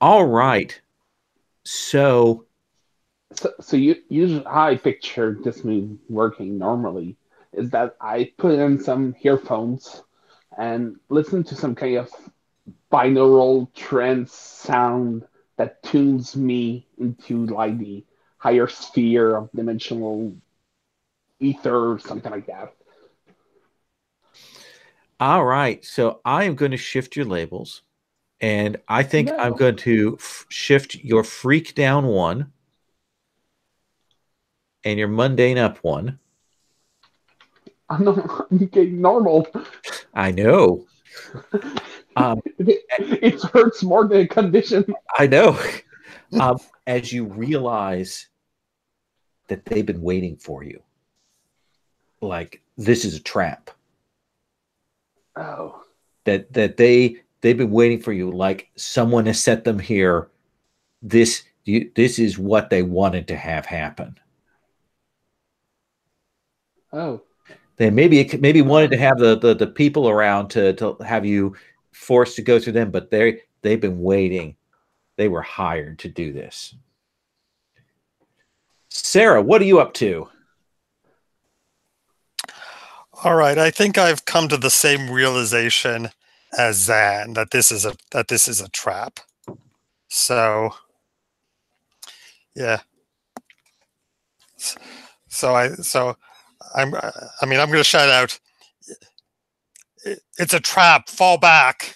Speaker 1: All right. So
Speaker 2: you usually how I picture this move working normally is that I put in some earphones and listen to some kind of binaural trance sound that tunes me into like the higher sphere of dimensional ether or something like that.
Speaker 1: All right. So I am going to shift your labels. And I think I'm
Speaker 2: No.
Speaker 1: going to shift your freak down 1 and your mundane up 1.
Speaker 2: I'm getting normal.
Speaker 1: I know.
Speaker 2: It hurts more than a condition.
Speaker 1: I know. As you realize that they've been waiting for you. Like, this is a trap.
Speaker 2: Oh.
Speaker 1: That they've been waiting for you. Like, someone has set them here. This is what they wanted to have happen.
Speaker 2: Oh.
Speaker 1: They maybe wanted to have the people around to have you forced to go through them, but they've been waiting. They were hired to do this. Sarah, what are you up to?
Speaker 4: All right, I think I've come to the same realization as Zan that this is a trap. So, yeah. I'm going to shout out, it's a trap, fall back.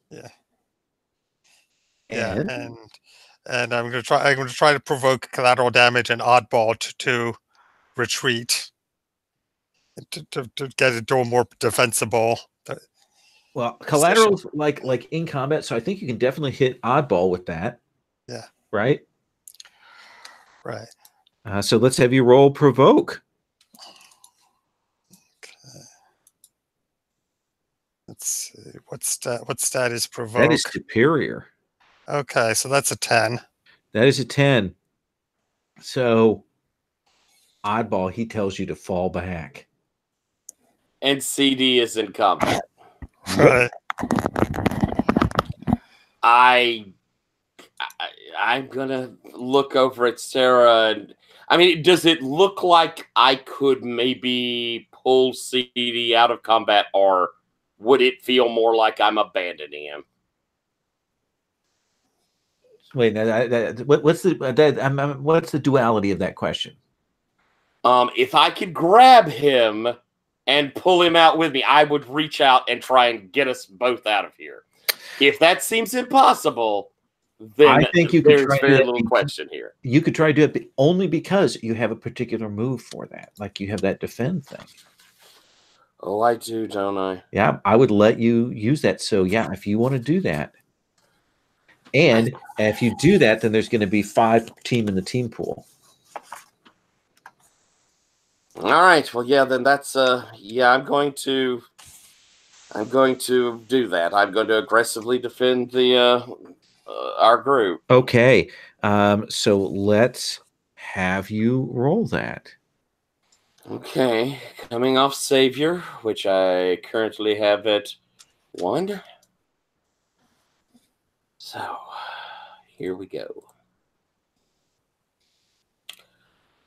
Speaker 4: Yeah. Yeah, and I'm going to try to provoke collateral damage and oddball to retreat to get it to a more defensible.
Speaker 1: Well, collateral's like in combat, so I think you can definitely hit oddball with that.
Speaker 4: Yeah.
Speaker 1: Right.
Speaker 4: Right.
Speaker 1: So let's have you roll provoke.
Speaker 4: Okay. Let's see what stat is provoke.
Speaker 1: That is superior.
Speaker 4: Okay, so that's a 10.
Speaker 1: That is a 10. So oddball, he tells you to fall back.
Speaker 5: And CD is in combat.
Speaker 4: Right.
Speaker 5: I'm gonna look over at Sarah, and I mean, does it look like I could maybe pull CD out of combat, or would it feel more like I'm abandoning him?
Speaker 1: Wait, what's the duality of that question?
Speaker 5: If I could grab him and pull him out with me, I would reach out and try and get us both out of here. If that seems impossible, then
Speaker 1: I think you could
Speaker 5: there's very little question here.
Speaker 1: You could try to do it, but only because you have a particular move for that. Like you have that defend thing.
Speaker 5: Oh, I do, don't I?
Speaker 1: Yeah, I would let you use that. So yeah, if you want to do that. And if you do that, then there's going to be 5 team in the team pool.
Speaker 5: All right. Well, yeah, then that's yeah, I'm going to do that. I'm going to aggressively defend the our group.
Speaker 1: Okay. So let's have you roll that.
Speaker 5: Okay. Coming off Savior, which I currently have at 1. So, here we go.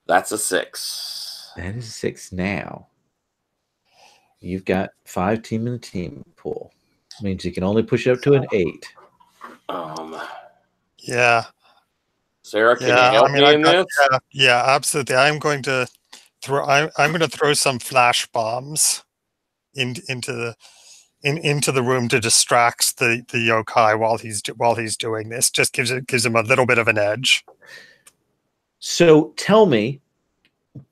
Speaker 5: That's a 6.
Speaker 1: That is a 6 now. You've got 5 team in the team pool. Means you can only push up to an 8.
Speaker 4: Yeah.
Speaker 5: Sarah, can you help me in this?
Speaker 4: Yeah, absolutely. I'm going to throw some flash bombs into the room to distract the yokai while he's doing this. Just gives him a little bit of an edge.
Speaker 1: So tell me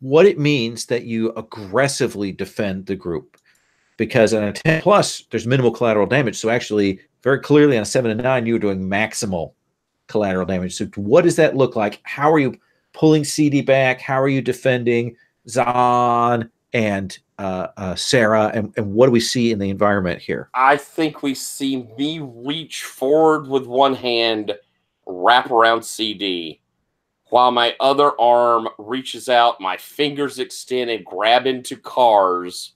Speaker 1: what it means that you aggressively defend the group, because on a 10 plus there's minimal collateral damage. So actually, very clearly on a 7 and 9, you're doing maximal collateral damage. So what does that look like? How are you pulling CD back? How are you defending Zahn and Sarah? And what do we see in the environment here?
Speaker 5: I think we see me reach forward with one hand, wrap around CD, while my other arm reaches out, my fingers extend and grab into cars,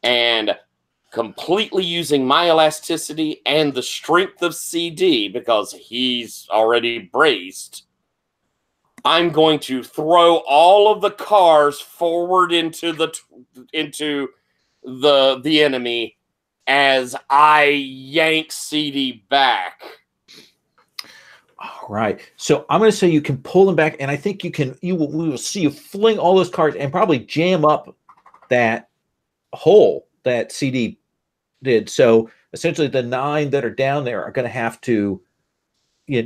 Speaker 5: and completely using my elasticity and the strength of CD, because he's already braced, I'm going to throw all of the cars forward into the enemy as I yank CD back.
Speaker 1: All right. So I'm going to say you can pull them back, and I think we will see you fling all those cards and probably jam up that hole that CD did. So essentially the 9 that are down there are going to have to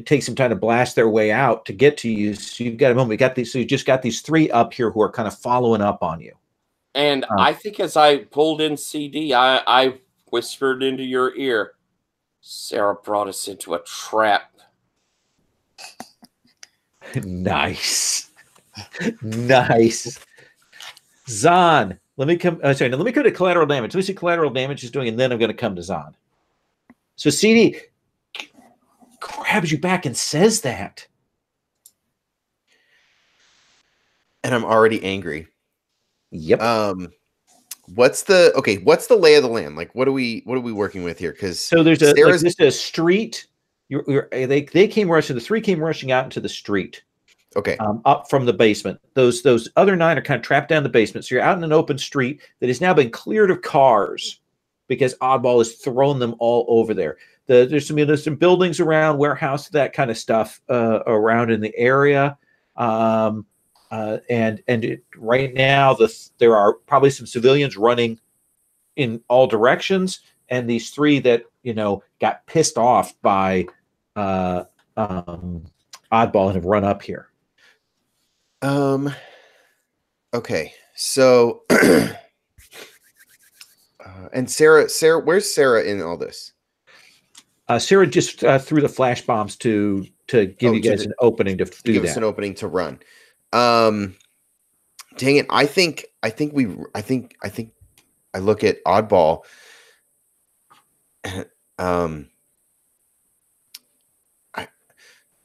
Speaker 1: take some time to blast their way out to get to you. So you've got a moment. So you just got these 3 up here who are kind of following up on you.
Speaker 5: And I think as I pulled in CD, I whispered into your ear, Sarah brought us into a trap.
Speaker 1: Nice. Nice. Zahn, let me come. Let me go to collateral damage. Let me see what collateral damage is doing, and then I'm going to come to Zahn. So CD grabs you back and says that.
Speaker 3: And I'm already angry.
Speaker 1: Yep.
Speaker 3: What's the lay of the land? Like, what are we working with here? Because
Speaker 1: so there's just a street. They came rushing. The 3 came rushing out into the street.
Speaker 3: Okay.
Speaker 1: Up from the basement. Those other 9 are kind of trapped down the basement. So you're out in an open street that has now been cleared of cars because Oddball has thrown them all over there. There's some buildings around, warehouse, that kind of stuff around in the area. Right now there are probably some civilians running in all directions, and these 3 that got pissed off by Oddball and have run up here.
Speaker 3: Okay, so and Sarah, where's Sarah in all this?
Speaker 1: Sarah just threw the flash bombs to give you guys an opening to do that.
Speaker 3: Us an opening to run. Dang it! I think I look at Oddball.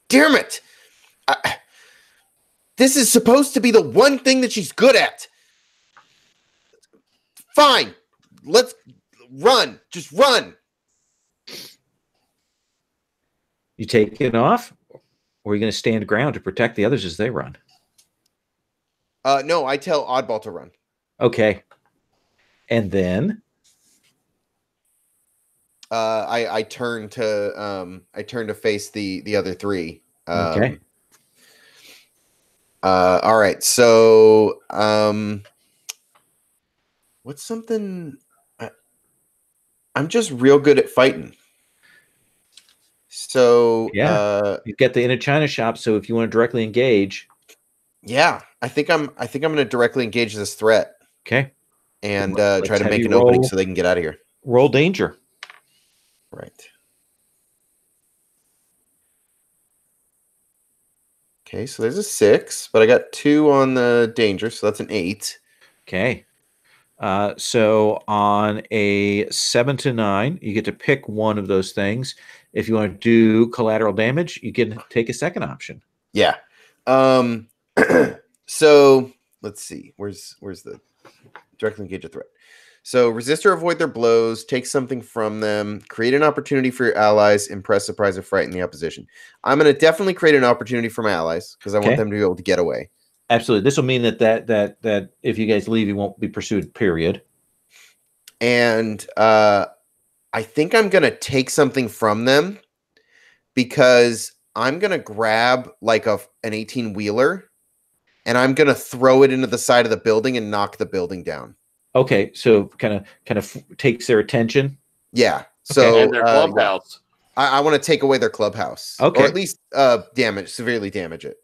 Speaker 3: Damn it! This is supposed to be the one thing that she's good at. Fine, let's run. Just run.
Speaker 1: You take it off, or are you going to stand ground to protect the others as they run?
Speaker 3: No, I tell Oddball to run.
Speaker 1: Okay. And then
Speaker 3: I turn to face the other 3.
Speaker 1: Okay.
Speaker 3: All right. So what's something I'm just real good at fighting. So
Speaker 1: you get the inner China shop, so if you want to directly engage.
Speaker 3: Yeah, I think I'm going to directly engage this threat.
Speaker 1: Okay.
Speaker 3: And try to make an opening so they can get out of here.
Speaker 1: Roll danger.
Speaker 3: Right. Okay, so there's a 6, but I got 2 on the danger, so that's an 8.
Speaker 1: Okay. So on a 7 to 9, you get to pick one of those things. If you want to do collateral damage, you can take a second option.
Speaker 3: Yeah. So let's see. Where's the directly engage a threat? So resist or avoid their blows, take something from them, create an opportunity for your allies, impress, surprise, or frighten the opposition. I'm going to definitely create an opportunity for my allies because I want them to be able to get away.
Speaker 1: Absolutely. This will mean that if you guys leave, you won't be pursued, period.
Speaker 3: And I think I'm going to take something from them because I'm going to grab like an 18-wheeler and I'm going to throw it into the side of the building and knock the building down.
Speaker 1: Okay, so kind of takes their attention.
Speaker 3: Yeah. So
Speaker 5: and their clubhouse.
Speaker 3: I want to take away their clubhouse.
Speaker 1: Okay.
Speaker 3: Or at least severely damage it.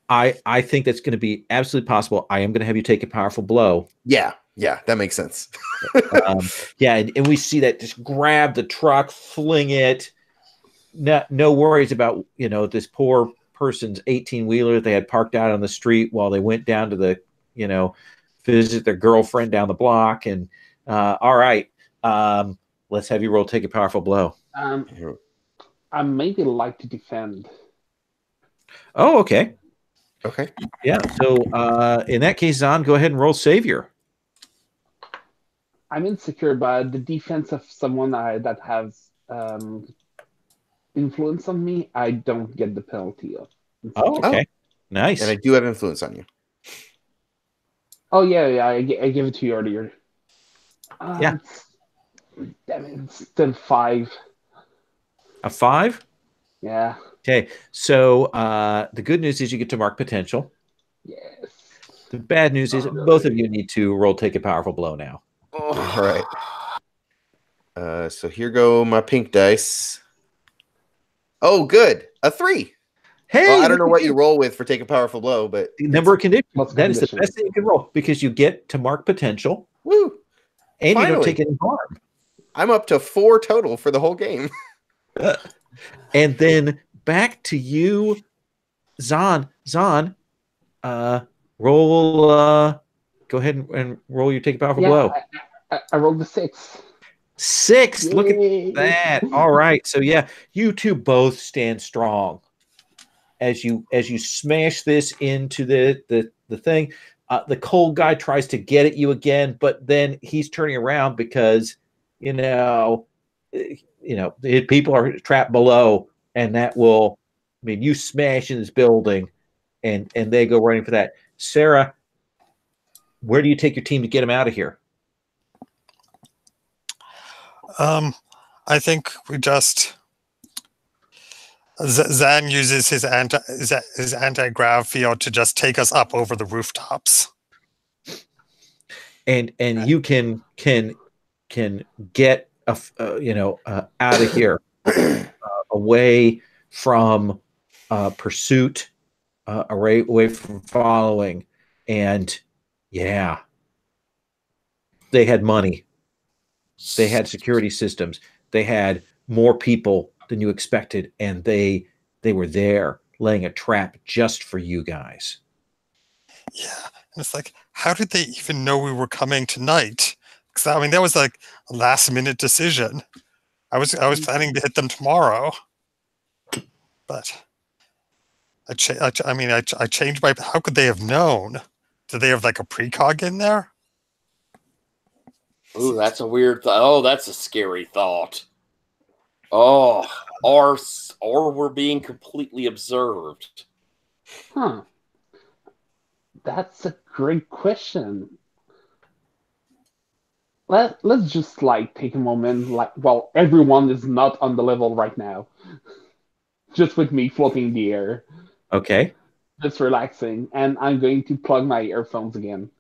Speaker 1: I think that's going to be absolutely possible. I am going to have you take a powerful blow.
Speaker 3: Yeah, that makes sense.
Speaker 1: And we see that just grab the truck, fling it. No worries about this poor person's 18-wheeler they had parked out on the street while they went down to the visit their girlfriend down the block. And all right, let's have you roll take a powerful blow.
Speaker 2: I maybe like to defend.
Speaker 1: Oh, okay.
Speaker 3: Okay.
Speaker 1: Yeah. So in that case, Zahn, go ahead and roll savior.
Speaker 2: I'm insecure, but the defense of someone that has influence on me, I don't get the penalty of.
Speaker 1: Oh, okay. Nice.
Speaker 3: And I do have influence on you.
Speaker 2: Oh, yeah, I gave it to you earlier.
Speaker 1: Yeah.
Speaker 2: Damn it, it's still 5.
Speaker 1: A 5?
Speaker 2: Yeah.
Speaker 1: Okay. So the good news is you get to mark potential.
Speaker 2: Yes.
Speaker 1: The bad news is both of you need to roll take a powerful blow now.
Speaker 3: All right. So here go my pink dice. Oh, good. A 3.
Speaker 1: Hey,
Speaker 3: Well, I don't know
Speaker 1: look
Speaker 3: what
Speaker 1: at
Speaker 3: you roll with for take a powerful blow, but
Speaker 1: the number of conditions.
Speaker 2: What's
Speaker 1: That is the
Speaker 2: condition?
Speaker 1: best thing you can roll because you get to mark potential
Speaker 3: woo.
Speaker 1: and you don't
Speaker 3: Finally.
Speaker 1: take any harm.
Speaker 3: I'm up to 4 total for the whole game.
Speaker 1: And then back to you, Zahn. Zahn, roll. Go ahead and roll your take a powerful blow.
Speaker 2: I rolled the 6.
Speaker 1: 6. Look
Speaker 2: Yay.
Speaker 1: at that. All right. So yeah, you two both stand strong as you smash this into the thing. The cold guy tries to get at you again, but then he's turning around because people are trapped below, and that will, I mean, you smash in this building, and they go running for that. Sarah, where do you take your team to get him out of here?
Speaker 4: I think we just Zan uses his anti-grav field to just take us up over the rooftops.
Speaker 1: And you can get out of here, away from pursuit, away from following, and yeah, they had money, they had security systems, they had more people than you expected, and they were there laying a trap just for you guys.
Speaker 4: Yeah, and it's like, how did they even know we were coming tonight? Because I mean, that was like a last-minute decision. I was planning to hit them tomorrow, but I changed my. How could they have known? Did they have like a precog in there?
Speaker 5: Ooh, that's a weird thought. Oh, that's a scary thought. Oh, or we're being completely observed.
Speaker 2: Huh. That's a great question. Let's just take a moment. Everyone is not on the level right now. Just with me floating in the air.
Speaker 1: Okay.
Speaker 2: Just relaxing, and I'm going to plug my earphones again.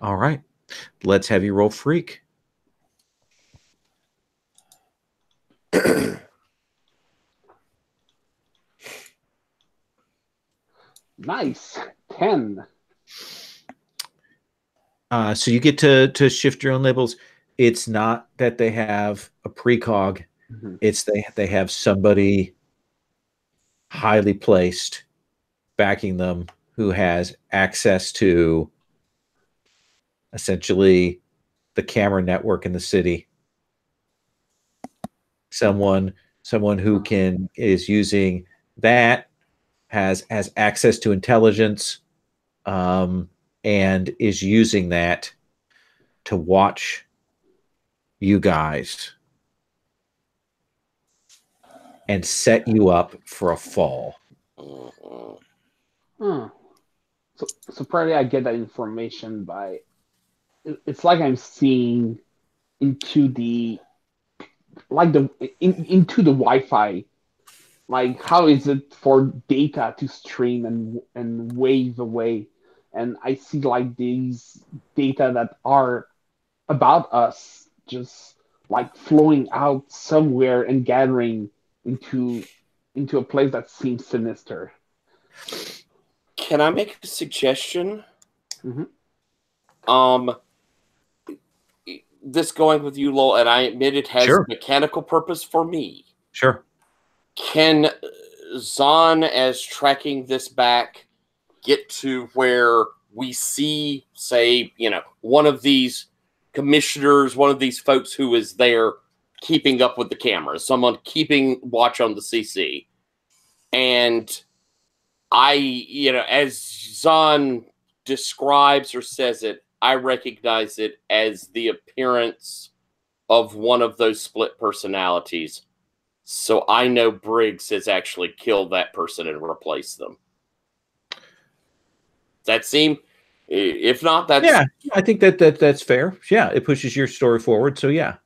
Speaker 1: All right. Let's have you roll freak.
Speaker 2: Nice. 10.
Speaker 1: So you get to shift your own labels. It's not that they have a precog.
Speaker 2: Mm-hmm.
Speaker 1: It's they have somebody highly placed backing them who has access to essentially the camera network in the city. Someone who is using that, has access to intelligence, and is using that to watch you guys and set you up for a fall.
Speaker 2: Huh. So probably I get that information by. It's like I'm seeing into the into the Wi-Fi. Like, how is it for data to stream and wave away? And I see these data that are about us just flowing out somewhere and gathering into a place that seems sinister.
Speaker 5: Can I make a suggestion?
Speaker 2: Mm-hmm.
Speaker 5: This going with you, Lowell, and I admit it has
Speaker 1: Sure.
Speaker 5: mechanical purpose for me.
Speaker 1: Sure.
Speaker 5: Can Zahn, as tracking this back, get to where we see, say, one of these commissioners, one of these folks who is there keeping up with the cameras, someone keeping watch on the CC. And as Zahn describes or says it, I recognize it as the appearance of one of those split personalities. So I know Briggs has actually killed that person and replaced them. Does that seem? If not, that's...
Speaker 1: Yeah, I think that's fair. Yeah, it pushes your story forward. So yeah.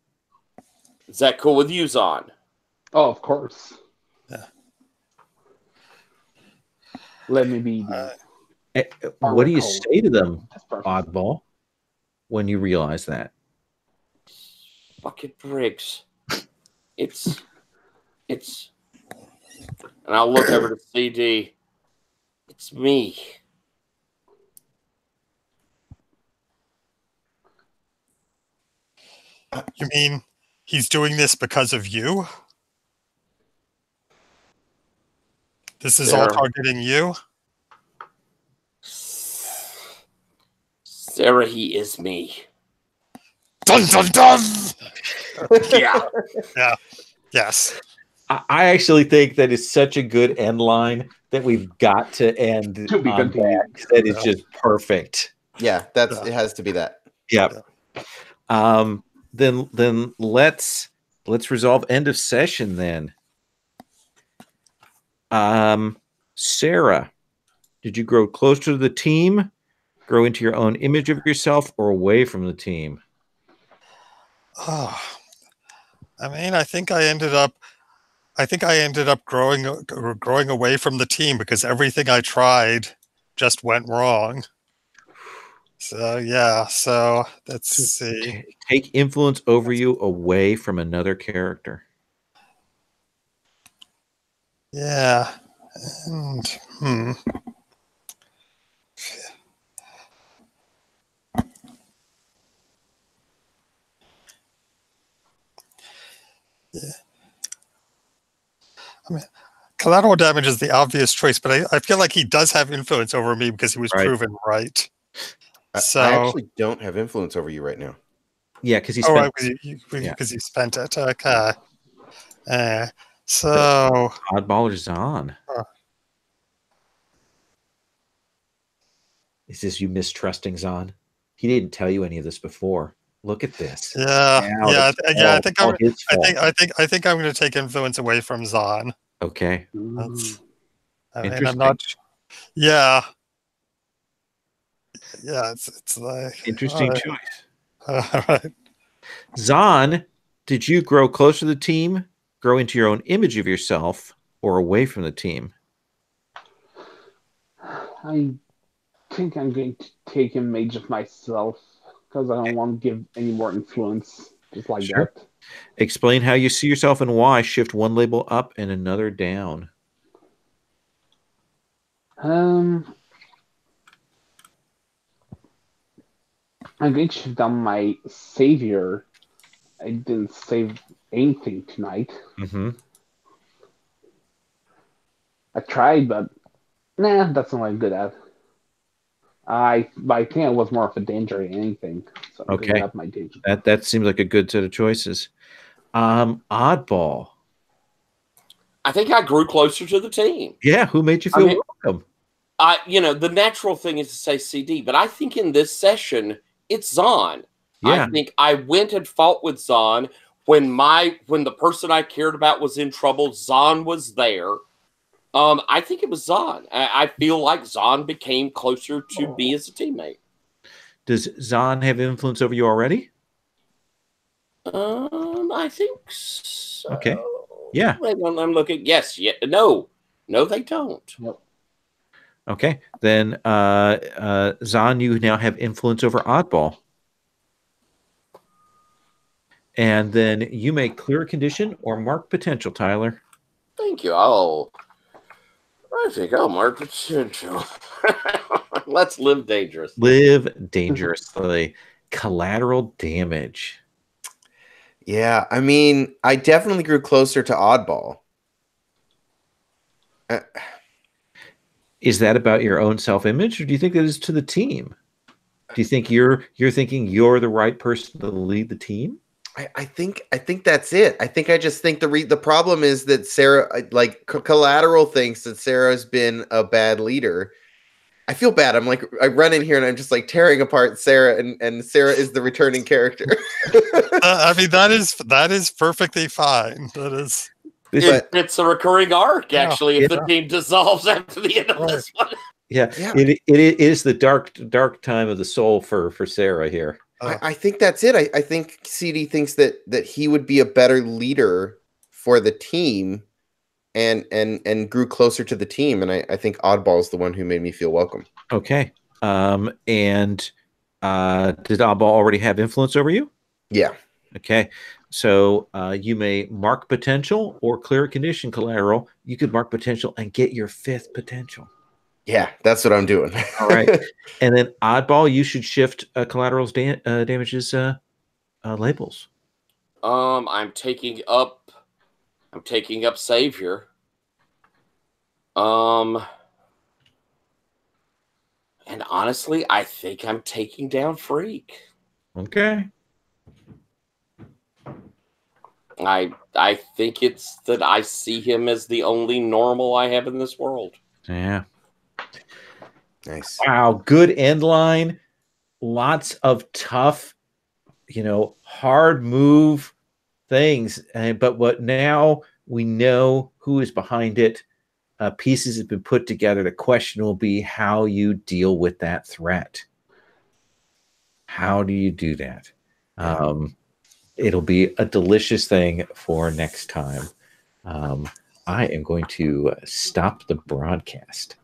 Speaker 5: Is that cool with you, Zahn?
Speaker 2: Oh, of course.
Speaker 4: Yeah.
Speaker 2: Let me be.
Speaker 1: What do you
Speaker 2: Oracle.
Speaker 1: say to them,
Speaker 2: That's perfect.
Speaker 1: Oddball, when you realize that?
Speaker 5: Fucking Briggs. It's, and I'll look over to CD. It's me.
Speaker 4: You mean he's doing this because of you? This is all
Speaker 5: Sarah.
Speaker 4: targeting you?
Speaker 5: Sarah, he is me.
Speaker 4: Dun dun dun!
Speaker 5: Yeah.
Speaker 4: Yeah. Yes.
Speaker 1: I actually think that is such a good end line that we've got to end
Speaker 2: To be
Speaker 1: on
Speaker 2: continued.
Speaker 1: that. That is
Speaker 4: Yeah.
Speaker 1: just perfect.
Speaker 3: Yeah, it has to be that.
Speaker 1: Yep. Then let's resolve end of session then. Sarah, did you grow closer to the team, grow into your own image of yourself, or away from the team?
Speaker 4: Oh, I mean, I think I ended up growing away from the team because everything I tried just went wrong. So yeah, so let's see.
Speaker 1: Take influence over you away from another character.
Speaker 4: Yeah. And yeah. I mean, collateral damage is the obvious choice, but I feel like he does have influence over me because he was
Speaker 1: Right.
Speaker 4: proven right. So
Speaker 3: I actually don't have influence over you right now.
Speaker 1: Yeah, because he
Speaker 4: oh,
Speaker 1: spent
Speaker 4: right, because
Speaker 1: yeah.
Speaker 4: you spent it. Okay. So
Speaker 1: Oddball is on.
Speaker 4: Huh.
Speaker 1: Is this you mistrusting Zahn? He didn't tell you any of this before. Look at this.
Speaker 4: yeah,
Speaker 1: Now
Speaker 4: yeah,
Speaker 1: it's
Speaker 4: yeah. I think
Speaker 1: all his fault.
Speaker 4: I think I'm going to take influence away from Zahn.
Speaker 1: Okay.
Speaker 4: That's, I mean, I'm
Speaker 1: Interesting.
Speaker 4: not. Yeah. Yeah, it's like
Speaker 1: Interesting
Speaker 4: all right.
Speaker 1: choice.
Speaker 4: All right.
Speaker 1: Zahn, did you grow closer to the team, grow into your own image of yourself, or away from the team?
Speaker 2: I think I'm going to take a image of myself because I don't want to give any more influence. Just like
Speaker 1: Sure.
Speaker 2: that.
Speaker 1: Explain how you see yourself and why. Shift one label up and another down.
Speaker 2: I'm going to shift down my savior. I didn't save anything tonight.
Speaker 1: Mm-hmm.
Speaker 2: I tried, but nah, that's not what I'm good at. I think I was more of a danger than anything. So I'm
Speaker 1: Okay.
Speaker 2: going up my danger.
Speaker 1: That seems like a good set of choices. Oddball.
Speaker 5: I think I grew closer to the team.
Speaker 1: Yeah, who made you feel welcome?
Speaker 5: The natural thing is to say CD, but I think in this session, it's Zahn.
Speaker 1: Yeah.
Speaker 5: I think I went and fought with Zahn when the person I cared about was in trouble. Zahn was there. I think it was Zahn. I feel like Zahn became closer to me as a teammate.
Speaker 1: Does Zahn have influence over you already?
Speaker 5: I think so.
Speaker 1: Okay. Yeah.
Speaker 5: I'm looking. Yes. Yeah. No, they don't.
Speaker 2: Yep.
Speaker 1: Okay. Then Zahn, you now have influence over Oddball. And then you may clear a condition or mark potential, Tyler.
Speaker 5: Thank you. I think I'll mark potential. Let's live dangerously.
Speaker 3: Mm-hmm.
Speaker 1: Dangerously. Collateral damage.
Speaker 3: Yeah, I mean, I definitely grew closer to Oddball.
Speaker 1: Is that about your own self-image, or do you think that is to the team? Do you think you're thinking you're the right person to lead the team?
Speaker 3: I think that's it. I think I just think the problem is that Sarah, like Collateral, thinks that Sarah's been a bad leader. I feel bad. I'm like, I run in here and I'm just like tearing apart Sarah, and Sarah is the returning character.
Speaker 4: I mean, that is perfectly fine. That is.
Speaker 5: It's a recurring arc, actually, if the team dissolves after the end of this one.
Speaker 1: Yeah. It is the dark time of the soul for Sarah here.
Speaker 3: I think that's it. I think CD thinks that he would be a better leader for the team and grew closer to the team. And I think Oddball is the one who made me feel welcome.
Speaker 1: Okay. And did Oddball already have influence over you?
Speaker 3: Yeah.
Speaker 1: Okay. So you may mark potential or clear a condition collateral. You could mark potential and get your 5th potential.
Speaker 3: Yeah, that's what I'm doing.
Speaker 1: All right. And then Oddball, you should shift collateral's damages labels.
Speaker 5: I'm taking up Savior. And honestly, I think I'm taking down Freak.
Speaker 1: Okay.
Speaker 5: I think it's that I see him as the only normal I have in this world.
Speaker 1: Yeah.
Speaker 3: Nice.
Speaker 1: Wow. Good end line. Lots of tough, hard move things. But what now we know who is behind it. Pieces have been put together. The question will be how you deal with that threat. How do you do that? It'll be a delicious thing for next time. I am going to stop the broadcast.